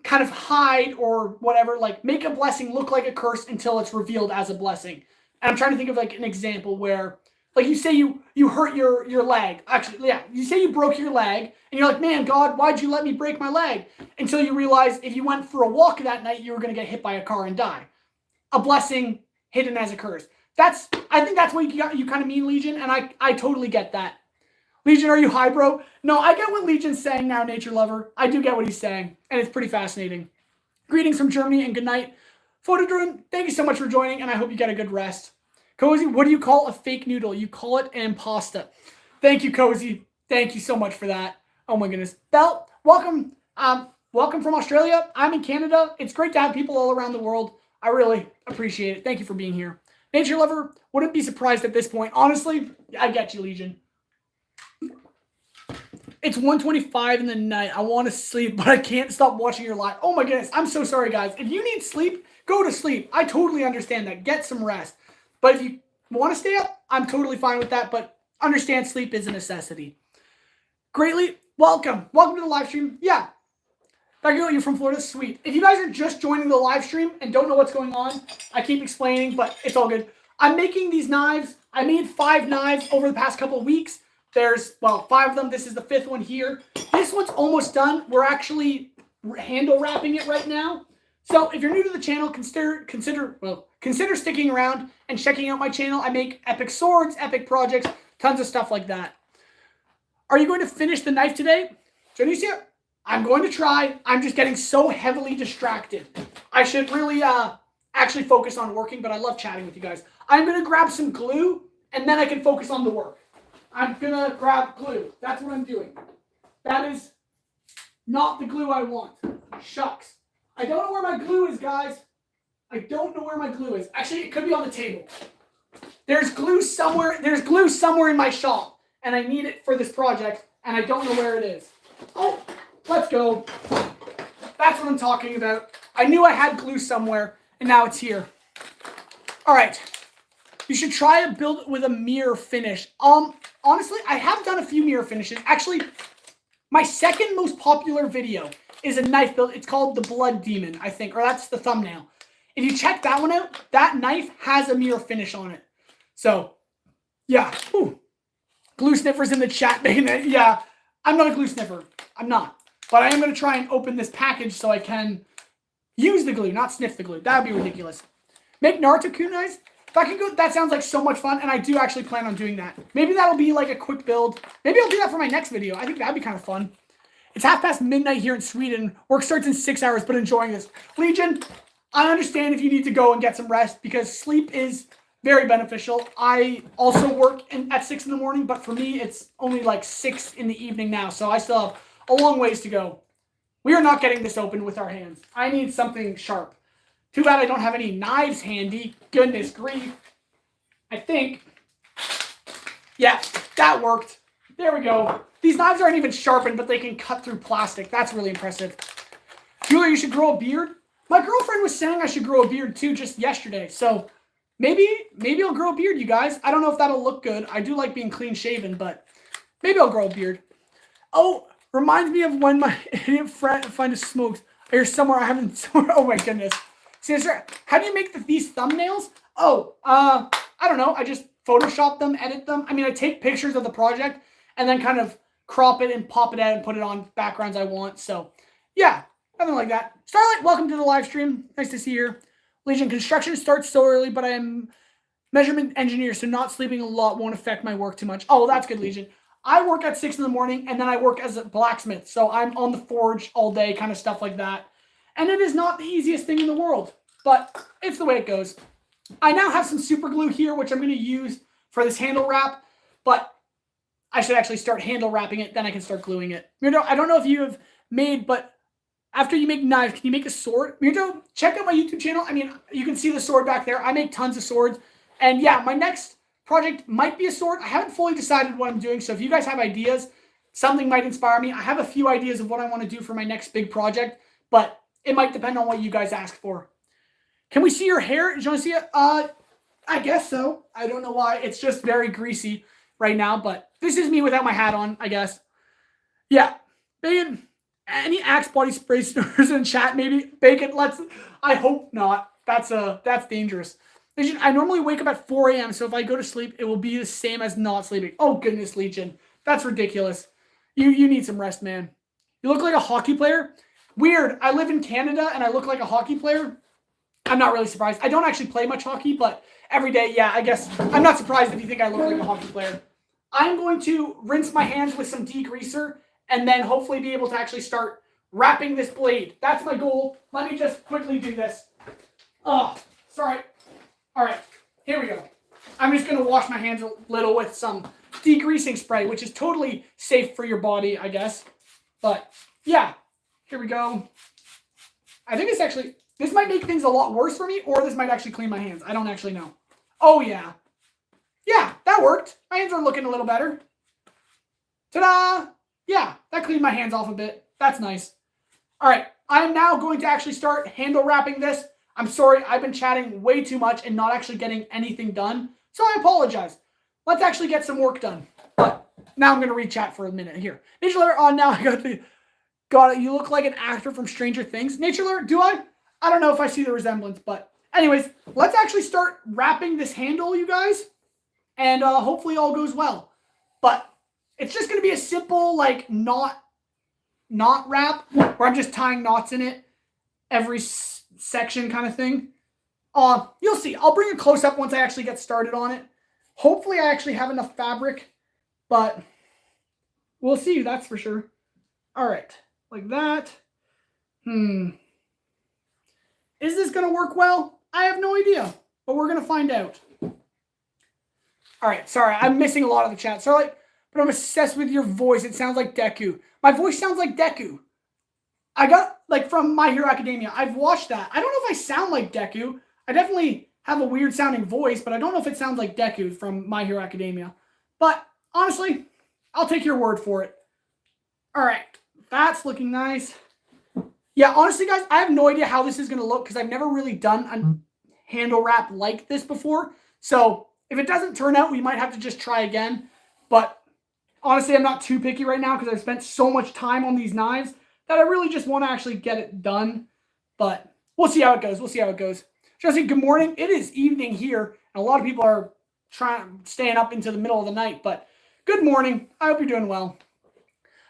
kind of hide or whatever, like make a blessing look like a curse until it's revealed as a blessing. And I'm trying to think of like an example where, like you say you hurt your leg. Actually, yeah, you say you broke your leg, and you're like, man, God, why'd you let me break my leg? Until you realize if you went for a walk that night, you were going to get hit by a car and die. A blessing hidden as a curse. I think that's what you kind of mean, Legion, and I totally get that. Legion, are you high, bro? No, I get what Legion's saying now, Nature Lover. I do get what he's saying, and it's pretty fascinating. Greetings from Germany, and good night. Photodrone, thank you so much for joining, and I hope you get a good rest. Cozy, what do you call a fake noodle? You call it an impasta. Thank you, Cozy. Thank you so much for that. Oh my goodness. Belle, welcome. Welcome from Australia. I'm in Canada. It's great to have people all around the world. I really appreciate it. Thank you for being here. Nature Lover, wouldn't be surprised at this point. Honestly, I get you, Legion. It's 1:25 in the night. I want to sleep, but I can't stop watching your live. Oh my goodness. I'm so sorry, guys. If you need sleep, go to sleep. I totally understand that. Get some rest. But if you want to stay up, I'm totally fine with that. But understand sleep is a necessity. Greatly welcome. Welcome to the live stream. Yeah. You're from Florida. Sweet. If you guys are just joining the live stream and don't know what's going on, I keep explaining, but it's all good. I'm making these knives. I made 5 knives over the past couple of weeks. There's, 5 of them. This is the 5th one here. This one's almost done. We're actually handle wrapping it right now. So if you're new to the channel, consider sticking around and checking out my channel. I make epic swords, epic projects, tons of stuff like that. Are you going to finish the knife today? Janicia, I'm going to try. I'm just getting so heavily distracted. I should really actually focus on working, but I love chatting with you guys. I'm going to grab some glue, and then I can focus on the work. I'm going to grab glue. That's what I'm doing. That is not the glue I want. Shucks. I don't know where my glue is, guys. I don't know where my glue is. Actually, it could be on the table. There's glue somewhere. There's glue somewhere in my shop, and I need it for this project, and I don't know where it is. Oh, let's go. That's what I'm talking about. I knew I had glue somewhere, and now it's here. All right. You should try to build it with a mirror finish. Honestly, I have done a few mirror finishes. Actually, my second most popular video is a knife build. It's called the Blood Demon, I think, or that's the thumbnail. If you check that one out, that knife has a mirror finish on it. So, yeah. Ooh. Glue sniffers in the chat. Yeah, I'm not a glue sniffer. I'm not. But I am going to try and open this package so I can use the glue, not sniff the glue. That would be ridiculous. Make Naruto kunais. If I can go, that sounds like so much fun, and I do actually plan on doing that. Maybe that'll be like a quick build. Maybe I'll do that for my next video. I think that'd be kind of fun. It's midnight here in Sweden. Work starts in 6 hours, but enjoying this. Legion, I understand if you need to go and get some rest because sleep is very beneficial. I also work at 6 in the morning, but for me, it's only like 6 in the evening now, so I still have a long ways to go. We are not getting this open with our hands. I need something sharp. Too bad I don't have any knives handy. Goodness grief. I think. Yeah, that worked. There we go. These knives aren't even sharpened, but they can cut through plastic. That's really impressive. Julia, you should grow a beard. My girlfriend was saying I should grow a beard too just yesterday. So maybe I'll grow a beard, you guys. I don't know if that'll look good. I do like being clean shaven, but maybe I'll grow a beard. Oh, reminds me of when my idiot friend find a smokes. Or somewhere I haven't. Oh my goodness. Sister, how do you make these thumbnails? Oh, I don't know. I just Photoshop them, edit them. I mean, I take pictures of the project and then kind of crop it and pop it out and put it on backgrounds I want. So, yeah, nothing like that. Starlight, welcome to the live stream. Nice to see you here. Legion, construction starts so early, but I am measurement engineer, so not sleeping a lot won't affect my work too much. Oh, that's good, Legion. I work at 6 in the morning, and then I work as a blacksmith. So I'm on the forge all day, kind of stuff like that. And it is not the easiest thing in the world, but it's the way it goes. I now have some super glue here, which I'm going to use for this handle wrap, but I should actually start handle wrapping it, then I can start gluing it. Mirdo, I don't know if you have made, but after you make knives, can you make a sword? Mirdo, check out my YouTube channel. I mean, you can see the sword back there. I make tons of swords. And yeah, my next project might be a sword. I haven't fully decided what I'm doing, so if you guys have ideas, something might inspire me. I have a few ideas of what I want to do for my next big project, but it might depend on what you guys ask for. Can we see your hair? Do you want to see it? I guess so. I don't know why. It's just very greasy right now, but this is me without my hat on, I guess. Yeah. Bacon, any Axe body spray stores in chat, maybe? Bacon, I hope not. That's dangerous. I normally wake up at 4 a.m., so if I go to sleep, it will be the same as not sleeping. Oh, goodness, Legion. That's ridiculous. You need some rest, man. You look like a hockey player. Weird. I live in Canada, and I look like a hockey player. I'm not really surprised. I don't actually play much hockey, but every day, yeah, I guess. I'm not surprised if you think I look like a hockey player. I'm going to rinse my hands with some degreaser, and then hopefully be able to actually start wrapping this blade. That's my goal. Let me just quickly do this. Oh, sorry. All right, here we go. I'm just going to wash my hands a little with some degreasing spray, which is totally safe for your body, I guess. But, yeah. Here we go. I think it's actually, this might make things a lot worse for me, or this might actually clean my hands. I don't actually know. Oh, yeah. Yeah, that worked. My hands are looking a little better. Ta-da! Yeah, that cleaned my hands off a bit. That's nice. All right, I'm now going to actually start handle wrapping this. I'm sorry, I've been chatting way too much and not actually getting anything done, so I apologize. Let's actually get some work done. But now I'm going to re-chat for a minute here. Nature Lover, oh, now I got it. You look like an actor from Stranger Things. Nature Lover, do I? I don't know if I see the resemblance, but anyways, let's actually start wrapping this handle, you guys, and hopefully all goes well. But it's just going to be a simple, like, knot wrap where I'm just tying knots in it every section kind of thing. You'll see. I'll bring a close-up once I actually get started on it. Hopefully I actually have enough fabric, but we'll see, that's for sure. All right, like that. Is this going to work well? I have no idea, but we're going to find out. All right, sorry, I'm missing a lot of the chat. Sorry, but I'm obsessed with your voice. It sounds like Deku. My voice sounds like Deku. I got, like, from My Hero Academia. I've watched that. I don't know if I sound like Deku. I definitely have a weird sounding voice, but I don't know if it sounds like Deku from My Hero Academia. But honestly, I'll take your word for it. All right, that's looking nice. Yeah, honestly, guys, I have no idea how this is going to look because I've never really done a handle wrap like this before. So if it doesn't turn out, we might have to just try again. But honestly, I'm not too picky right now because I've spent so much time on these knives that I really just want to actually get it done. But we'll see how it goes. We'll see how it goes. Jesse, good morning. It is evening here, and a lot of people are staying up into the middle of the night. But good morning. I hope you're doing well.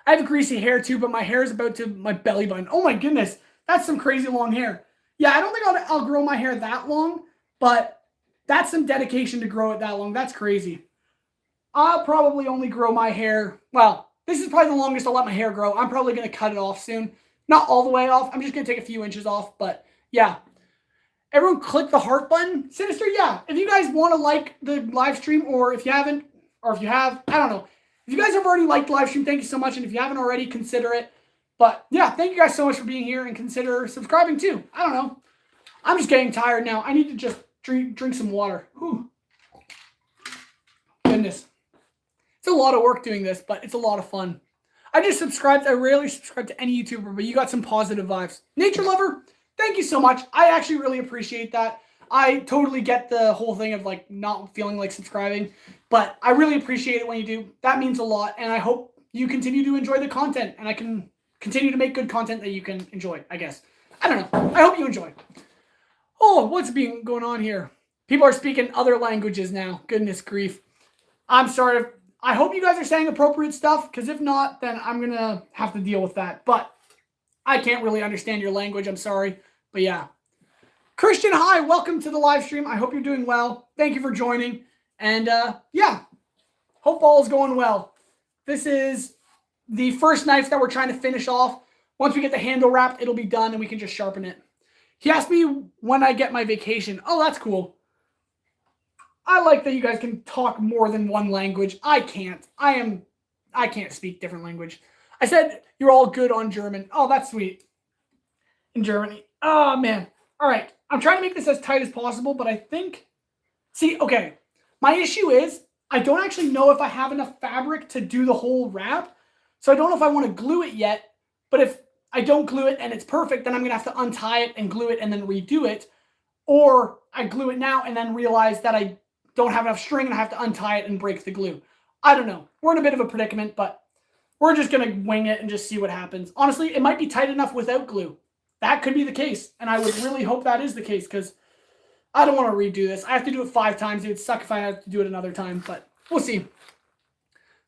I have greasy hair too, but my hair is about to my belly button. Oh my goodness, that's some crazy long hair. Yeah, I don't think I'll grow my hair that long, but that's some dedication to grow it that long. That's crazy. I'll probably only grow my hair. Well, this is probably the longest I'll let my hair grow. I'm probably going to cut it off soon. Not all the way off. I'm just going to take a few inches off, but yeah. Everyone click the heart button. Sinister, yeah. If you guys want to like the live stream, or if you haven't, or if you have, I don't know. If you guys have already liked the live stream, thank you so much. And if you haven't already, consider it. But yeah, thank you guys so much for being here and consider subscribing too. I don't know. I'm just getting tired now. I need to just drink some water. Whew. Goodness. It's a lot of work doing this, but it's a lot of fun. I just subscribed. I rarely subscribe to any YouTuber, but you got some positive vibes. Nature Lover, thank you so much. I actually really appreciate that. I totally get the whole thing of like not feeling like subscribing, but I really appreciate it when you do. That means a lot, and I hope you continue to enjoy the content, and I can continue to make good content that you can enjoy, I guess. I don't know. I hope you enjoy. Oh, what's going on here? People are speaking other languages now. Goodness grief. I'm sorry. I hope you guys are saying appropriate stuff, because if not, then I'm going to have to deal with that. But I can't really understand your language. I'm sorry. But yeah. Christian, hi. Welcome to the live stream. I hope you're doing well. Thank you for joining. And yeah, hope all is going well. This is the first knife that we're trying to finish off. Once we get the handle wrapped, it'll be done and we can just sharpen it. He asked me when I get my vacation. Oh, that's cool. I like that you guys can talk more than one language. I can't. I can't speak different language. I said you're all good on German. Oh, that's sweet. In Germany. Oh, man. All right. I'm trying to make this as tight as possible, but I think... See, okay. My issue is I don't actually know if I have enough fabric to do the whole wrap. So I don't know if I want to glue it yet. But if I don't glue it and it's perfect, then I'm going to have to untie it and glue it and then redo it. Or I glue it now and then realize that I don't have enough string and I have to untie it and break the glue. I don't know. We're in a bit of a predicament, but we're just going to wing it and just see what happens. Honestly, it might be tight enough without glue. That could be the case. And I would really hope that is the case, because I don't want to redo this. I have to do it 5 times. It would suck if I had to do it another time, but we'll see.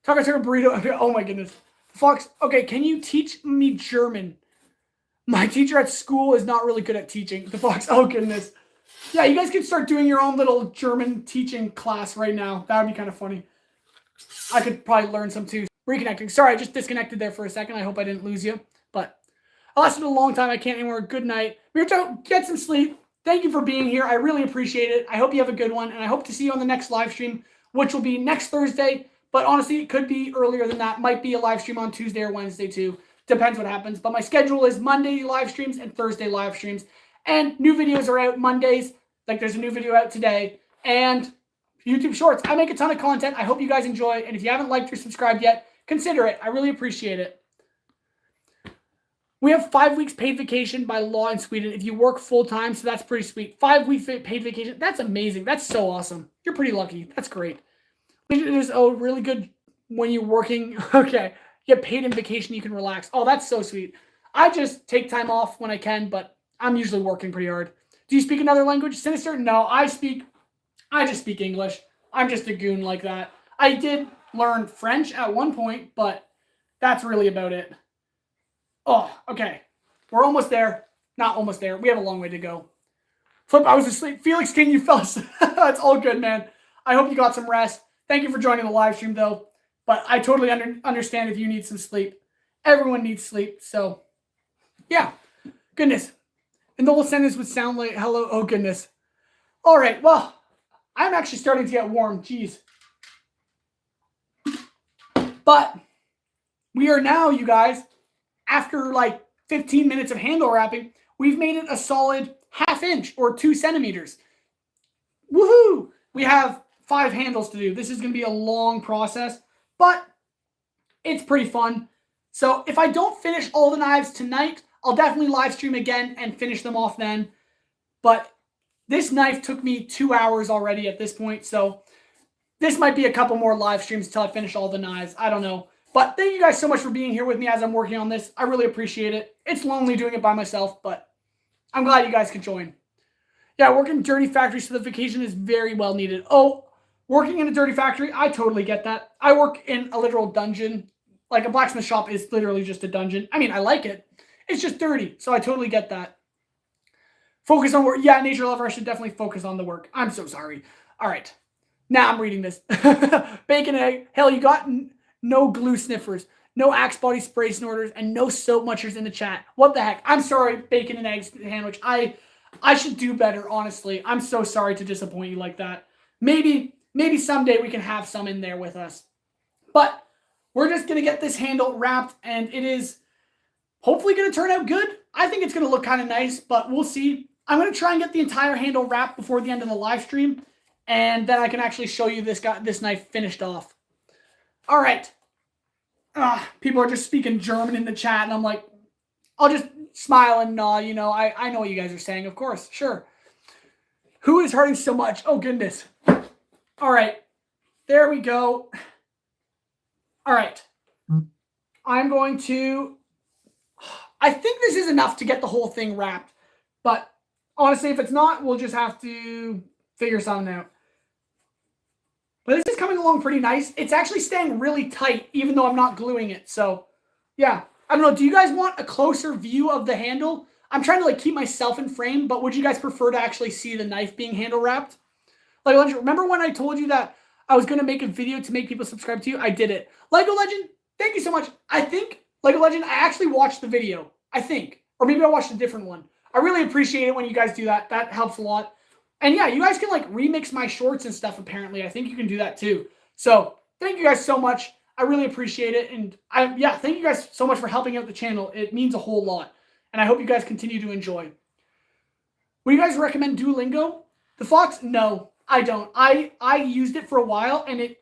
Taco burrito. Oh my goodness. Fox, okay, can you teach me German? My teacher at school is not really good at teaching. The Fox, oh goodness. Yeah, you guys can start doing your own little German teaching class right now. That would be kind of funny. I could probably learn some too. Reconnecting. Sorry, I just disconnected there for a second. I hope I didn't lose you. But I lasted a long time. I can't anymore. Good night. Mirto, get some sleep. Thank you for being here. I really appreciate it. I hope you have a good one. And I hope to see you on the next live stream, which will be next Thursday. But honestly, it could be earlier than that. Might be a live stream on Tuesday or Wednesday too. Depends what happens. But my schedule is Monday live streams and Thursday live streams. And new videos are out Mondays. Like there's a new video out today. And YouTube Shorts. I make a ton of content. I hope you guys enjoy. And if you haven't liked or subscribed yet, consider it. I really appreciate it. We have 5 weeks paid vacation by law in Sweden if you work full-time, so that's pretty sweet. 5 weeks paid vacation. That's amazing. That's so awesome. You're pretty lucky. That's great. It is really good when you're working. Okay. You get paid in vacation, you can relax. Oh, that's so sweet. I just take time off when I can, but I'm usually working pretty hard. Do you speak another language? Sinister? No, I just speak English. I'm just a goon like that. I did learn French at one point, but that's really about it. Oh, okay. We're almost there. Not almost there. We have a long way to go. Flip, I was asleep. Felix King, you fell asleep. That's all good, man. I hope you got some rest. Thank you for joining the live stream, though. But I totally understand if you need some sleep. Everyone needs sleep. So, yeah. Goodness. And the whole sentence would sound like, hello. Oh, goodness. All right. Well, I'm actually starting to get warm. Jeez. But we are now, you guys, after like 15 minutes of handle wrapping, we've made it a solid ½ inch or 2 centimeters. Woohoo! We have 5 handles to do. This is going to be a long process, but it's pretty fun. So if I don't finish all the knives tonight, I'll definitely live stream again and finish them off then. But this knife took me 2 hours already at this point, so this might be a couple more live streams until I finish all the knives. I don't know. But thank you guys so much for being here with me as I'm working on this. I really appreciate it. It's lonely doing it by myself, but I'm glad you guys could join. Yeah, working dirty factory certification is very well needed. Oh, working in a dirty factory, I totally get that. I work in a literal dungeon. Like a blacksmith shop is literally just a dungeon. I mean, I like it. It's just dirty, so I totally get that. Focus on work. Yeah, nature lover, I should definitely focus on the work. I'm so sorry. All right. Now I'm reading this. Bacon egg. Hell, you got no glue sniffers, no Axe body spray snorters, and no soap munchers in the chat. What the heck? I'm sorry, bacon and eggs sandwich. I should do better, honestly. I'm so sorry to disappoint you like that. Maybe someday we can have some in there with us. But we're just going to get this handle wrapped, and it is hopefully going to turn out good. I think it's going to look kind of nice, but we'll see. I'm going to try and get the entire handle wrapped before the end of the live stream, and then I can actually show you this knife finished off. All right. People are just speaking German in the chat, and I'm like, I'll just smile and nod. You know, I know what you guys are saying, of course. Sure. Who is hurting so much? Oh, goodness. All right. There we go. All right. I'm going to... I think this is enough to get the whole thing wrapped. But honestly, if it's not, we'll just have to figure something out. But this is coming along pretty nice. It's actually staying really tight, even though I'm not gluing it. So, yeah. I don't know. Do you guys want a closer view of the handle? I'm trying to like keep myself in frame, but would you guys prefer to actually see the knife being handle wrapped? Like, remember when I told you that I was going to make a video to make people subscribe to you? I did it. Lego Legend, thank you so much. I think, Lego Legend, I actually watched the video. I think. Or maybe I watched a different one. I really appreciate it when you guys do that. That helps a lot. And yeah, you guys can like remix my shorts and stuff apparently. I think you can do that too. So thank you guys so much. I really appreciate it. And thank you guys so much for helping out the channel. It means a whole lot. And I hope you guys continue to enjoy. Would you guys recommend Duolingo? The Fox? No, I don't. I used it for a while and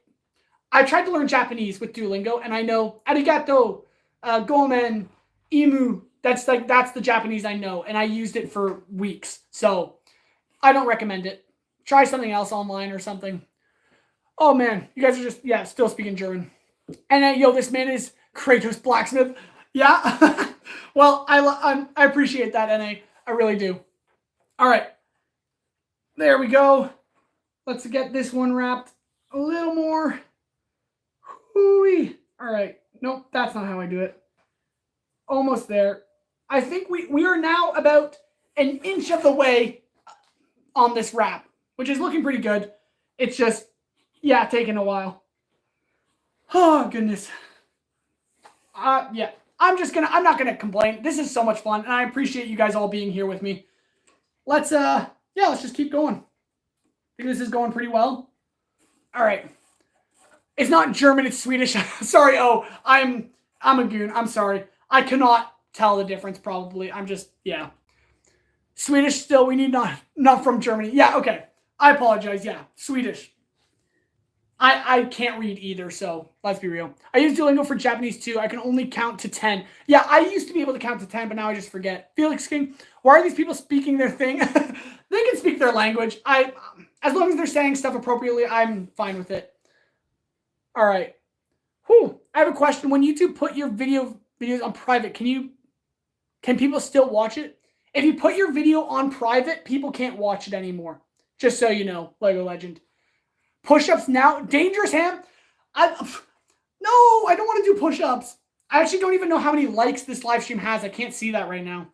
I tried to learn Japanese with Duolingo and I know arigato, gomen, imu. That's the Japanese I know. And I used it for weeks. So I don't recommend it. Try something else online or something. Oh man, you guys are just, still speaking German. And yo, this man is Kratos Blacksmith. Yeah. Well, I appreciate that, NA. I really do. All right. There we go. Let's get this one wrapped a little more. Hoo-wee. All right. Nope, that's not how I do it. Almost there. I think we are now about an inch of the way on this wrap, which is looking pretty good. It's just, taking a while. Oh, goodness. Yeah. I'm not going to complain. This is so much fun, and I appreciate you guys all being here with me. Let's just keep going. I think this is going pretty well. All right. It's not German, it's Swedish. Sorry, I'm a goon. I'm sorry. I cannot tell the difference, probably. Swedish still, we need not from Germany. Yeah, okay. I apologize. Yeah, Swedish. I can't read either, so let's be real. I use Duolingo for Japanese too. I can only count to 10. Yeah, I used to be able to count to 10, but now I just forget. Felix King, why are these people speaking their thing? They can speak their language. As long as they're saying stuff appropriately, I'm fine with it. All right. Whew. I have a question. When YouTube put your videos on private, can people still watch it? If you put your video on private, people can't watch it anymore. Just so you know, Lego Legend. Push-ups now. Dangerous Ham. No, I don't want to do push-ups. I actually don't even know how many likes this live stream has. I can't see that right now.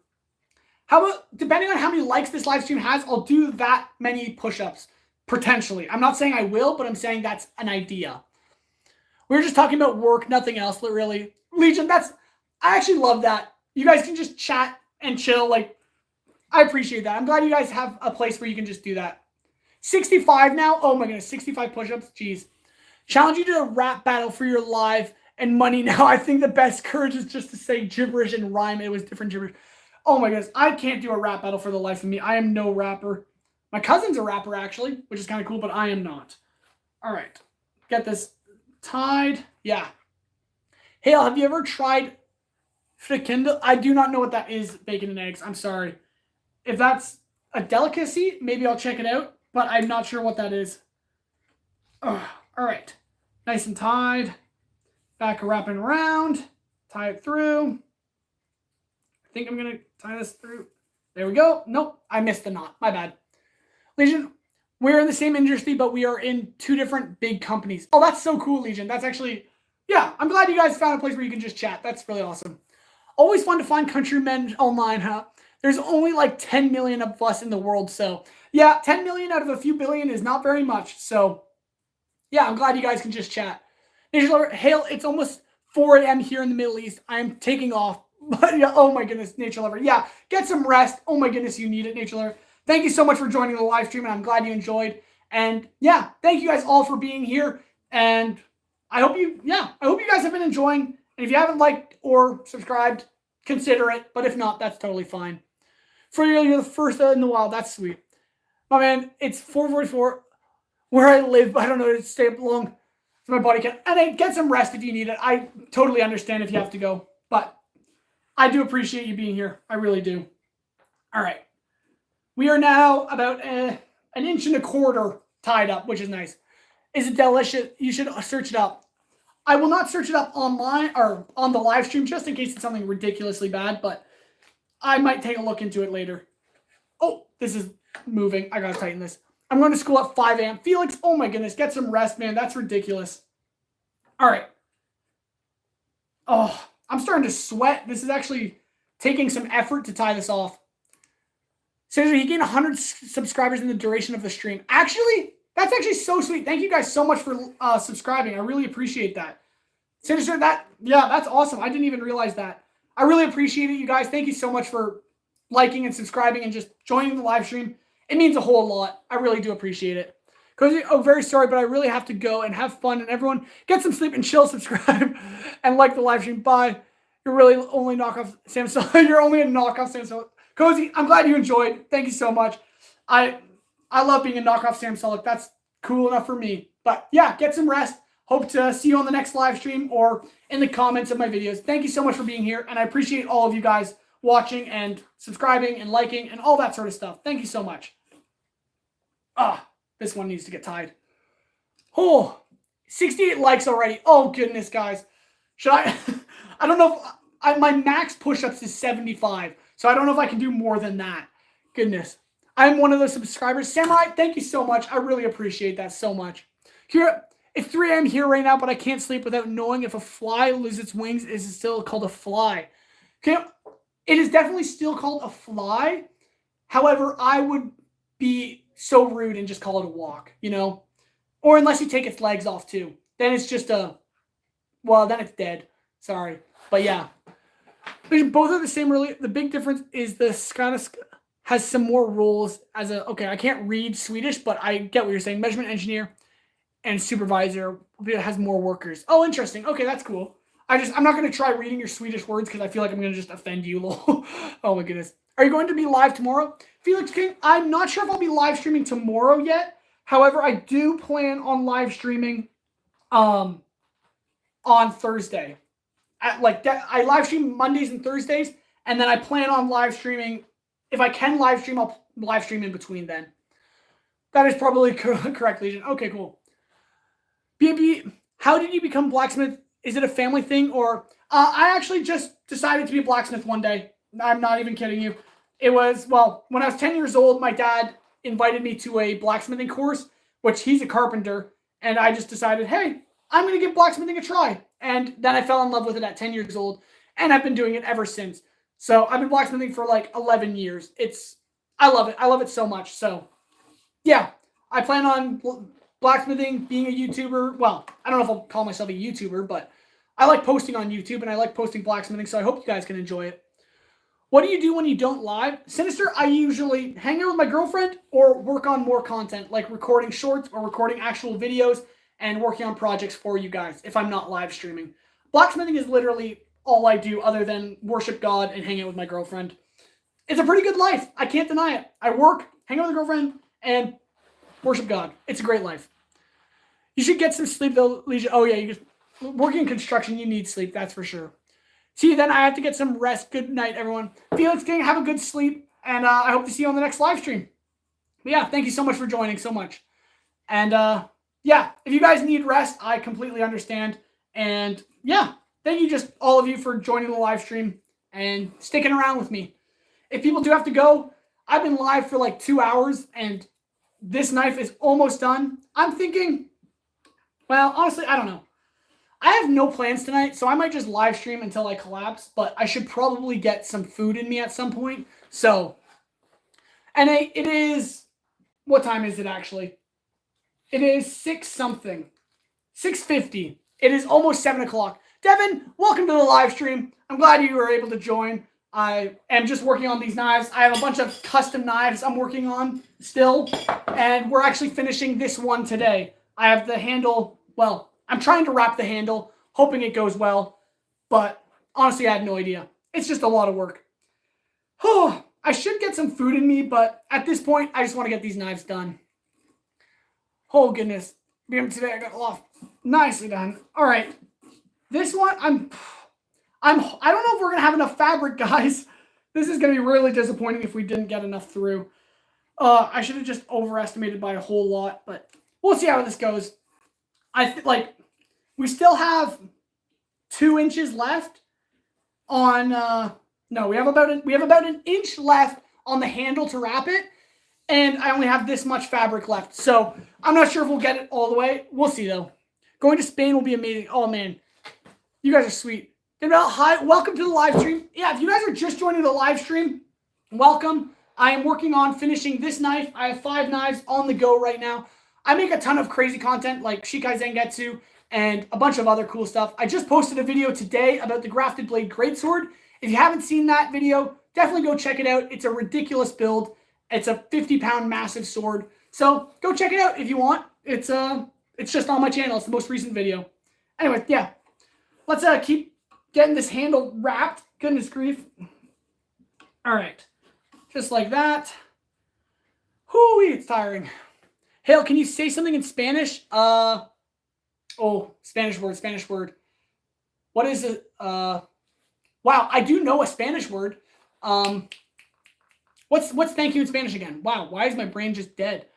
How about, depending on how many likes this live stream has, I'll do that many push-ups. Potentially. I'm not saying I will, but I'm saying that's an idea. We were just talking about work, nothing else, really. Legion, I actually love that. You guys can just chat and chill. Like, I appreciate that. I'm glad you guys have a place where you can just do that. 65 now. Oh my goodness, 65 push-ups. Jeez. Challenge you to a rap battle for your live and money now. I think the best courage is just to say gibberish and rhyme it with different gibberish. Oh my goodness. I can't do a rap battle for the life of me. I am no rapper. My cousin's a rapper, actually, which is kind of cool, but I am not. All right. Get this tied. Yeah. Hale, have you ever tried frikandel? I do not know what that is, bacon and eggs. I'm sorry. If that's a delicacy, maybe I'll check it out, but I'm not sure what that is. All right. Nice and tied. Back wrapping around. Tie it through. I think I'm going to tie this through. There we go. Nope. I missed the knot. My bad. Legion, we're in the same industry, but we are in two different big companies. Oh, that's so cool, Legion. That's actually, yeah, I'm glad you guys found a place where you can just chat. That's really awesome. Always fun to find countrymen online, huh? There's only like 10 million of us in the world, so yeah, 10 million out of a few billion is not very much. So yeah, I'm glad you guys can just chat. Nature Lover, Hale, it's almost 4 a.m. here in the Middle East. I am taking off. But yeah, oh my goodness, Nature Lover. Yeah, get some rest. Oh my goodness, you need it, Nature Lover. Thank you so much for joining the live stream, and I'm glad you enjoyed. And yeah, thank you guys all for being here. And I hope you guys have been enjoying. And if you haven't liked or subscribed, consider it. But if not, that's totally fine. For you're the first in the wild. That's sweet. My man, it's 4:44 where I live. I don't know to stay up long. So my body can. And I get some rest if you need it. I totally understand if you have to go. But I do appreciate you being here. I really do. All right. We are now about an inch and a quarter tied up, which is nice. Is it delicious? You should search it up. I will not search it up online or on the live stream just in case it's something ridiculously bad, but I might take a look into it later. Oh, this is moving. I gotta tighten this. I'm going to school at 5 a.m. Felix, oh my goodness, get some rest, man. That's ridiculous. All right. Oh, I'm starting to sweat. This is actually taking some effort to tie this off. So he gained 100 subscribers in the duration of the stream. Actually, that's actually so sweet. Thank you guys so much for subscribing. I really appreciate that. Sinister, that's awesome. I didn't even realize that. I really appreciate it, you guys. Thank you so much for liking and subscribing and just joining the live stream. It means a whole lot. I really do appreciate it. Cozy, oh, very sorry, but I really have to go and have fun. And everyone, get some sleep and chill, subscribe, and like the live stream. Bye. You're really only knockoff Samsung. You're only a knockoff Samsung. Cozy, I'm glad you enjoyed. Thank you so much. I love being a knockoff Samsung. That's cool enough for me. But yeah, get some rest. Hope to see you on the next live stream or in the comments of my videos. Thank you so much for being here, and I appreciate all of you guys watching and subscribing and liking and all that sort of stuff. Thank you so much. This one needs to get tied. Oh, 68 likes already. Oh, goodness, guys. Should I? I don't know if my max push-ups is 75, so I don't know if I can do more than that. Goodness. I'm one of those subscribers. Samurai, thank you so much. I really appreciate that so much. Here, it's 3 a.m. here right now, but I can't sleep without knowing if a fly loses its wings, is it still called a fly? Okay, it is definitely still called a fly. However, I would be so rude and just call it a walk, you know? Or unless you take its legs off too. Then it's just then it's dead. Sorry. But yeah. Both are the same, really. The big difference is the Skånska has some more rules as okay, I can't read Swedish, but I get what you're saying. Measurement engineer and supervisor has more workers. Oh, interesting. Okay, that's cool. I'm not going to try reading your Swedish words because I feel like I'm going to just offend you. Oh my goodness. Are you going to be live tomorrow? Felix King, I'm not sure if I'll be live streaming tomorrow yet. However, I do plan on live streaming on Thursday. I live stream Mondays and Thursdays, and then I plan on live streaming. If I can live stream, I'll live stream in between then. That is probably correct, Legion. Okay, cool. BB, how did you become blacksmith? Is it a family thing or I actually just decided to be a blacksmith one day. I'm not even kidding you. It was, when I was 10 years old, my dad invited me to a blacksmithing course, which he's a carpenter, and I just decided, hey, I'm going to give blacksmithing a try. And then I fell in love with it at 10 years old, and I've been doing it ever since. So I've been blacksmithing for like 11 years. I love it. I love it so much. So yeah, I plan on blacksmithing, being a YouTuber. Well, I don't know if I'll call myself a YouTuber, but I like posting on YouTube and I like posting blacksmithing. So I hope you guys can enjoy it. What do you do when you don't live? Sinister, I usually hang out with my girlfriend or work on more content, like recording shorts or recording actual videos and working on projects for you guys if I'm not live streaming. Blacksmithing is literally all I do other than worship God and hang out with my girlfriend. It's a pretty good life. I can't deny it. I work, hang out with a girlfriend, and worship God. It's a great life. You should get some sleep though, Legion. Oh yeah, working in construction, you need sleep, that's for sure. See you then. I have to get some rest. Good night, everyone. Felix King, have a good sleep, and I hope to see you on the next live stream. But yeah, thank you so much for joining so much. And yeah, if you guys need rest, I completely understand. And yeah, thank you just all of you for joining the live stream and sticking around with me. If people do have to go, I've been live for like 2 hours and this knife is almost done. I'm thinking, well, honestly, I don't know. I have no plans tonight, so I might just live stream until I collapse, but I should probably get some food in me at some point. So, and it is, what time is it actually? It is 6-something. 6:50. It is almost 7 o'clock. Devin, welcome to the live stream. I'm glad you were able to join. I am just working on these knives. I have a bunch of custom knives I'm working on still, and we're actually finishing this one today. I have the handle, well, I'm trying to wrap the handle, hoping it goes well, but honestly, I have no idea. It's just a lot of work. Oh, I should get some food in me, but at this point, I just want to get these knives done. Oh, goodness. Today I got off. Nicely done. All right. This one, I don't know if we're going to have enough fabric, guys. This is going to be really disappointing if we didn't get enough through. I should have just overestimated by a whole lot, but we'll see how this goes. We still have 2 inches left on, no, we have about an inch left on the handle to wrap it, and I only have this much fabric left. So I'm not sure if we'll get it all the way. We'll see, though. Going to Spain will be amazing. Oh, man. You guys are sweet. Hi, welcome to the live stream. Yeah, if you guys are just joining the live stream, welcome. I am working on finishing this knife. I have 5 knives on the go right now. I make a ton of crazy content like Shikai Zangetsu and a bunch of other cool stuff. I just posted a video today about the Grafted Blade Greatsword. If you haven't seen that video, definitely go check it out. It's a ridiculous build. It's a 50-pound massive sword. So go check it out if you want. It's just on my channel. It's the most recent video. Anyway, yeah. Let's keep getting this handle wrapped. Goodness grief. All right. Just like that. Whoo-wee, it's tiring. Hale, can you say something in Spanish? Oh, Spanish word. What is it? Wow, I do know a Spanish word. What's thank you in Spanish again? Wow, why is my brain just dead?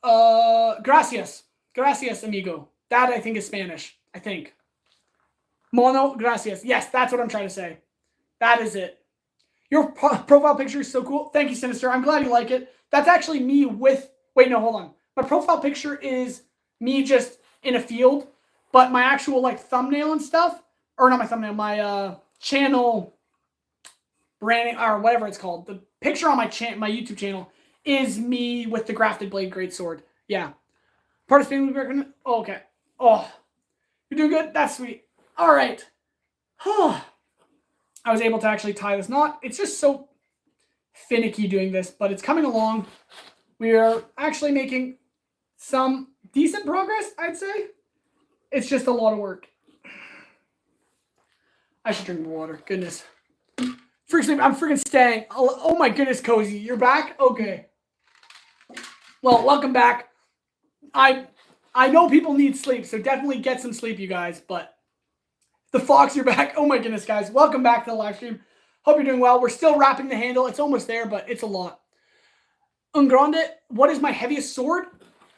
Gracias. Gracias, amigo. That, I think, is Spanish. I think. Mono, gracias. Yes, that's what I'm trying to say. That is it. Your profile picture is so cool. Thank you, Sinister. I'm glad you like it. That's actually me with... Wait, no, hold on. My profile picture is me just in a field, but my actual, thumbnail and stuff, or not my thumbnail, my channel branding, or whatever it's called. The picture on my YouTube channel is me with the Grafted Blade Greatsword. Yeah. Part of Spain. Oh, okay. Oh, you're doing good? That's sweet. All right. I was able to actually tie this knot. It's just so finicky doing this, but it's coming along. We are actually making some decent progress, I'd say. It's just a lot of work. I should drink more water. Goodness. I'm freaking staying. Oh my goodness, Cozy. You're back? Okay. Well, welcome back. I know people need sleep, so definitely get some sleep, you guys. But the Fox, you're back. Oh my goodness, guys. Welcome back to the live stream. Hope you're doing well. We're still wrapping the handle. It's almost there, but it's a lot. Ungrande, what is my heaviest sword?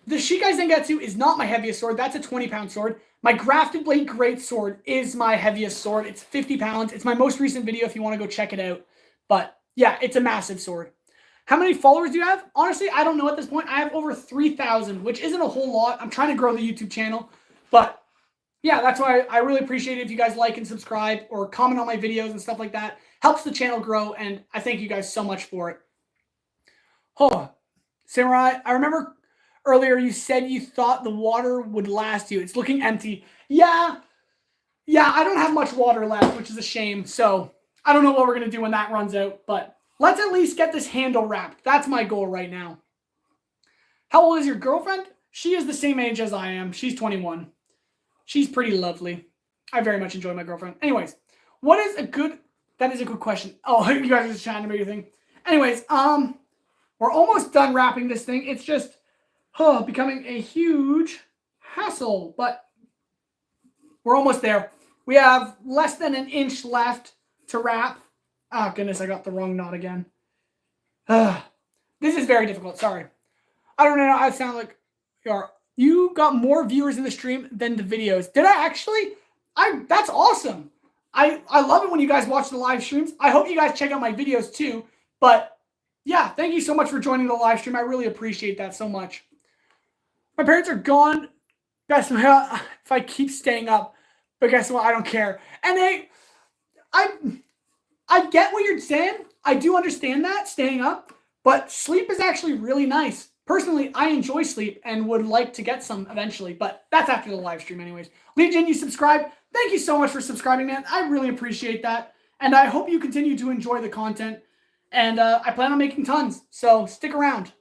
The Shikai Zangetsu is not my heaviest sword. That's a 20-pound sword. My Grafted Blade Greatsword is my heaviest sword. It's 50 pounds. It's my most recent video if you want to go check it out. But yeah, it's a massive sword. How many followers do you have? Honestly, I don't know at this point. I have over 3,000, which isn't a whole lot. I'm trying to grow the YouTube channel. But yeah, that's why I really appreciate it if you guys like and subscribe or comment on my videos and stuff like that. Helps the channel grow, and I thank you guys so much for it. Oh, Samurai, I remember earlier you said you thought the water would last you. It's looking empty. Yeah, I don't have much water left, which is a shame. So I don't know what we're going to do when that runs out, but let's at least get this handle wrapped. That's my goal right now. How old is your girlfriend? She is the same age as I am. She's 21. She's pretty lovely. I very much enjoy my girlfriend. Anyways, what is a good... That is a good question. Oh, you guys are just chatting about your thing. Anyways, we're almost done wrapping this thing. It's just becoming a huge hassle, but we're almost there. We have less than an inch left to wrap. Oh, goodness, I got the wrong knot again. This is very difficult. Sorry. I don't know. I sound like you got more viewers in the stream than the videos. Did I actually? That's awesome. I love it when you guys watch the live streams. I hope you guys check out my videos too. But yeah, thank you so much for joining the live stream. I really appreciate that so much. My parents are gone. Guess what? If I keep staying up, but guess what? I don't care. And I get what you're saying. I do understand that, staying up. But sleep is actually really nice. Personally, I enjoy sleep and would like to get some eventually. But that's after the live stream anyways. Legion, you subscribe. Thank you so much for subscribing, man. I really appreciate that. And I hope you continue to enjoy the content. And I plan on making tons. So stick around.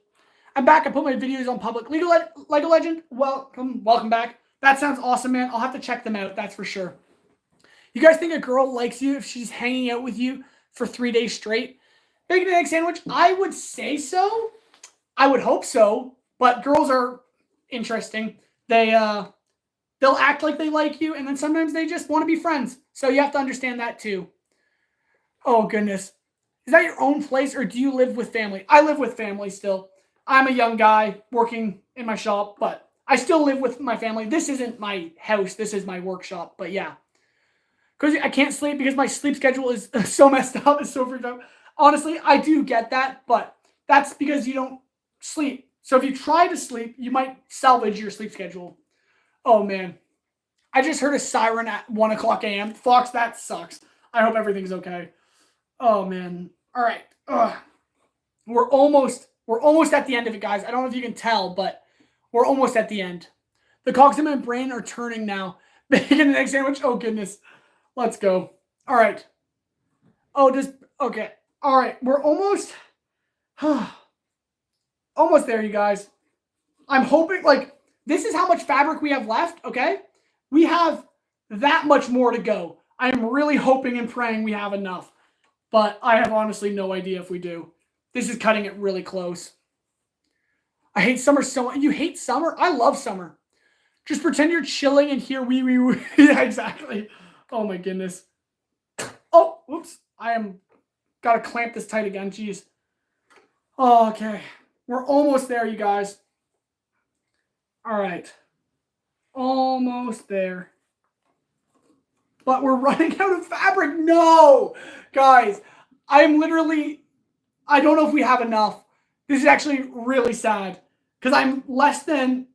I'm back. I put my videos on public. Lego Legend, welcome back. That sounds awesome, man. I'll have to check them out. That's for sure. You guys think a girl likes you if she's hanging out with you for 3 days straight? Bacon and egg sandwich? I would say so. I would hope so. But girls are interesting. They'll act like they like you, and then sometimes they just want to be friends. So you have to understand that too. Oh, goodness. Is that your own place, or do you live with family? I live with family still. I'm a young guy working in my shop, but I still live with my family. This isn't my house. This is my workshop. But yeah. Because I can't sleep because my sleep schedule is so messed up. It's so freaked out. Honestly, I do get that, but that's because you don't sleep. So if you try to sleep, you might salvage your sleep schedule. Oh, man. I just heard a siren at 1 o'clock a.m. Fox, that sucks. I hope everything's okay. Oh, man. All right. We're almost at the end of it, guys. I don't know if you can tell, but we're almost at the end. The cogs in my brain are turning now. Bacon and egg sandwich? Oh, goodness. Let's go. All right. Okay. All right. We're almost there, you guys. I'm hoping, this is how much fabric we have left, okay? We have that much more to go. I am really hoping and praying we have enough. But I have honestly no idea if we do. This is cutting it really close. I hate summer so much. You hate summer? I love summer. Just pretend you're chilling and hear wee. Yeah, exactly. Oh my goodness. Oh, whoops. Gotta clamp this tight again. Jeez. Oh, okay. We're almost there, you guys. All right. Almost there. But we're running out of fabric. No! Guys, I don't know if we have enough. This is actually really sad. Because I'm less than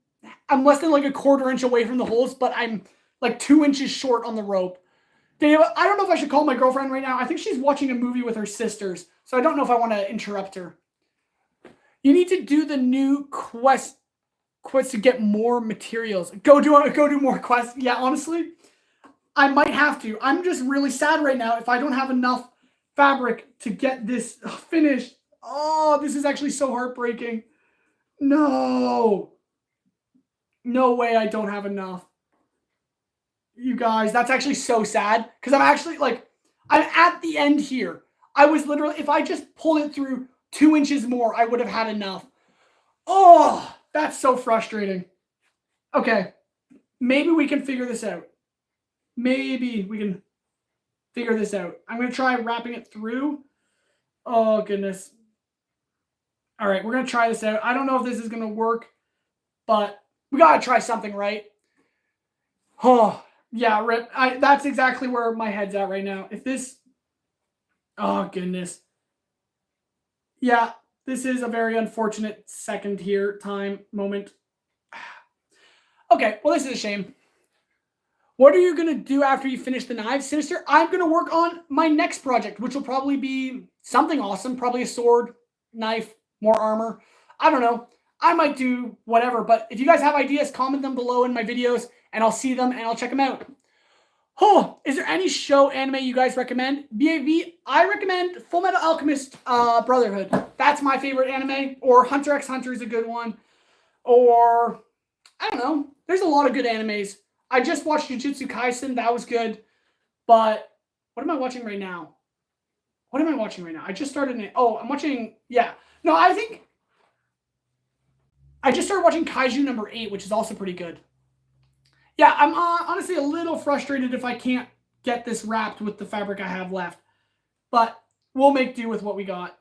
like a quarter inch away from the holes, but I'm like 2 inches short on the rope. Dave, I don't know if I should call my girlfriend right now. I think she's watching a movie with her sisters, so I don't know if I want to interrupt her. You need to do the new quest to get more materials. Go do more quests. Yeah, honestly, I might have to. I'm just really sad right now if I don't have enough fabric to get this finished. Oh, this is actually so heartbreaking. No way I don't have enough. You guys, that's actually so sad because I'm actually I'm at the end here. I was literally, if I just pulled it through 2 inches more, I would have had enough. Oh, that's so frustrating. Okay, maybe we can figure this out. Maybe we can figure this out. I'm going to try wrapping it through. Oh, goodness. All right, we're going to try this out. I don't know if this is going to work, but we got to try something, right? Oh, yeah, Rip. That's exactly where my head's at right now. Oh, goodness. Yeah, this is a very unfortunate second here, moment. Okay, well, this is a shame. What are you going to do after you finish the knives, Sinister? I'm going to work on my next project, which will probably be something awesome. Probably a sword, knife, more armor. I don't know. I might do whatever, but if you guys have ideas, comment them below in my videos, and I'll see them, and I'll check them out. Oh, is there any show anime you guys recommend? BAV, I recommend Fullmetal Alchemist Brotherhood. That's my favorite anime. Or Hunter x Hunter is a good one. Or, I don't know. There's a lot of good animes. I just watched Jujutsu Kaisen. That was good. But what am I watching right now? What am I watching right now? I just started it. Oh, I'm watching. Yeah. No, I think I just started watching Kaiju number 8, which is also pretty good. Yeah, I'm honestly a little frustrated if I can't get this wrapped with the fabric I have left. But we'll make do with what we got.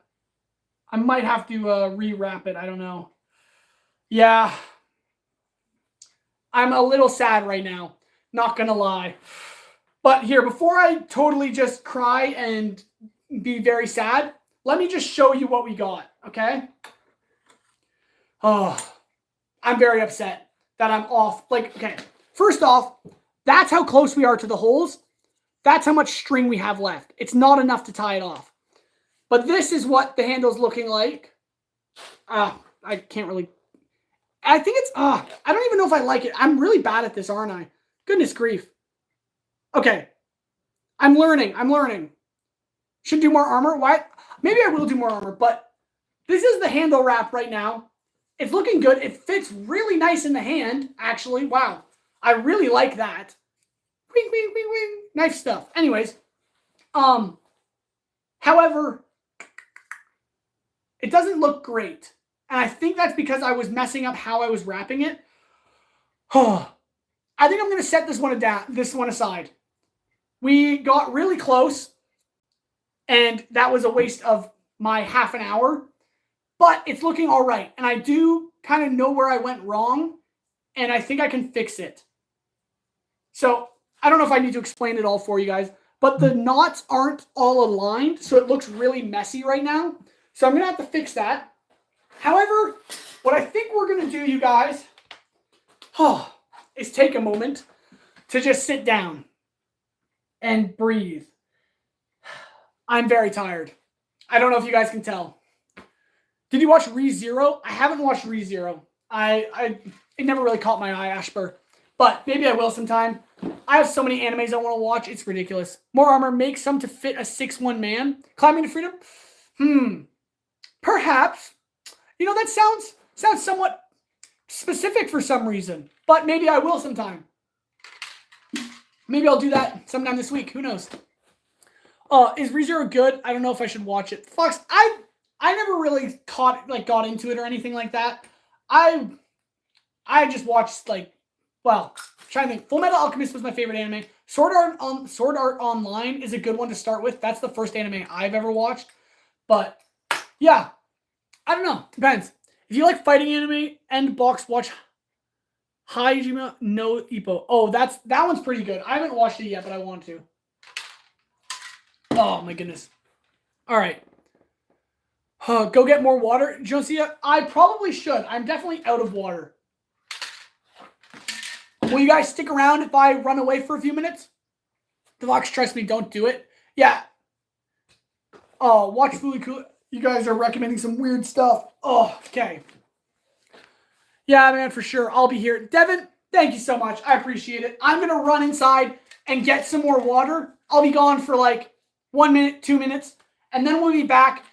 I might have to rewrap it. I don't know. Yeah. I'm a little sad right now. Not going to lie. But here, before I totally just cry and be very sad, let me just show you what we got, okay? Oh, I'm very upset that I'm off. Like, okay, first off, that's how close we are to the holes. That's how much string we have left. It's not enough to tie it off. But this is what the handle's looking like. I can't really... I think it's... I don't even know if I like it. I'm really bad at this, aren't I? Goodness grief. Okay. I'm learning. Should do more armor. Why? Maybe I will do more armor, but this is the handle wrap right now. It's looking good. It fits really nice in the hand, actually. Wow. I really like that. Wing, wing, wing, wing. Nice stuff. Anyways. However, it doesn't look great. And I think that's because I was messing up how I was wrapping it. I think I'm going to set this one aside. We got really close, and that was a waste of my half an hour. But it's looking all right, and I do kind of know where I went wrong, and I think I can fix it. So I don't know if I need to explain it all for you guys, but the knots aren't all aligned, so it looks really messy right now. So I'm going to have to fix that. However, what I think we're going to do, you guys, is take a moment to just sit down and breathe. I'm very tired. I don't know if you guys can tell. Did you watch ReZero? I haven't watched ReZero. It never really caught my eye, Ashburr. But maybe I will sometime. I have so many animes I want to watch. It's ridiculous. More armor. Make some to fit a 6'1" man. Climbing to freedom? Perhaps. You know, that sounds somewhat specific for some reason. But maybe I will sometime. Maybe I'll do that sometime this week. Who knows? Is ReZero good? I don't know if I should watch it. Fox, I never really got into it or anything like that. I just watched trying to think. Full Metal Alchemist was my favorite anime. Sword Art Online is a good one to start with. That's the first anime I've ever watched. But yeah, I don't know. Depends. If you like fighting anime, end box watch Hajime no Ippo. Oh, that one's pretty good. I haven't watched it yet, but I want to. Oh my goodness. All right. Go get more water, Josiah. I probably should. I'm definitely out of water. Will you guys stick around if I run away for a few minutes? Deluxe, trust me, don't do it. Yeah. Oh, watch Fooly Cool. You guys are recommending some weird stuff. Oh, okay. Yeah, man, for sure. I'll be here. Devin, thank you so much. I appreciate it. I'm going to run inside and get some more water. I'll be gone for like 1 minute, 2 minutes, and then we'll be back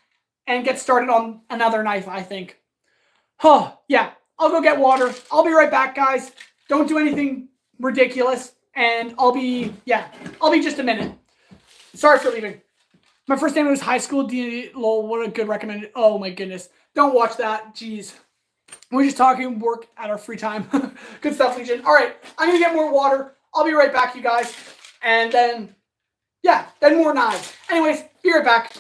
and get started on another knife, I think. Yeah, I'll go get water. I'll be right back, guys. Don't do anything ridiculous, and I'll be just a minute. Sorry for leaving. My first name was High School D. Lol, what a good recommended. Oh my goodness. Don't watch that. Jeez. We're just talking work at our free time. Good stuff, Legion. All right, I'm going to get more water. I'll be right back, you guys. And then, then more knives. Anyways, be right back.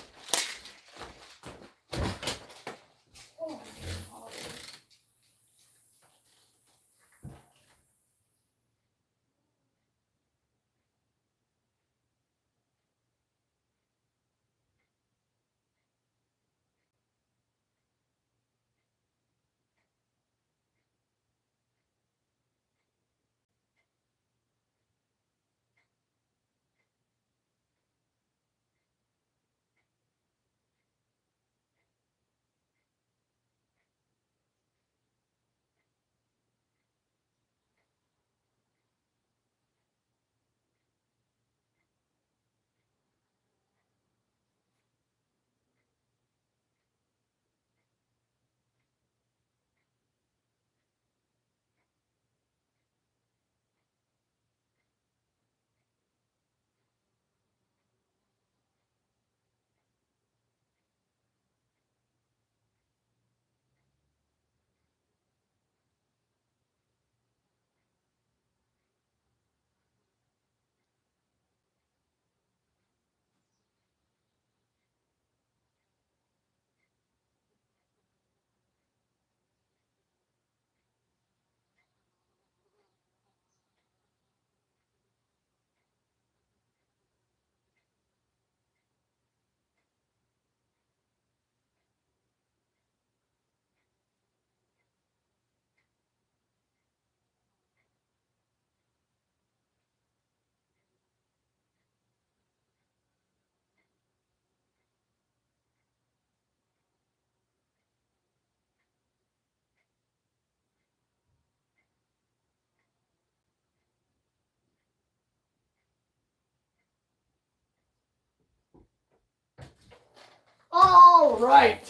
All right.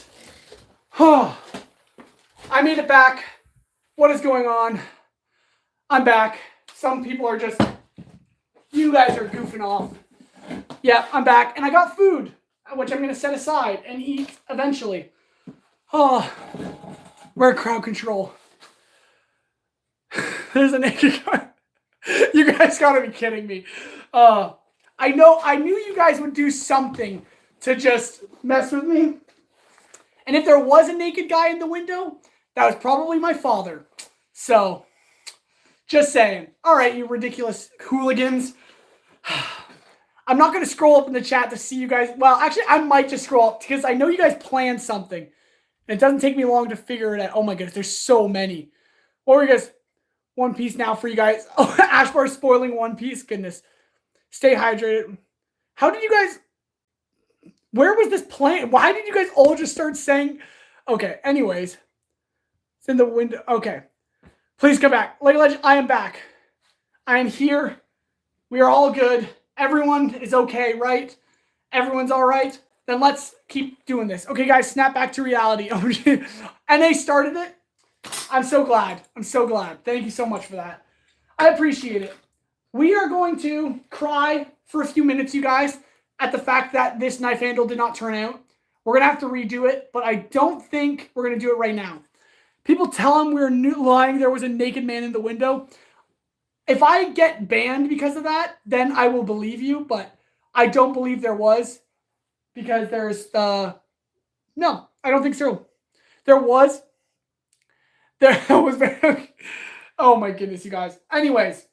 I made it back. What is going on? I'm back. Some people are just, you guys are goofing off. Yeah, I'm back. And I got food, which I'm going to set aside and eat eventually. Oh, we're crowd control. There's a naked guy. You guys got to be kidding me. I knew you guys would do something to just mess with me. And if there was a naked guy in the window, that was probably my father. So, just saying. All right, you ridiculous hooligans. I'm not going to scroll up in the chat to see you guys. Well, actually, I might just scroll up because I know you guys planned something. And it doesn't take me long to figure it out. Oh my goodness, there's so many. What were you guys? One Piece now for you guys. Oh, Ashbar spoiling One Piece. Goodness. Stay hydrated. How did you guys... Where was this plan? Why did you guys all just start saying... Okay, anyways. It's in the window. Okay. Please come back. Lego Legend, I am back. I am here. We are all good. Everyone is okay, right? Everyone's all right? Then let's keep doing this. Okay, guys, snap back to reality. NA started it. I'm so glad. I'm so glad. Thank you so much for that. I appreciate it. We are going to cry for a few minutes, you guys, at the fact that this knife handle did not turn out. We're going to have to redo it, but I don't think we're going to do it right now. People tell them we're lying. There was a naked man in the window. If I get banned because of that, then I will believe you, but I don't believe there was because there's no, I don't think so. There was very, oh my goodness, you guys. Anyways,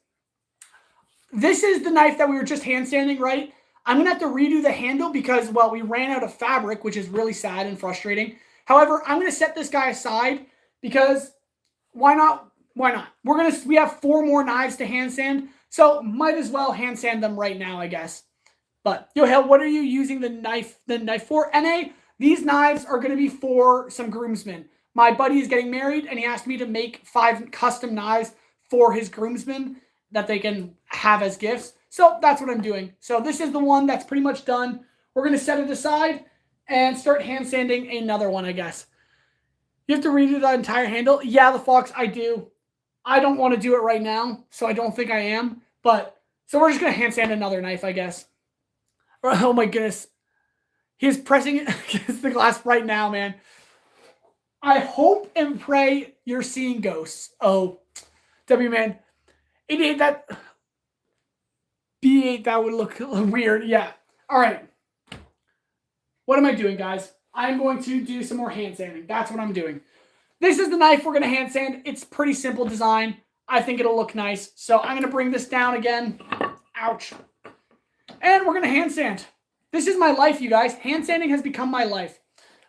this is the knife that we were just handstanding, right? I'm going to have to redo the handle because, well, we ran out of fabric, which is really sad and frustrating. However, I'm going to set this guy aside because why not? Why not? We have 4 more knives to handstand, so might as well handstand them right now, I guess. But, yo, Hale, what are you using the knife for? NA, these knives are going to be for some groomsmen. My buddy is getting married, and he asked me to make 5 custom knives for his groomsmen that they can have as gifts. So that's what I'm doing. So this is the one that's pretty much done. We're going to set it aside and start handstanding another one, I guess. You have to redo the entire handle? Yeah, the Fox, I do. I don't want to do it right now, so I don't think I am. But, so we're just going to handstand another knife, I guess. Oh my goodness. He's pressing it against the glass right now, man. I hope and pray you're seeing ghosts. Oh, W-Man. B8, that would look weird. Yeah. All right. What am I doing, guys? I'm going to do some more handstanding. That's what I'm doing. This is the knife we're going to handstand. It's pretty simple design. I think it'll look nice. So I'm going to bring this down again. Ouch. And we're going to handstand. This is my life, you guys. Handstanding has become my life.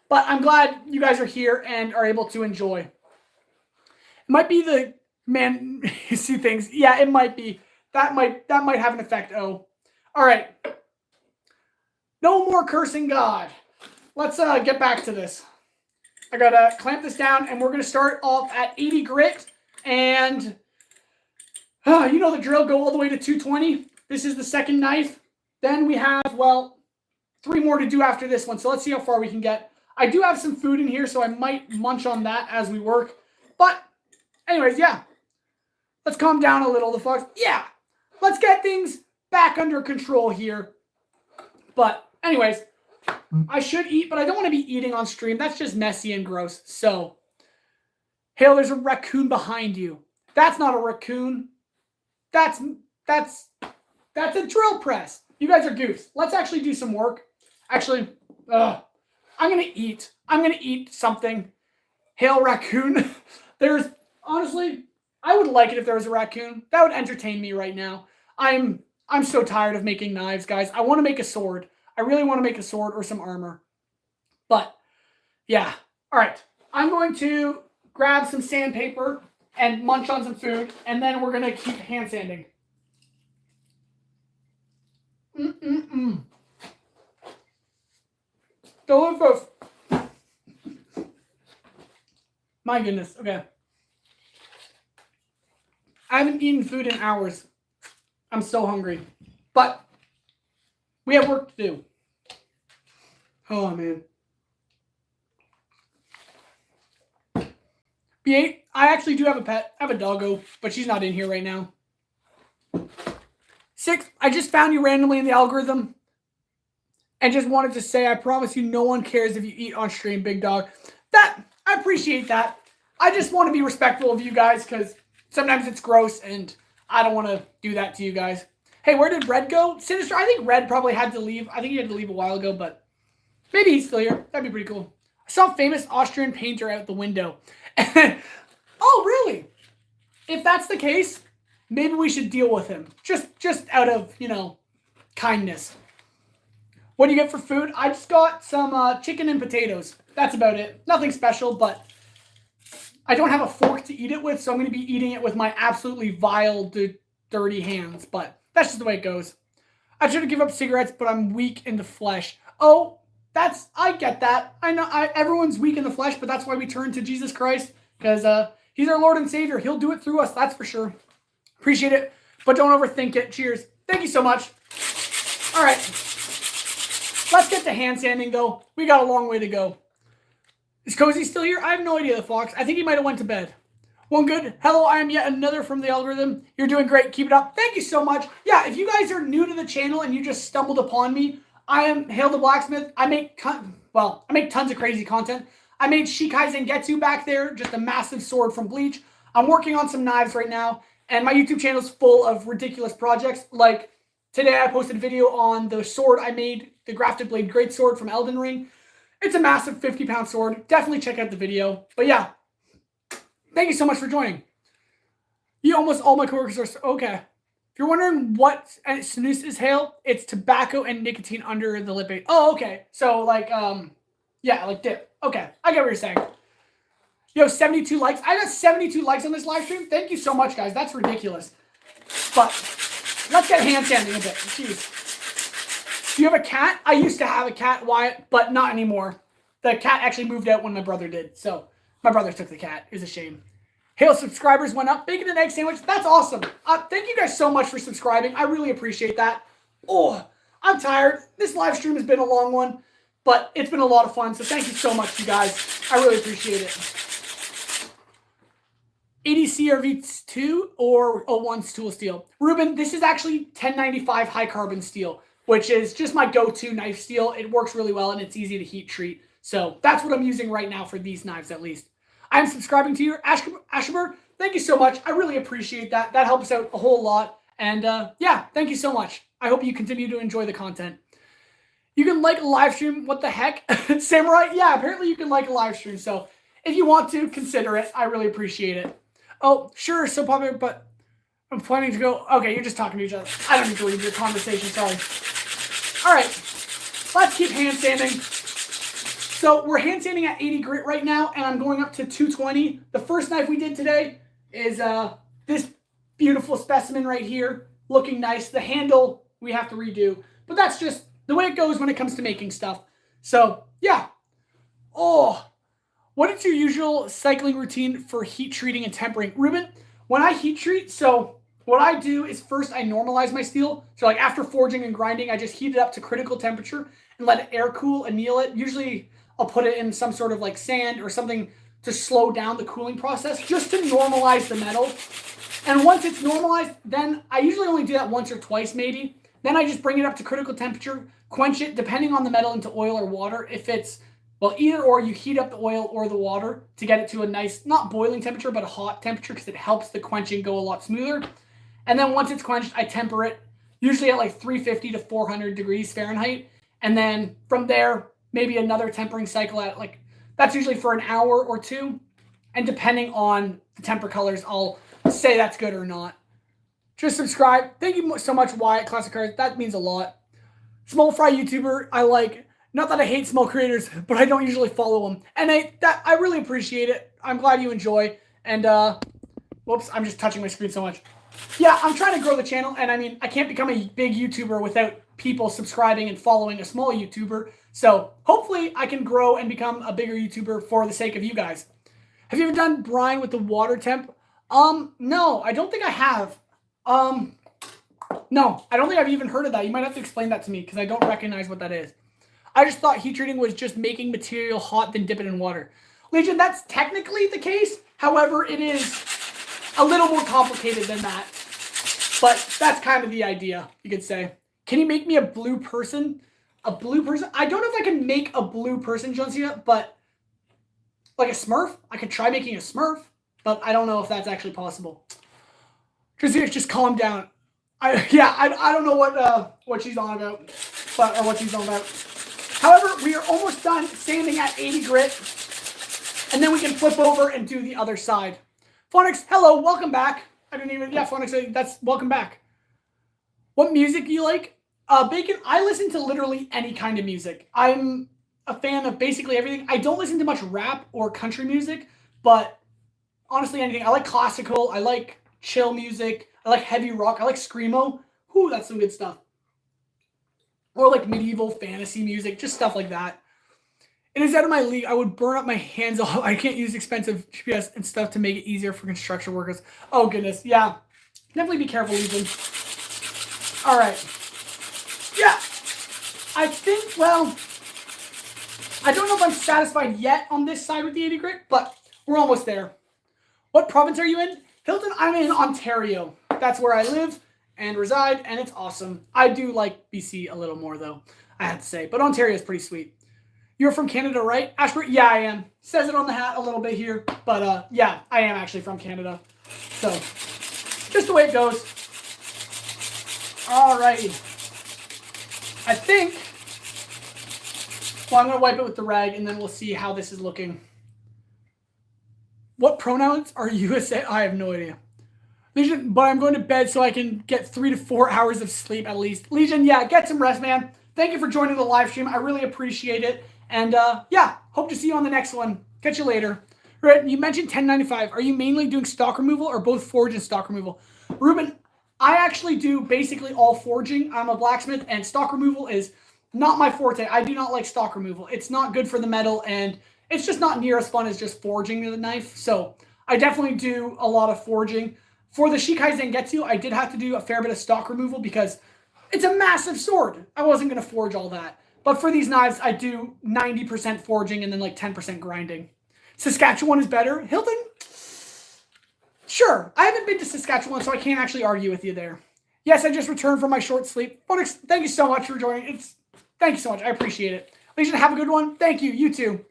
But I'm glad you guys are here and are able to enjoy. It might be the man you see things. Yeah, it might be. That might have an effect. Oh. All right. No more cursing God. Let's get back to this. I gotta clamp this down, and we're gonna start off at 80 grit, and you know the drill. Go all the way to 220. This is the second knife. Then we have, well, 3 more to do after this one. So let's see how far we can get. I do have some food in here, so I might munch on that as we work. But anyways, yeah. Let's calm down a little, the Fox. Yeah. Let's get things back under control here. But anyways, I should eat, but I don't want to be eating on stream. That's just messy and gross. So, Hale, there's a raccoon behind you. That's not a raccoon. That's a drill press. You guys are goofs. Let's actually do some work. Actually, I'm going to eat. I'm going to eat something. Hale, raccoon. There's, honestly, I would like it if there was a raccoon. That would entertain me right now. I'm so tired of making knives, guys. I want to make a sword. I really want to make a sword or some armor. But, yeah. All right. I'm going to grab some sandpaper and munch on some food, and then we're going to keep hand sanding. Delicious. My goodness. Okay. I haven't eaten food in hours. I'm so hungry. But we have work to do. Oh, man. B8, I actually do have a pet. I have a doggo, but she's not in here right now. 6, I just found you randomly in the algorithm and just wanted to say, I promise you no one cares if you eat on stream, big dog. I appreciate that. I just want to be respectful of you guys because sometimes it's gross and I don't want to do that to you guys. Hey, where did Red go? Sinister, I think Red probably had to leave. I think he had to leave a while ago, but maybe he's still here. That'd be pretty cool. I saw a famous Austrian painter out the window. Oh, really? If that's the case, maybe we should deal with him. Just out of, kindness. What do you get for food? I just got some chicken and potatoes. That's about it. Nothing special, but I don't have a fork to eat it with, so I'm going to be eating it with my absolutely vile, dirty hands. But that's just the way it goes. I should have given up cigarettes, but I'm weak in the flesh. Oh, I get that. I know everyone's weak in the flesh, but that's why we turn to Jesus Christ, because he's our Lord and Savior. He'll do it through us, that's for sure. Appreciate it, but don't overthink it. Cheers. Thank you so much. All right. Let's get to hand sanding, though. We got a long way to go. Is Cozy still here? I have no idea, the Fox. I think he might have went to bed. One good. Hello, I am yet another from the algorithm. You're doing great. Keep it up. Thank you so much. Yeah, if you guys are new to the channel and you just stumbled upon me, I am Hale the Blacksmith. I make tons of crazy content. I made Shikai Zangetsu back there, just a massive sword from Bleach. I'm working on some knives right now, and my YouTube channel is full of ridiculous projects. Like today, I posted a video on the sword I made, the Grafted Blade Greatsword from Elden Ring. It's a massive 50-pound sword. Definitely check out the video. But yeah, thank you so much for joining. Almost all my coworkers are okay. If you're wondering what snus is, Hale, it's tobacco and nicotine under the lip. Oh, okay. So like, yeah, like dip. Okay, I get what you're saying. 72 likes. I got 72 likes on this live stream. Thank you so much, guys. That's ridiculous. But let's get hand sanding a bit. Jeez. Do you have a cat? I used to have a cat, Wyatt, but not anymore. The cat actually moved out when my brother did. So my brother took the cat. It was a shame. Hale subscribers went up. Bacon and egg sandwich. That's awesome. Thank you guys so much for subscribing. I really appreciate that. Oh, I'm tired. This live stream has been a long one, but it's been a lot of fun. So thank you so much, you guys. I really appreciate it. 80 CRV2 or 01 tool steel. Ruben, this is actually 1095 high carbon steel, which is just my go-to knife steel. It works really well and it's easy to heat treat. So that's what I'm using right now for these knives, at least. I'm subscribing to you, Ashaber. Thank you so much. I really appreciate that. That helps out a whole lot. And yeah, thank you so much. I hope you continue to enjoy the content. You can like a live stream. What the heck? Samurai? Yeah, apparently you can like a live stream. So if you want to, consider it. I really appreciate it. Oh, sure, so popular, but I'm planning to go. Okay, you're just talking to each other. I don't need to read your conversation, sorry. All right, let's keep hand sanding. So we're hand sanding at 80 grit right now, and I'm going up to 220. The first knife we did today is this beautiful specimen right here, looking nice. The handle we have to redo, but that's just the way it goes when it comes to making stuff. So yeah. Oh, what is your usual cycling routine for heat treating and tempering? Ruben, when I heat treat, so what I do is first I normalize my steel. So like after forging and grinding, I just heat it up to critical temperature and let it air cool, anneal it. Usually I'll put it in some sort of like sand or something to slow down the cooling process just to normalize the metal. And once it's normalized, then I usually only do that once or twice maybe. Then I just bring it up to critical temperature, quench it depending on the metal into oil or water. If it's, well, either or, you heat up the oil or the water to get it to a nice, not boiling temperature, but a hot temperature because it helps the quenching go a lot smoother. And then once it's quenched, I temper it, usually at like 350 to 400 degrees Fahrenheit. And then from there, maybe another tempering cycle at like, that's usually for an hour or two. And depending on the temper colors, I'll say that's good or not. Just subscribe. Thank you so much, Wyatt Classic Cars. That means a lot. Small fry YouTuber, I like. Not that I hate small creators, but I don't usually follow them. And I really appreciate it. I'm glad you enjoy. And, whoops, I'm just touching my screen so much. Yeah, I'm trying to grow the channel. And I mean, I can't become a big YouTuber without people subscribing and following a small YouTuber. So hopefully I can grow and become a bigger YouTuber for the sake of you guys. Have you ever done brine with the water temp? No, I don't think I have. No, I don't think I've even heard of that. You might have to explain that to me because I don't recognize what that is. I just thought heat treating was just making material hot, then dip it in water. Legion, that's technically the case, However, it is a little more complicated than that. But that's kind of the idea, you could say. Can you make me a blue person? A blue person? I don't know if I can make a blue person, John Cena, but like a Smurf? I could try making a Smurf, but I don't know if that's actually possible. Just calm down. I don't know what she's on about, or what she's on about. However, we are almost done sanding at 80 grit, and then we can flip over and do the other side. Phonics, hello, welcome back. Phonics, that's welcome back. What music do you like? Bacon, I listen to literally any kind of music. I'm a fan of basically everything. I don't listen to much rap or country music, but honestly, anything. I like classical. I like chill music. I like heavy rock. I like screamo. Ooh, that's some good stuff. Or like medieval fantasy music, just stuff like that. It is out of my league. I would burn up my hands off. I can't use expensive GPS and stuff to make it easier for construction workers. Oh, goodness. Yeah. Definitely be careful, Legion. All right. Yeah. I think, well, I don't know if I'm satisfied yet on this side with the 80 grit, but we're almost there. What province are you in? Hilton, I'm in Ontario. That's where I live and reside, and it's awesome. I do like BC a little more, though, I have to say. But Ontario is pretty sweet. You're from Canada, right? Ashford? Yeah, I am. Says it on the hat a little bit here. But, yeah, I am actually from Canada. So, just the way it goes. Alrighty. I think... Well, I'm going to wipe it with the rag, and then we'll see how this is looking. What pronouns are USA? I have no idea. Legion, but I'm going to bed so I can get 3 to 4 hours of sleep at least. Legion, yeah, get some rest, man. Thank you for joining the live stream. I really appreciate it. And, yeah, hope to see you on the next one. Catch you later. Right, you mentioned 1095. Are you mainly doing stock removal or both forge and stock removal? Ruben, I actually do basically all forging. I'm a blacksmith, and stock removal is not my forte. I do not like stock removal. It's not good for the metal, and it's just not near as fun as just forging the knife. So I definitely do a lot of forging. For the Shikai Zangetsu, I did have to do a fair bit of stock removal because it's a massive sword. I wasn't going to forge all that. But for these knives, I do 90% forging and then like 10% grinding. Saskatchewan is better. Hilton? Sure. I haven't been to Saskatchewan, so I can't actually argue with you there. Yes, I just returned from my short sleep. Phonics, thank you so much for joining. Thank you so much. I appreciate it. Legion, have a good one. Thank you. You too.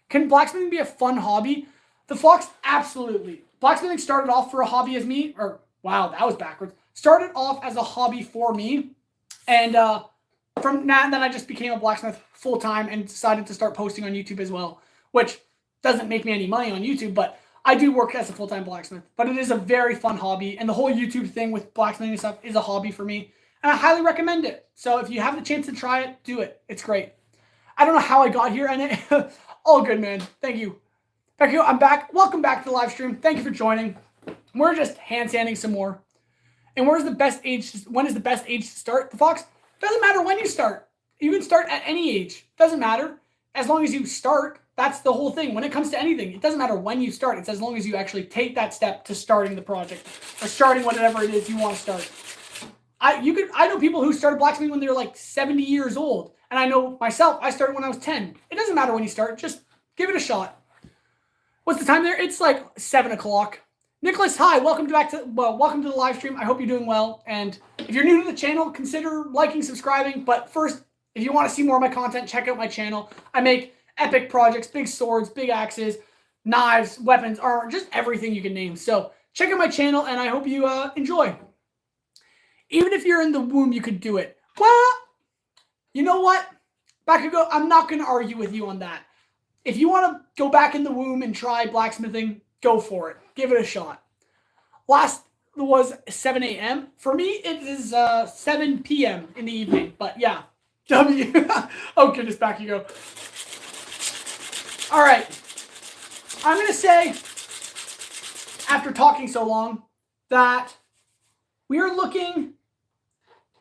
Can blacksmithing be a fun hobby? The Fox, absolutely. Blacksmithing started off for a hobby as me, or wow, that was backwards. Started off as a hobby for me, and from that, then I just became a blacksmith full time and decided to start posting on YouTube as well, which doesn't make me any money on YouTube, but I do work as a full-time blacksmith. But it is a very fun hobby, and the whole YouTube thing with blacksmithing and stuff is a hobby for me, and I highly recommend it. So if you have the chance to try it, do it. It's great. I don't know how I got here, and all good, man. Thank you. Thank you. I'm back. Welcome back to the live stream. Thank you for joining. We're just hand sanding some more. And when is the best age to start? The Fox? Doesn't matter when you start. You can start at any age. Doesn't matter. As long as you start, that's the whole thing. When it comes to anything, it doesn't matter when you start. It's as long as you actually take that step to starting the project or starting whatever it is you want to start. I know people who started blacksmithing when they were like 70 years old. And I know myself, I started when I was 10. It doesn't matter when you start. Just give it a shot. What's the time there? It's like 7 o'clock. Nicholas, hi. Welcome to the live stream. I hope you're doing well. And if you're new to the channel, consider liking, subscribing. But first, if you want to see more of my content, check out my channel. I make epic projects, big swords, big axes, knives, weapons, armor, just everything you can name. So check out my channel, and I hope you enjoy. Even if you're in the womb, you could do it. Well, you know what? I'm not going to argue with you on that. If you want to go back in the womb and try blacksmithing, go for it. Give it a shot. Last was 7 a.m. For me, it is 7 p.m. in the evening. But yeah, W. Oh, goodness, back you go. All right. I'm going to say, after talking so long, that we are looking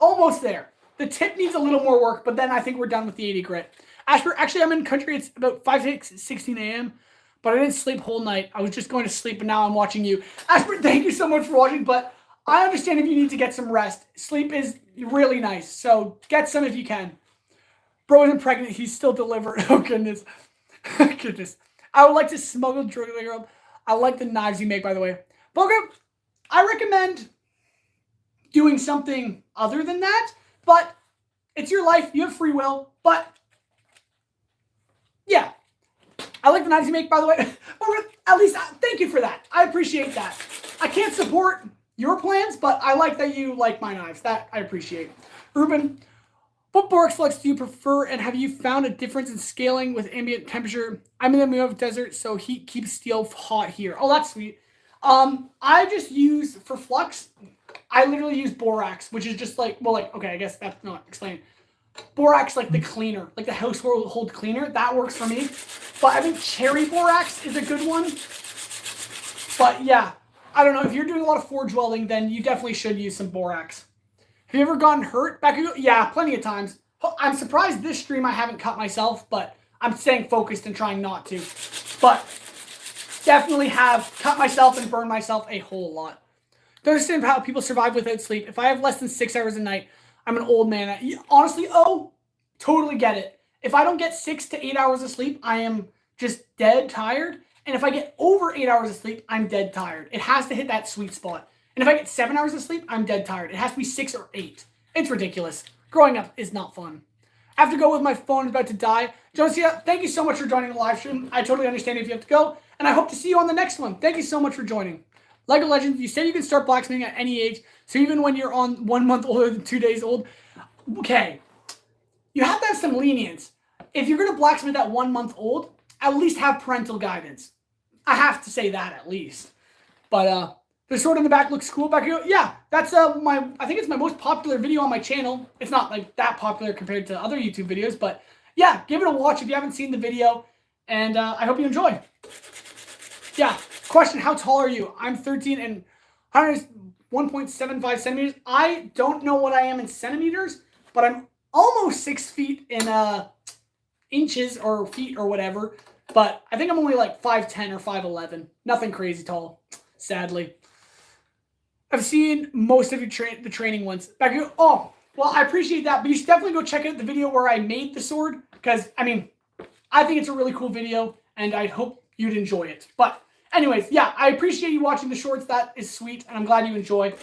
almost there. The tip needs a little more work, but then I think we're done with the 80 grit. Actually, I'm in country. It's about 16 a.m., but I didn't sleep whole night. I was just going to sleep, and now I'm watching you. Ashford, thank you so much for watching, but I understand if you need to get some rest. Sleep is really nice, so get some if you can. Bro isn't pregnant. He's still delivered. Oh, goodness. Goodness. I would like to smuggle drug. I like the knives you make, by the way. Bogo, I recommend doing something other than that, but it's your life. You have free will, but yeah. I like the knives you make, by the way. At least, thank you for that. I appreciate that. I can't support your plans, but I like that you like my knives. That I appreciate. Ruben, what borax flux do you prefer, and have you found a difference in scaling with ambient temperature? I'm in the middle of desert, so heat keeps steel hot here. Oh, that's sweet. I just use, for flux, I literally use borax, which is just like, well, like, okay, I guess that's not explained. Borax, like the cleaner, like the household cleaner, that works for me. But I think cherry borax is a good one. But yeah, I don't know. If you're doing a lot of forge welding, then you definitely should use some borax. Have you ever gotten hurt back ago? Yeah, plenty of times. I'm surprised this stream I haven't cut myself, but I'm staying focused and trying not to. But definitely have cut myself and burned myself a whole lot. Don't understand how people survive without sleep. If I have less than 6 hours a night, I'm an old man. Honestly, totally get it. If I don't get 6 to 8 hours of sleep, I am just dead tired. And if I get over 8 hours of sleep, I'm dead tired. It has to hit that sweet spot. And if I get 7 hours of sleep, I'm dead tired. It has to be 6 or 8. It's ridiculous. Growing up is not fun. I have to go with my phone is about to die. Josia, thank you so much for joining the live stream. I totally understand if you have to go. And I hope to see you on the next one. Thank you so much for joining. LEGO Legends, you said you can start blacksmithing at any age. So even when you're on 1 month older than 2 days old, okay. You have to have some lenience. If you're going to blacksmith at 1 month old, at least have parental guidance. I have to say that at least. But the sword in the back looks cool back here. Yeah, that's I think it's my most popular video on my channel. It's not like that popular compared to other YouTube videos, but yeah, give it a watch if you haven't seen the video. And I hope you enjoy. Yeah. Question, how tall are you? I'm 13 and 1.75 centimeters. I don't know what I am in centimeters, but I'm almost 6 feet in inches or feet or whatever. But I think I'm only like 5'10 or 5'11. Nothing crazy tall, sadly. I've seen most of the training ones. Back here. Oh, well, I appreciate that. But you should definitely go check out the video where I made the sword. Because, I mean, I think it's a really cool video. And I hope you'd enjoy it. But anyways, yeah, I appreciate you watching the shorts. That is sweet, and I'm glad you enjoy.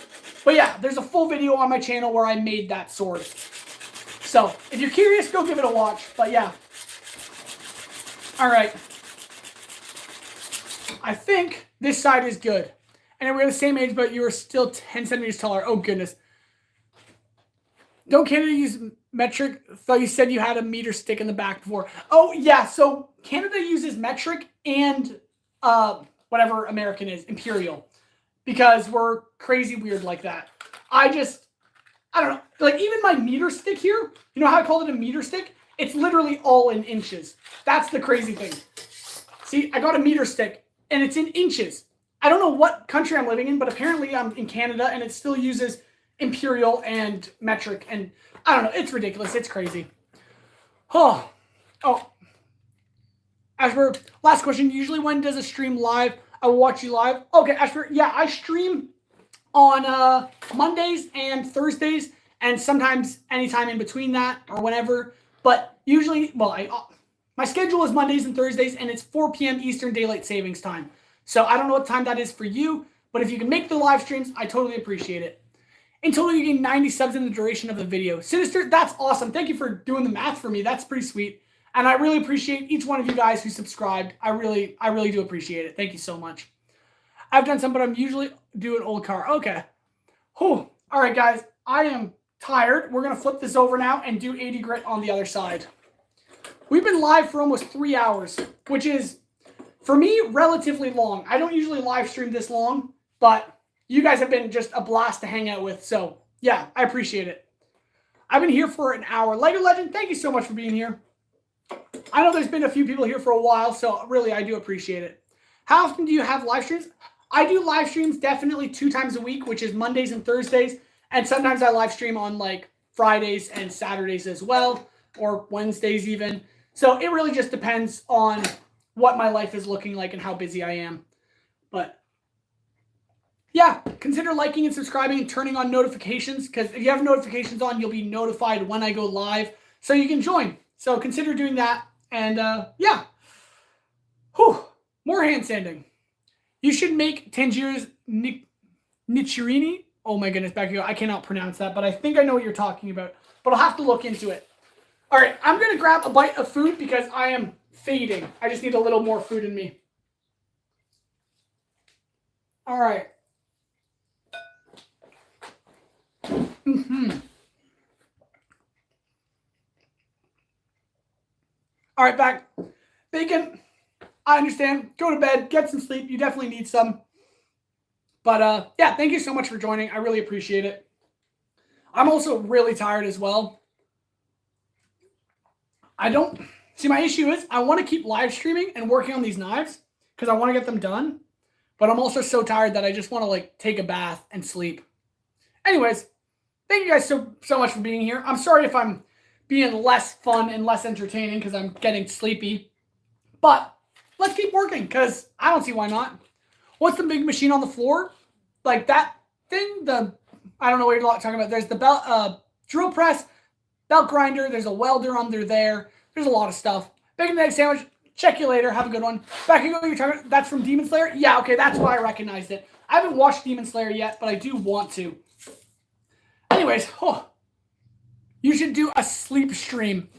But yeah, there's a full video on my channel where I made that sword. So if you're curious, go give it a watch. But yeah. All right. I think this side is good. And we're the same age, but you are still 10 centimeters taller. Oh, goodness. Don't Canada use metric? Thought you said you had a meter stick in the back before. Oh, yeah. So Canada uses metric and whatever American is, imperial, because we're crazy weird like that. I don't know. Like, even my meter stick here, you know how I called it a meter stick? It's literally all in inches. That's the crazy thing. See, I got a meter stick, and it's in inches. I don't know what country I'm living in, but apparently I'm in Canada, and it still uses imperial and metric, and I don't know. It's ridiculous. It's crazy. Oh. Ashburr, last question. Usually when does a stream live? I will watch you live. Okay, Ashburr. Yeah, I stream on Mondays and Thursdays, and sometimes anytime in between that or whenever. But usually, well, my schedule is Mondays and Thursdays, and it's 4 p.m. Eastern Daylight Savings Time. So I don't know what time that is for you, but if you can make the live streams, I totally appreciate it. In total, you gain 90 subs in the duration of the video. Sinister, that's awesome. Thank you for doing the math for me. That's pretty sweet. And I really appreciate each one of you guys who subscribed. I really do appreciate it. Thank you so much. I've done some, but I'm usually doing old car. Okay. Whew. All right, guys. I am tired. We're going to flip this over now and do 80 grit on the other side. We've been live for almost 3 hours, which is, for me, relatively long. I don't usually live stream this long, but you guys have been just a blast to hang out with. So, yeah, I appreciate it. I've been here for an hour. LEGO Legend, thank you so much for being here. I know there's been a few people here for a while, so really, I do appreciate it. How often do you have live streams? I do live streams definitely 2 times a week, which is Mondays and Thursdays. And sometimes I live stream on like Fridays and Saturdays as well, or Wednesdays even. So it really just depends on what my life is looking like and how busy I am. But yeah, consider liking and subscribing and turning on notifications, because if you have notifications on, you'll be notified when I go live so you can join. So consider doing that. And yeah, whew, more hand sanding. You should make Tangiro's Nichirini. Oh my goodness, back you go. I cannot pronounce that, but I think I know what you're talking about. But I'll have to look into it. All right, I'm going to grab a bite of food because I am fading. I just need a little more food in me. All right. All right, back. Bacon, I understand. Go to bed, get some sleep. You definitely need some. But yeah, thank you so much for joining. I really appreciate it. I'm also really tired as well. I don't... See, my issue is I want to keep live streaming and working on these knives because I want to get them done. But I'm also so tired that I just want to, like, take a bath and sleep. Anyways, thank you guys so much for being here. I'm sorry if I'm being less fun and less entertaining because I'm getting sleepy. But let's keep working because I don't see why not. What's the big machine on the floor? Like that thing? I don't know what you're talking about. There's the drill press, belt grinder. There's a welder under there. There's a lot of stuff. Bacon and egg sandwich. Check you later. Have a good one. Back you go. You're talking. That's from Demon Slayer. Yeah. Okay. That's why I recognized it. I haven't watched Demon Slayer yet, but I do want to. Anyways, you should do a sleep stream.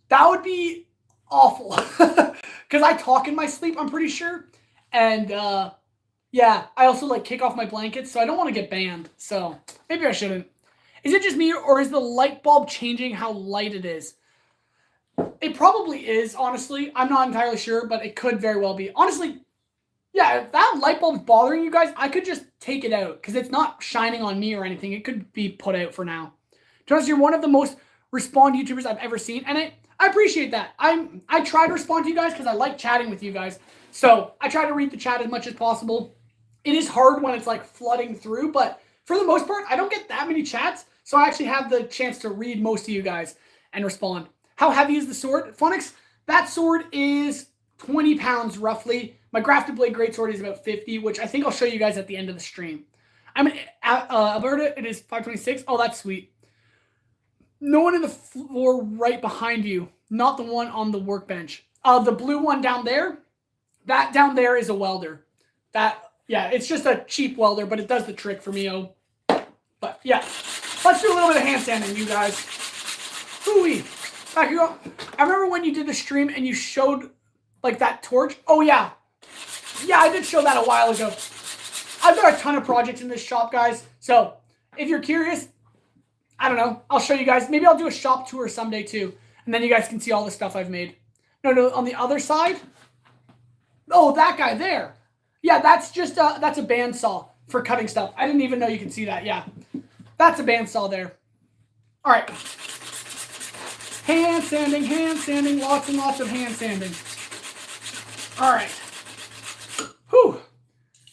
That would be awful because I talk in my sleep. I'm pretty sure, and yeah, I also like kick off my blankets, so I don't want to get banned. So maybe I shouldn't. Is it just me, or is the light bulb changing how light it is? It probably is, honestly. I'm not entirely sure, but it could very well be. Honestly, yeah, if that light bulb's bothering you guys, I could just take it out because it's not shining on me or anything. It could be put out for now. To be honest, you're one of the most respond YouTubers I've ever seen, and I appreciate that. I try to respond to you guys because I like chatting with you guys. So I try to read the chat as much as possible. It is hard when it's like flooding through, but for the most part, I don't get that many chats. So I actually have the chance to read most of you guys and respond. How heavy is the sword? Phonics, that sword is 20 pounds roughly. My Grafted Blade Greatsword is about 50, which I think I'll show you guys at the end of the stream. I'm in Alberta. It is 526. Oh, that's sweet. No one in the floor right behind you. Not the one on the workbench. The blue one down there, that down there is a welder. Yeah, it's just a cheap welder, but it does the trick for me. But yeah, let's do a little bit of handstanding, you guys. Hooey. Back you go. I remember when you did the stream and you showed like that torch. Oh yeah. Yeah, I did show that a while ago. I've got a ton of projects in this shop, guys. So if you're curious, I don't know. I'll show you guys. Maybe I'll do a shop tour someday too. And then you guys can see all the stuff I've made. No, on the other side. Oh, that guy there. Yeah, that's just that's a bandsaw for cutting stuff. I didn't even know you could see that. Yeah, that's a bandsaw there. All right. Hand sanding, lots and lots of hand sanding. All right. Whew.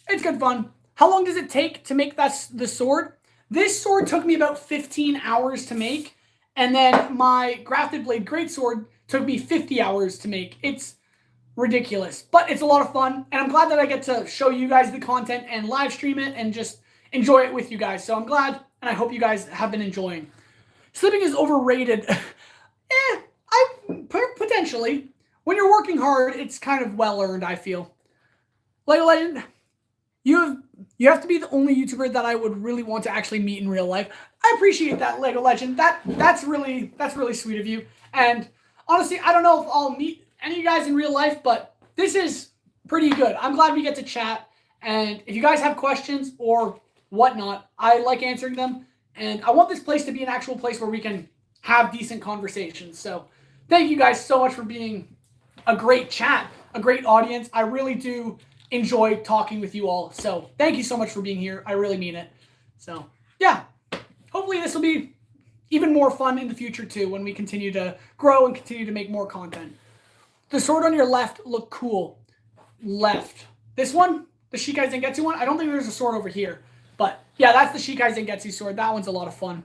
It's good fun. How long does it take to make the sword? This sword took me about 15 hours to make, and then my Grafted Blade Greatsword took me 50 hours to make. It's ridiculous, but it's a lot of fun, and I'm glad that I get to show you guys the content and live stream it and just enjoy it with you guys. So I'm glad, and I hope you guys have been enjoying. Sleeping is overrated. Potentially. When you're working hard, it's kind of well-earned, I feel. Lego Legend, you have to be the only YouTuber that I would really want to actually meet in real life. I appreciate that, Lego Legend. That's really sweet of you. And honestly, I don't know if I'll meet any of you guys in real life, but this is pretty good. I'm glad we get to chat. And if you guys have questions or whatnot, I like answering them. And I want this place to be an actual place where we can have decent conversations. So thank you guys so much for being a great chat, a great audience. I really do enjoy talking with you all. So thank you so much for being here. I really mean it. So yeah, hopefully this will be even more fun in the future too when we continue to grow and continue to make more content. The sword on your left looked cool. Left. This one, the Shikai Zangetsu one, I don't think there's a sword over here. But yeah, that's the Shikai Zangetsu sword. That one's a lot of fun.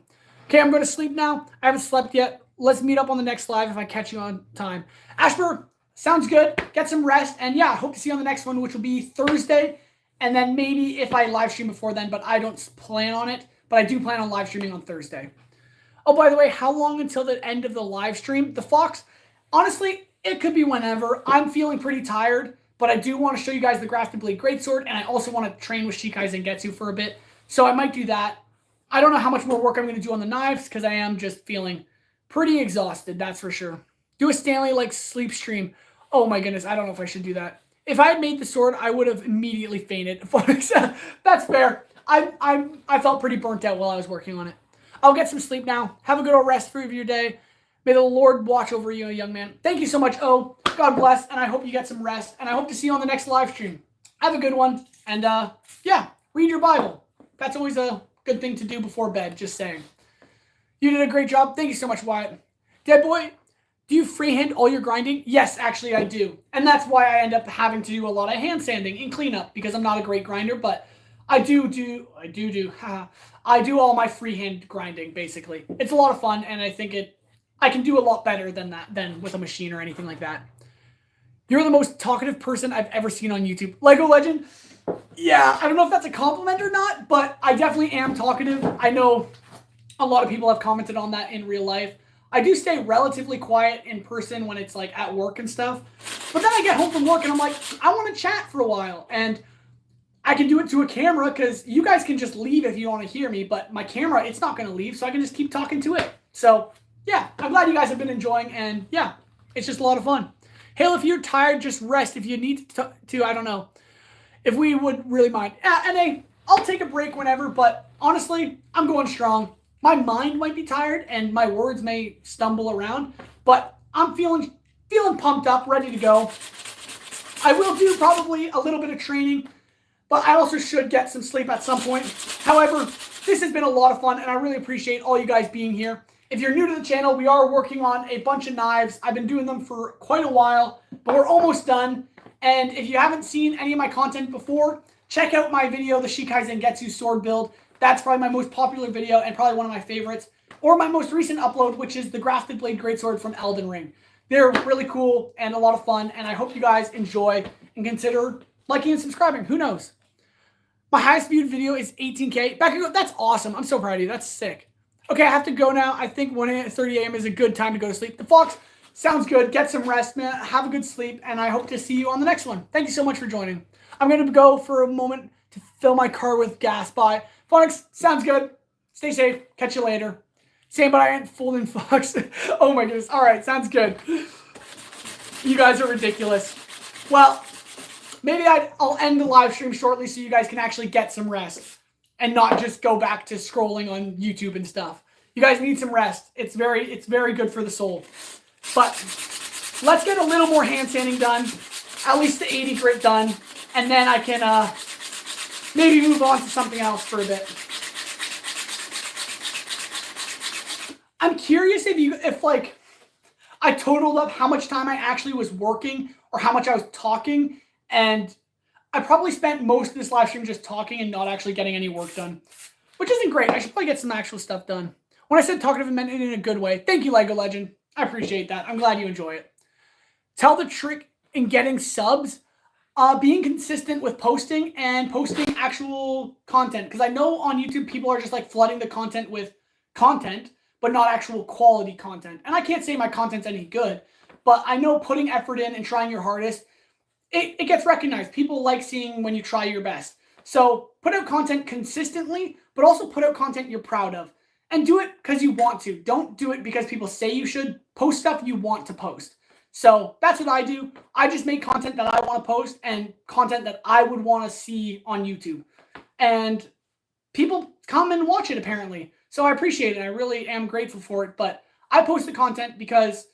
Okay, I'm going to sleep now. I haven't slept yet. Let's meet up on the next live if I catch you on time. Ashburr, sounds good. Get some rest. And yeah, I hope to see you on the next one, which will be Thursday. And then maybe if I live stream before then, but I don't plan on it. But I do plan on live streaming on Thursday. Oh, by the way, how long until the end of the live stream? The Fox, honestly, it could be whenever. I'm feeling pretty tired, but I do want to show you guys the Grafted Blade Greatsword, and I also want to train with Shikai Zangetsu for a bit. So I might do that. I don't know how much more work I'm going to do on the knives because I am just feeling pretty exhausted, that's for sure. Do a Stanley-like sleep stream. Oh my goodness, I don't know if I should do that. If I had made the sword, I would have immediately fainted. That's fair. I felt pretty burnt out while I was working on it. I'll get some sleep now. Have a good old rest for your day. May the Lord watch over you, young man. Thank you so much, O. God bless, and I hope you get some rest. And I hope to see you on the next live stream. Have a good one. And, yeah, read your Bible. That's always a good thing to do before bed, just saying. You did a great job. Thank you so much, Wyatt. Dead Boy, do you freehand all your grinding? Yes, actually, I do. And that's why I end up having to do a lot of hand sanding and cleanup, because I'm not a great grinder, but I do all my freehand grinding, basically. It's a lot of fun, and I think I can do a lot better than with a machine or anything like that. You're the most talkative person I've ever seen on YouTube. Lego Legend? Yeah, I don't know if that's a compliment or not, but I definitely am talkative. I know a lot of people have commented on that in real life. I do stay relatively quiet in person when it's like at work and stuff. But then I get home from work and I'm like, I want to chat for a while. And I can do it to a camera because you guys can just leave if you want to hear me. But my camera, it's not going to leave, so I can just keep talking to it. So, yeah, I'm glad you guys have been enjoying. And, yeah, it's just a lot of fun. Hale, if you're tired, just rest. If you need to I don't know. If we would really mind. And hey, I'll take a break whenever. But, honestly, I'm going strong. My mind might be tired and my words may stumble around, but I'm feeling pumped up, ready to go. I will do probably a little bit of training, but I also should get some sleep at some point. However, this has been a lot of fun, and I really appreciate all you guys being here. If you're new to the channel, we are working on a bunch of knives. I've been doing them for quite a while, but we're almost done. And if you haven't seen any of my content before, check out my video, the Shikai Zangetsu sword build. That's probably my most popular video and probably one of my favorites. Or my most recent upload, which is the Grafted Blade Greatsword from Elden Ring. They're really cool and a lot of fun, and I hope you guys enjoy and consider liking and subscribing. Who knows? My highest viewed video is 18K. That's awesome. I'm so proud of you. That's sick. Okay, I have to go now. I think 1:30 a.m. is a good time to go to sleep. The Fox, sounds good. Get some rest, man. Have a good sleep, and I hope to see you on the next one. Thank you so much for joining. I'm going to go for a moment to fill my car with gas. Bye. Fox, sounds good. Stay safe. Catch you later. Same, but I ain't fooling Fox. Oh my goodness. All right, sounds good. You guys are ridiculous. Well, maybe I'll end the live stream shortly so you guys can actually get some rest and not just go back to scrolling on YouTube and stuff. You guys need some rest. It's very good for the soul. But let's get a little more hand sanding done, at least the 80 grit done, and then I can maybe move on to something else for a bit. I'm curious if like I totaled up how much time I actually was working or how much I was talking, and I probably spent most of this live stream just talking and not actually getting any work done, which isn't great. I should probably get some actual stuff done. When I said talkative, I meant it in a good way. Thank you, Lego Legend. I appreciate that. I'm glad you enjoy it. Tell the trick in getting subs. Being consistent with posting and posting actual content. Because I know on YouTube, people are just like flooding the content with content, but not actual quality content. And I can't say my content's any good, but I know putting effort in and trying your hardest, it gets recognized. People like seeing when you try your best. So put out content consistently, but also put out content you're proud of. And do it because you want to. Don't do it because people say you should. Post stuff you want to post. So that's what I do. I just make content that I want to post and content that I would want to see on YouTube. And people come and watch it, apparently. So I appreciate it. I really am grateful for it. But I post the content because,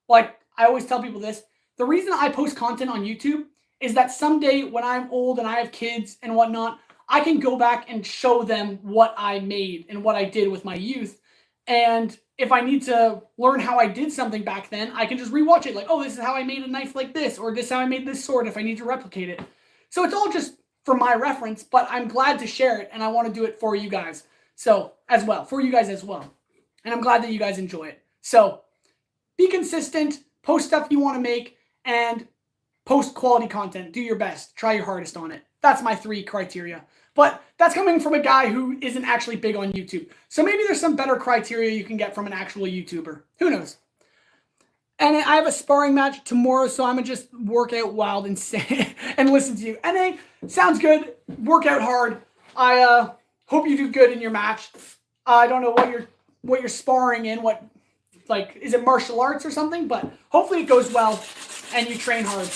like I always tell people this, the reason I post content on YouTube is that someday when I'm old and I have kids and whatnot, I can go back and show them what I made and what I did with my youth. And if I need to learn how I did something back then, I can just rewatch it. Like, oh, this is how I made a knife like this, or this is how I made this sword if I need to replicate it. So it's all just for my reference, but I'm glad to share it, and I want to do it for you guys. So, as well, for you guys as well. And I'm glad that you guys enjoy it. So, be consistent, post stuff you want to make, and post quality content. Do your best. Try your hardest on it. That's my 3 criteria. But that's coming from a guy who isn't actually big on YouTube. So maybe there's some better criteria you can get from an actual YouTuber. Who knows? And I have a sparring match tomorrow, so I'm going to just work out wild and and listen to you. NA, sounds good. Work out hard. I hope you do good in your match. I don't know what you're sparring in. What, like, is it martial arts or something? But hopefully it goes well and you train hard.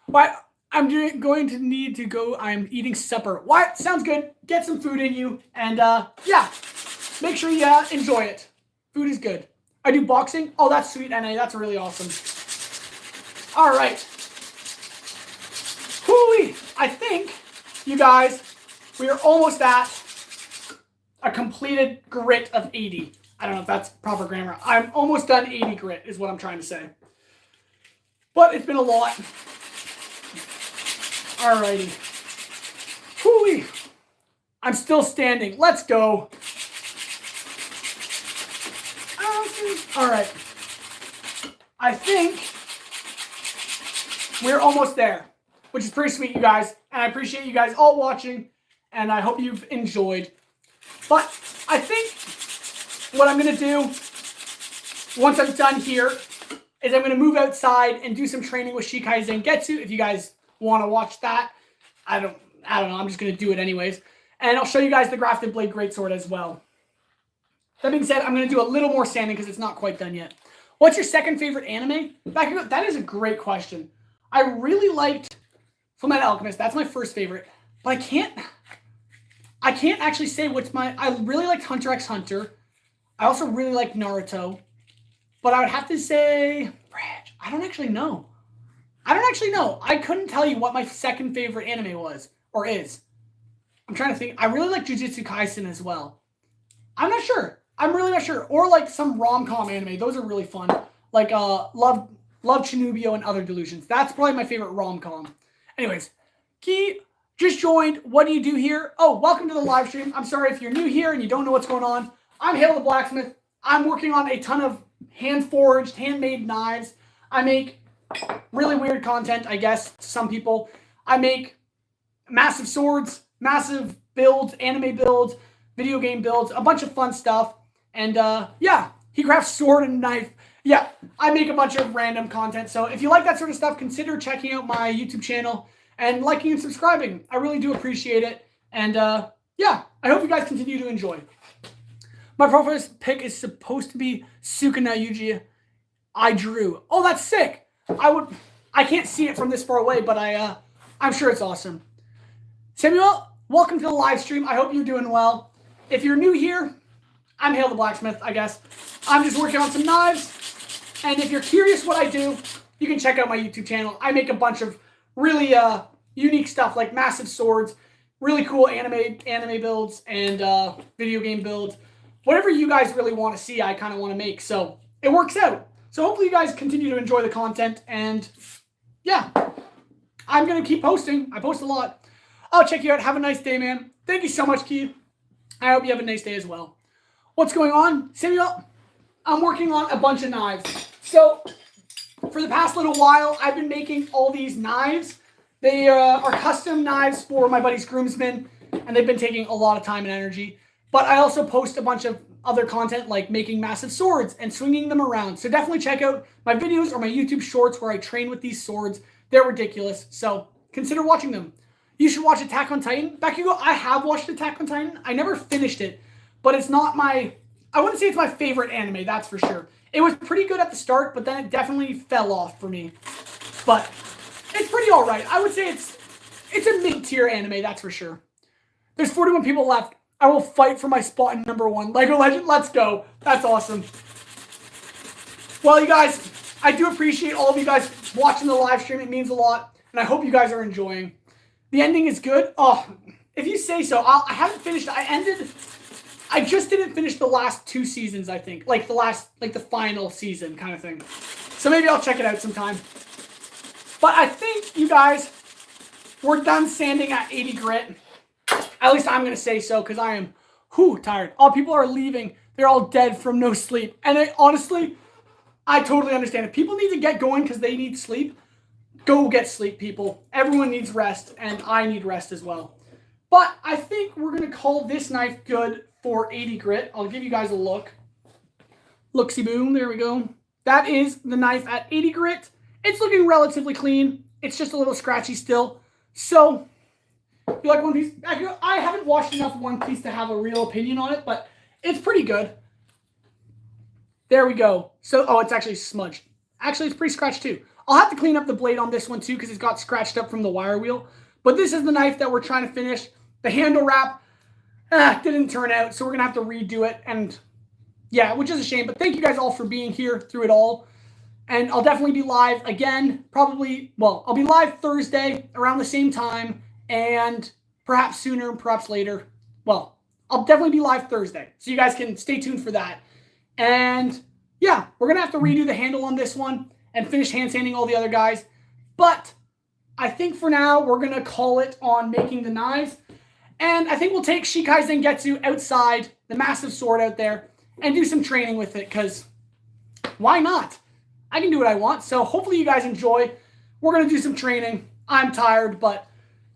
But I'm going to need to go. I'm eating supper. What? Sounds good. Get some food in you. And yeah, make sure you enjoy it. Food is good. I do boxing. Oh, that's sweet, NA. That's really awesome. All right. Hooey. I think, you guys, we are almost at a completed grit of 80. I don't know if that's proper grammar. I'm almost done 80 grit is what I'm trying to say. But it's been a lot. Alrighty. Hooey. I'm still standing. Let's go. All right. I think we're almost there, which is pretty sweet, you guys. And I appreciate you guys all watching, and I hope you've enjoyed. But I think what I'm going to do once I'm done here is I'm going to move outside and do some training with Shikai Zangetsu. If you guys want to watch that, I don't know. I'm just going to do it anyways. And I'll show you guys the Grafted Blade Greatsword as well. That being said, I'm going to do a little more sanding because it's not quite done yet. What's your second favorite anime? That is a great question. I really liked Fullmetal Alchemist. That's my first favorite. But I can't actually say what's my... I really liked Hunter x Hunter. I also really liked Naruto. But I would have to say... I don't actually know. I couldn't tell you what my second favorite anime was. Or is. I'm trying to think. I really like Jujutsu Kaisen as well. I'm not sure. I'm really not sure. Or like some rom-com anime. Those are really fun. Like Love Chinubio and Other Delusions. That's probably my favorite rom-com. Anyways, Key just joined. What do you do here? Oh, welcome to the live stream. I'm sorry if you're new here and you don't know what's going on. I'm Hale the Blacksmith. I'm working on a ton of hand-forged, handmade knives. I make really weird content, I guess, to some people. I make massive swords, massive builds, anime builds, video game builds, a bunch of fun stuff. And yeah, he crafts sword and knife. Yeah, I make a bunch of random content. So if you like that sort of stuff, consider checking out my YouTube channel and liking and subscribing. I really do appreciate it. And yeah, I hope you guys continue to enjoy. My profile pic is supposed to be Sukuna Yuji. I drew. Oh, that's sick. I can't see it from this far away, but I'm sure it's awesome. Samuel, welcome to the live stream. I hope you're doing well. If you're new here, I'm Hale the Blacksmith, I guess. I'm just working on some knives. And if you're curious what I do, you can check out my YouTube channel. I make a bunch of really unique stuff like massive swords, really cool anime builds, and video game builds. Whatever you guys really want to see, I kind of want to make. So it works out. So hopefully you guys continue to enjoy the content. And yeah, I'm going to keep posting. I post a lot. I'll check you out. Have a nice day, man. Thank you so much, Keith. I hope you have a nice day as well. What's going on? Samuel, I'm working on a bunch of knives. So for the past little while, I've been making all these knives. They are custom knives for my buddy's groomsmen, and they've been taking a lot of time and energy. But I also post a bunch of other content like making massive swords and swinging them around. So definitely check out my videos or my YouTube shorts where I train with these swords. They're ridiculous. So consider watching them. You should watch Attack on Titan. Bakugo, I have watched Attack on Titan. I never finished it, but it's not I wouldn't say it's my favorite anime, that's for sure. It was pretty good at the start, but then it definitely fell off for me. But it's pretty all right. I would say it's a mid-tier anime, that's for sure. There's 41 people left. I will fight for my spot in #1. Lego Legend, let's go. That's awesome. Well, you guys, I do appreciate all of you guys watching the live stream. It means a lot, and I hope you guys are enjoying. The ending is good. Oh, if you say so. I haven't finished. I just didn't finish the last 2 seasons, I think. Like the final season kind of thing. So maybe I'll check it out sometime. But I think, you guys, we're done sanding at 80 grit. At least I'm going to say so, because I am tired. All people are leaving. They're all dead from no sleep. And honestly, I totally understand. If people need to get going because they need sleep, go get sleep, people. Everyone needs rest, and I need rest as well. But I think we're going to call this knife good for 80 grit. I'll give you guys a look. Looksy boom, there we go. that is the knife at 80 grit. It's looking relatively clean. It's just a little scratchy still. So, you like One Piece? I haven't watched enough One Piece to have a real opinion on it, but it's pretty good. There we go. So, oh, it's actually smudged. Actually, it's pretty scratched too. I'll have to clean up the blade on this one too because it's got scratched up from the wire wheel. But this is the knife that we're trying to finish. The handle wrap didn't turn out, so we're going to have to redo it. And yeah, which is a shame. But thank you guys all for being here through it all. And I'll definitely be live again, probably, well, I'll be live Thursday around the same time and perhaps sooner and perhaps later. Well, I'll definitely be live Thursday, so you guys can stay tuned for that. And yeah, we're going to have to redo the handle on this one and finish hand sanding all the other guys. But I think for now, we're going to call it on making the knives. And I think we'll take Shikai Zangetsu outside, the massive sword out there, and do some training with it, because why not? I can do what I want. So hopefully you guys enjoy. We're going to do some training. I'm tired, but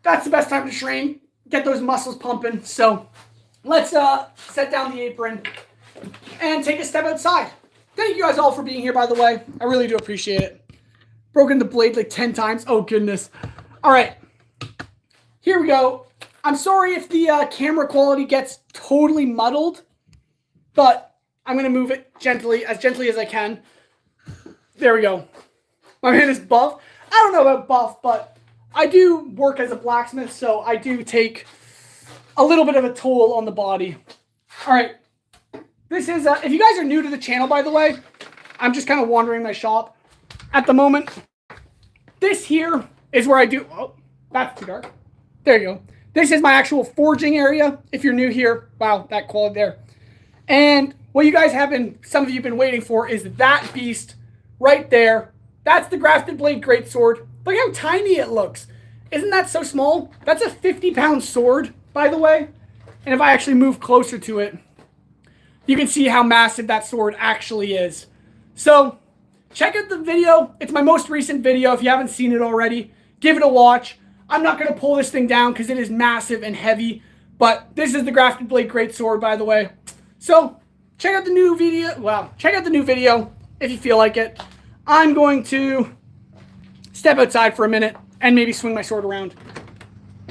that's the best time to train. Get those muscles pumping. So let's set down the apron and take a step outside. Thank you guys all for being here, by the way. I really do appreciate it. Broken the blade like 10 times. Oh, goodness. All right. Here we go. I'm sorry if the camera quality gets totally muddled, but I'm going to move it gently as I can. There we go. My man is buff. I don't know about buff, but I do work as a blacksmith, so I do take a little bit of a toll on the body. All right. This is, if you guys are new to the channel, by the way, I'm just kind of wandering my shop at the moment. This here is where I do, oh, that's too dark. There you go. This is my actual forging area. If you're new here, wow, that quality there. And what you guys have been, some of you have been waiting for is that beast right there. That's the Grafted Blade Greatsword. Look how tiny it looks. Isn't that so small? That's a 50-pound sword, by the way. And if I actually move closer to it, you can see how massive that sword actually is. So, check out the video. It's my most recent video. If you haven't seen it already, give it a watch. I'm not going to pull this thing down because it is massive and heavy. But this is the Grafted Blade Greatsword, by the way. So, check out the new video. Well, check out the new video if you feel like it. I'm going to step outside for a minute and maybe swing my sword around.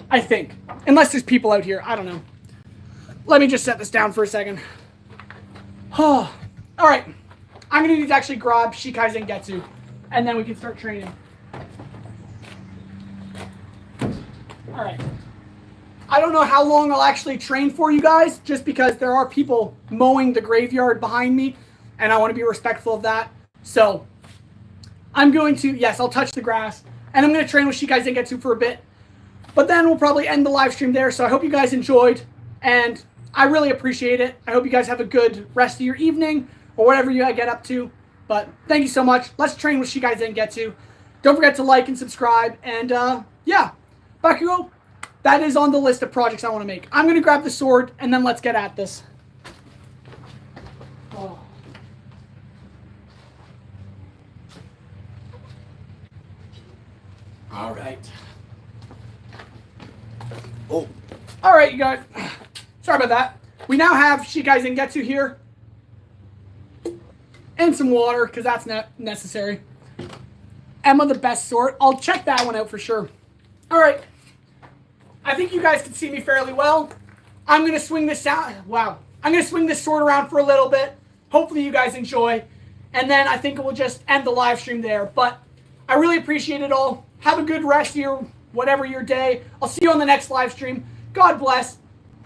I think. Unless there's people out here. I don't know. Let me just set this down for a second. Oh, all right. I'm going to need to actually grab Shikai Zangetsu, and then we can start training. All right. I don't know how long I'll actually train for, you guys, just because there are people mowing the graveyard behind me, and I want to be respectful of that. So I'm going to, yes, I'll touch the grass, and I'm going to train with Shikai Zangetsu for a bit. But then we'll probably end the live stream there, so I hope you guys enjoyed, and I really appreciate it. I hope you guys have a good rest of your evening, or whatever you get up to. But thank you so much. Let's train with Shikai Zangetsu. Don't forget to like and subscribe, and yeah, Bakugo, that is on the list of projects I want to make. I'm going to grab the sword, and then let's get at this. Oh. All right. Oh. All right, you guys. Sorry about that. We now have Shikai Zangetsu here. And some water, because that's not necessary. Emma the best sword. I'll check that one out for sure. All right. I think you guys can see me fairly well. I'm going to swing this out. Wow. I'm going to swing this sword around for a little bit. Hopefully you guys enjoy. And then I think we'll just end the live stream there. But I really appreciate it all. Have a good rest of your, whatever your day. I'll see you on the next live stream. God bless.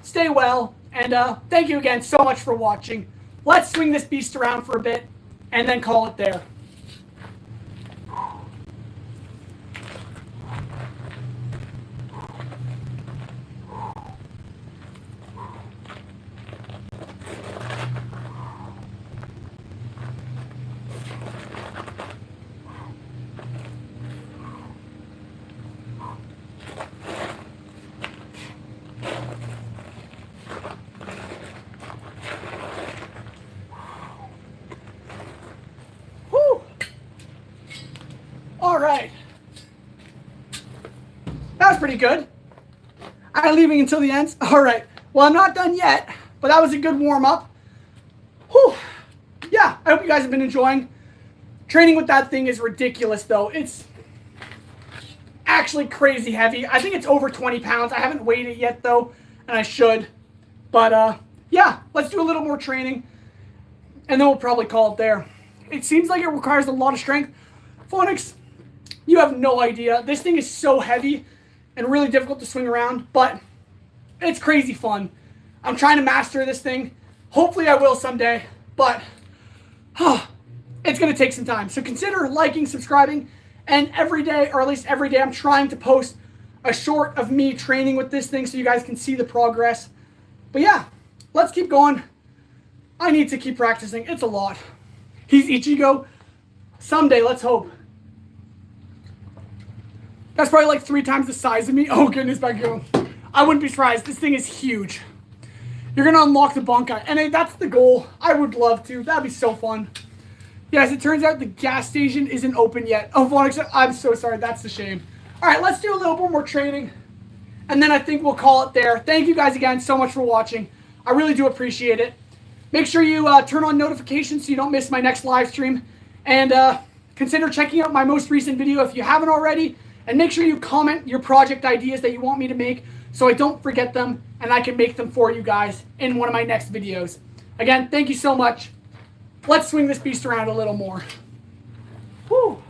Stay well. And thank you again so much for watching. Let's swing this beast around for a bit and then call it there. All right. That was pretty good. I'm leaving until the end. All right. Well, I'm not done yet, but that was a good warm-up. Whew. Yeah, I hope you guys have been enjoying. Training with that thing is ridiculous, though. It's actually crazy heavy. I think it's over 20 pounds. I haven't weighed it yet, though, and I should. But, yeah, let's do a little more training, and then we'll probably call it there. It seems like it requires a lot of strength. Phonics, you have no idea. This thing is so heavy and really difficult to swing around, but it's crazy fun. I'm trying to master this thing. Hopefully I will someday, but it's going to take some time. So consider liking, subscribing, and every day, or at least every day, I'm trying to post a short of me training with this thing so you guys can see the progress. But yeah, let's keep going. I need to keep practicing. It's a lot. He's Ichigo. Someday, let's hope. That's probably like 3 times the size of me. Oh goodness, Baku. I wouldn't be surprised. This thing is huge. You're going to unlock the Bankai. And that's the goal. I would love to. That'd be so fun. Yes, it turns out the gas station isn't open yet. Oh, Phonics, I'm so sorry. That's a shame. All right, let's do a little bit more training. And then I think we'll call it there. Thank you guys again so much for watching. I really do appreciate it. Make sure you turn on notifications so you don't miss my next live stream. And consider checking out my most recent video if you haven't already. And make sure you comment your project ideas that you want me to make so I don't forget them and I can make them for you guys in one of my next videos. Again, thank you so much. Let's swing this beast around a little more. Woo!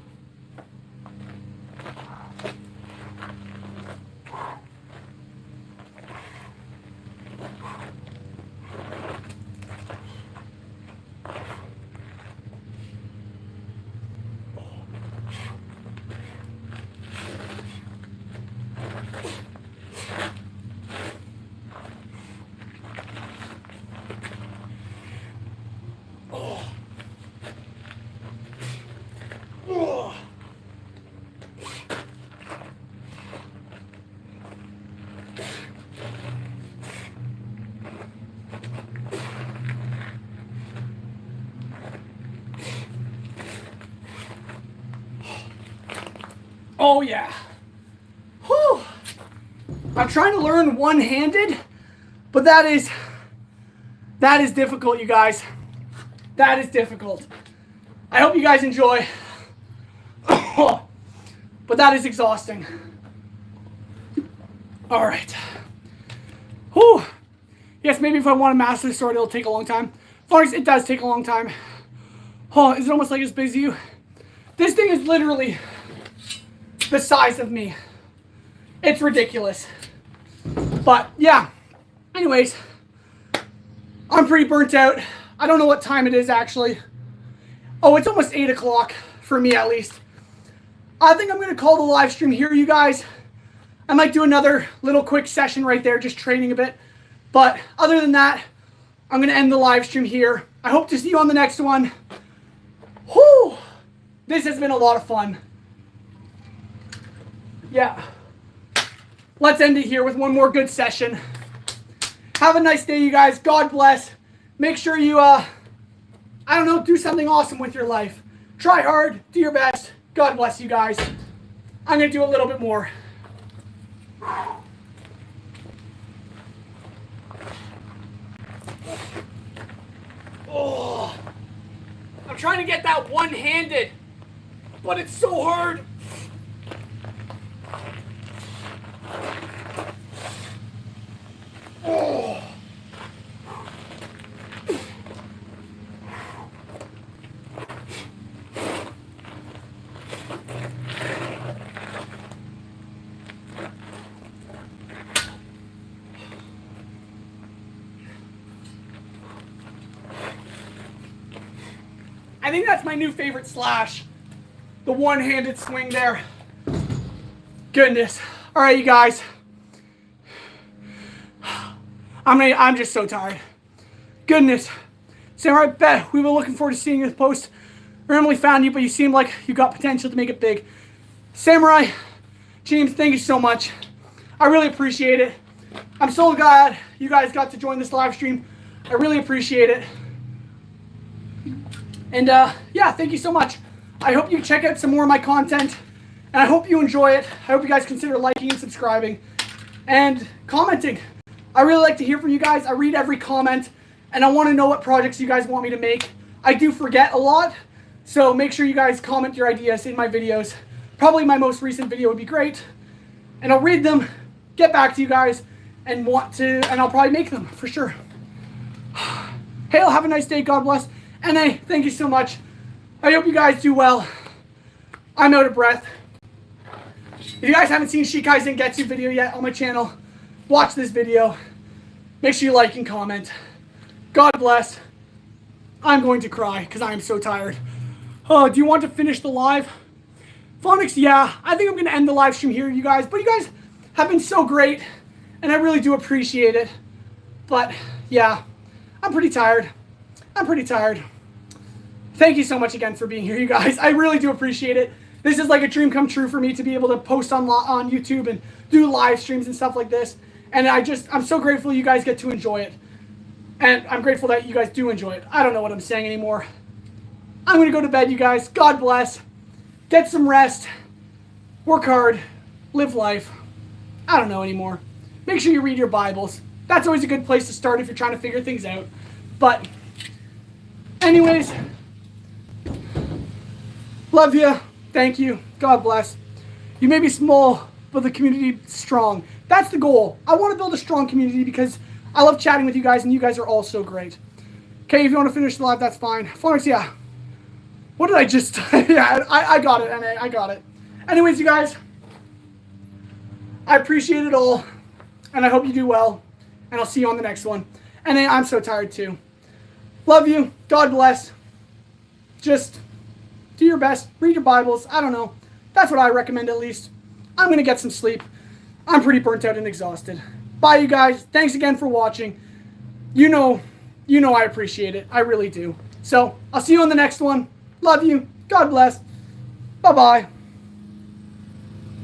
Oh yeah. Whew. I'm trying to learn one-handed, but that is difficult, you guys. That is difficult. I hope you guys enjoy. But that is exhausting. All right. Whew. Yes, maybe if I want to master this sword, it'll take a long time. Phonics, it does take a long time. Oh, is it almost like as big as you? This thing is literally the size of me. It's ridiculous. But yeah, anyways, I'm pretty burnt out. I don't know what time it is actually. Oh, it's almost 8 o'clock for me at least. I think I'm going to call the live stream here, you guys. I might do another little quick session right there, just training a bit. But other than that, I'm going to end the live stream here. I hope to see you on the next one. Whew! This has been a lot of fun. Yeah. Let's end it here with one more good session. Have a nice day, you guys. God bless. Make sure you, I don't know, do something awesome with your life. Try hard. Do your best. God bless you guys. I'm going to do a little bit more. Oh, I'm trying to get that one-handed, but it's so hard. Oh. I think that's my new favorite slash. The one-handed swing there. Goodness. All right, you guys. I'm just so tired. Goodness. Samurai, bet we were looking forward to seeing this post. Randomly found you, but you seem like you got potential to make it big. Samurai, James, thank you so much. I really appreciate it. I'm so glad you guys got to join this live stream. I really appreciate it. And yeah, thank you so much. I hope you check out some more of my content. And I hope you enjoy it. I hope you guys consider liking and subscribing. And commenting. I really like to hear from you guys. I read every comment. And I want to know what projects you guys want me to make. I do forget a lot. So make sure you guys comment your ideas in my videos. Probably my most recent video would be great. And I'll read them, get back to you guys, and I'll probably make them for sure. Hail, have a nice day, God bless. And hey, thank you so much. I hope you guys do well. I'm out of breath. If you guys haven't seen Shikaizen Getsu video yet on my channel, watch this video. Make sure you like and comment. God bless. I'm going to cry because I am so tired. Oh, do you want to finish the live? Phonics, yeah. I think I'm going to end the live stream here, you guys. But you guys have been so great, and I really do appreciate it. But, yeah, I'm pretty tired. Thank you so much again for being here, you guys. I really do appreciate it. This is like a dream come true for me to be able to post on YouTube and do live streams and stuff like this. And I'm so grateful you guys get to enjoy it. And I'm grateful that you guys do enjoy it. I don't know what I'm saying anymore. I'm going to go to bed, you guys. God bless. Get some rest. Work hard. Live life. I don't know anymore. Make sure you read your Bibles. That's always a good place to start if you're trying to figure things out. But anyways, love you. Thank you. God bless. You may be small, but the community is strong. That's the goal. I want to build a strong community because I love chatting with you guys, and you guys are all so great. Okay, if you want to finish the live, that's fine. Florence, yeah. What did I just... yeah, I got it, NA. I got it. Anyways, you guys, I appreciate it all, and I hope you do well, and I'll see you on the next one. And I'm so tired, too. Love you. God bless. Just do your best. Read your Bibles. I don't know. That's what I recommend, at least. I'm going to get some sleep. I'm pretty burnt out and exhausted. Bye, you guys. Thanks again for watching. You know I appreciate it. I really do. So, I'll see you on the next one. Love you. God bless. Bye-bye.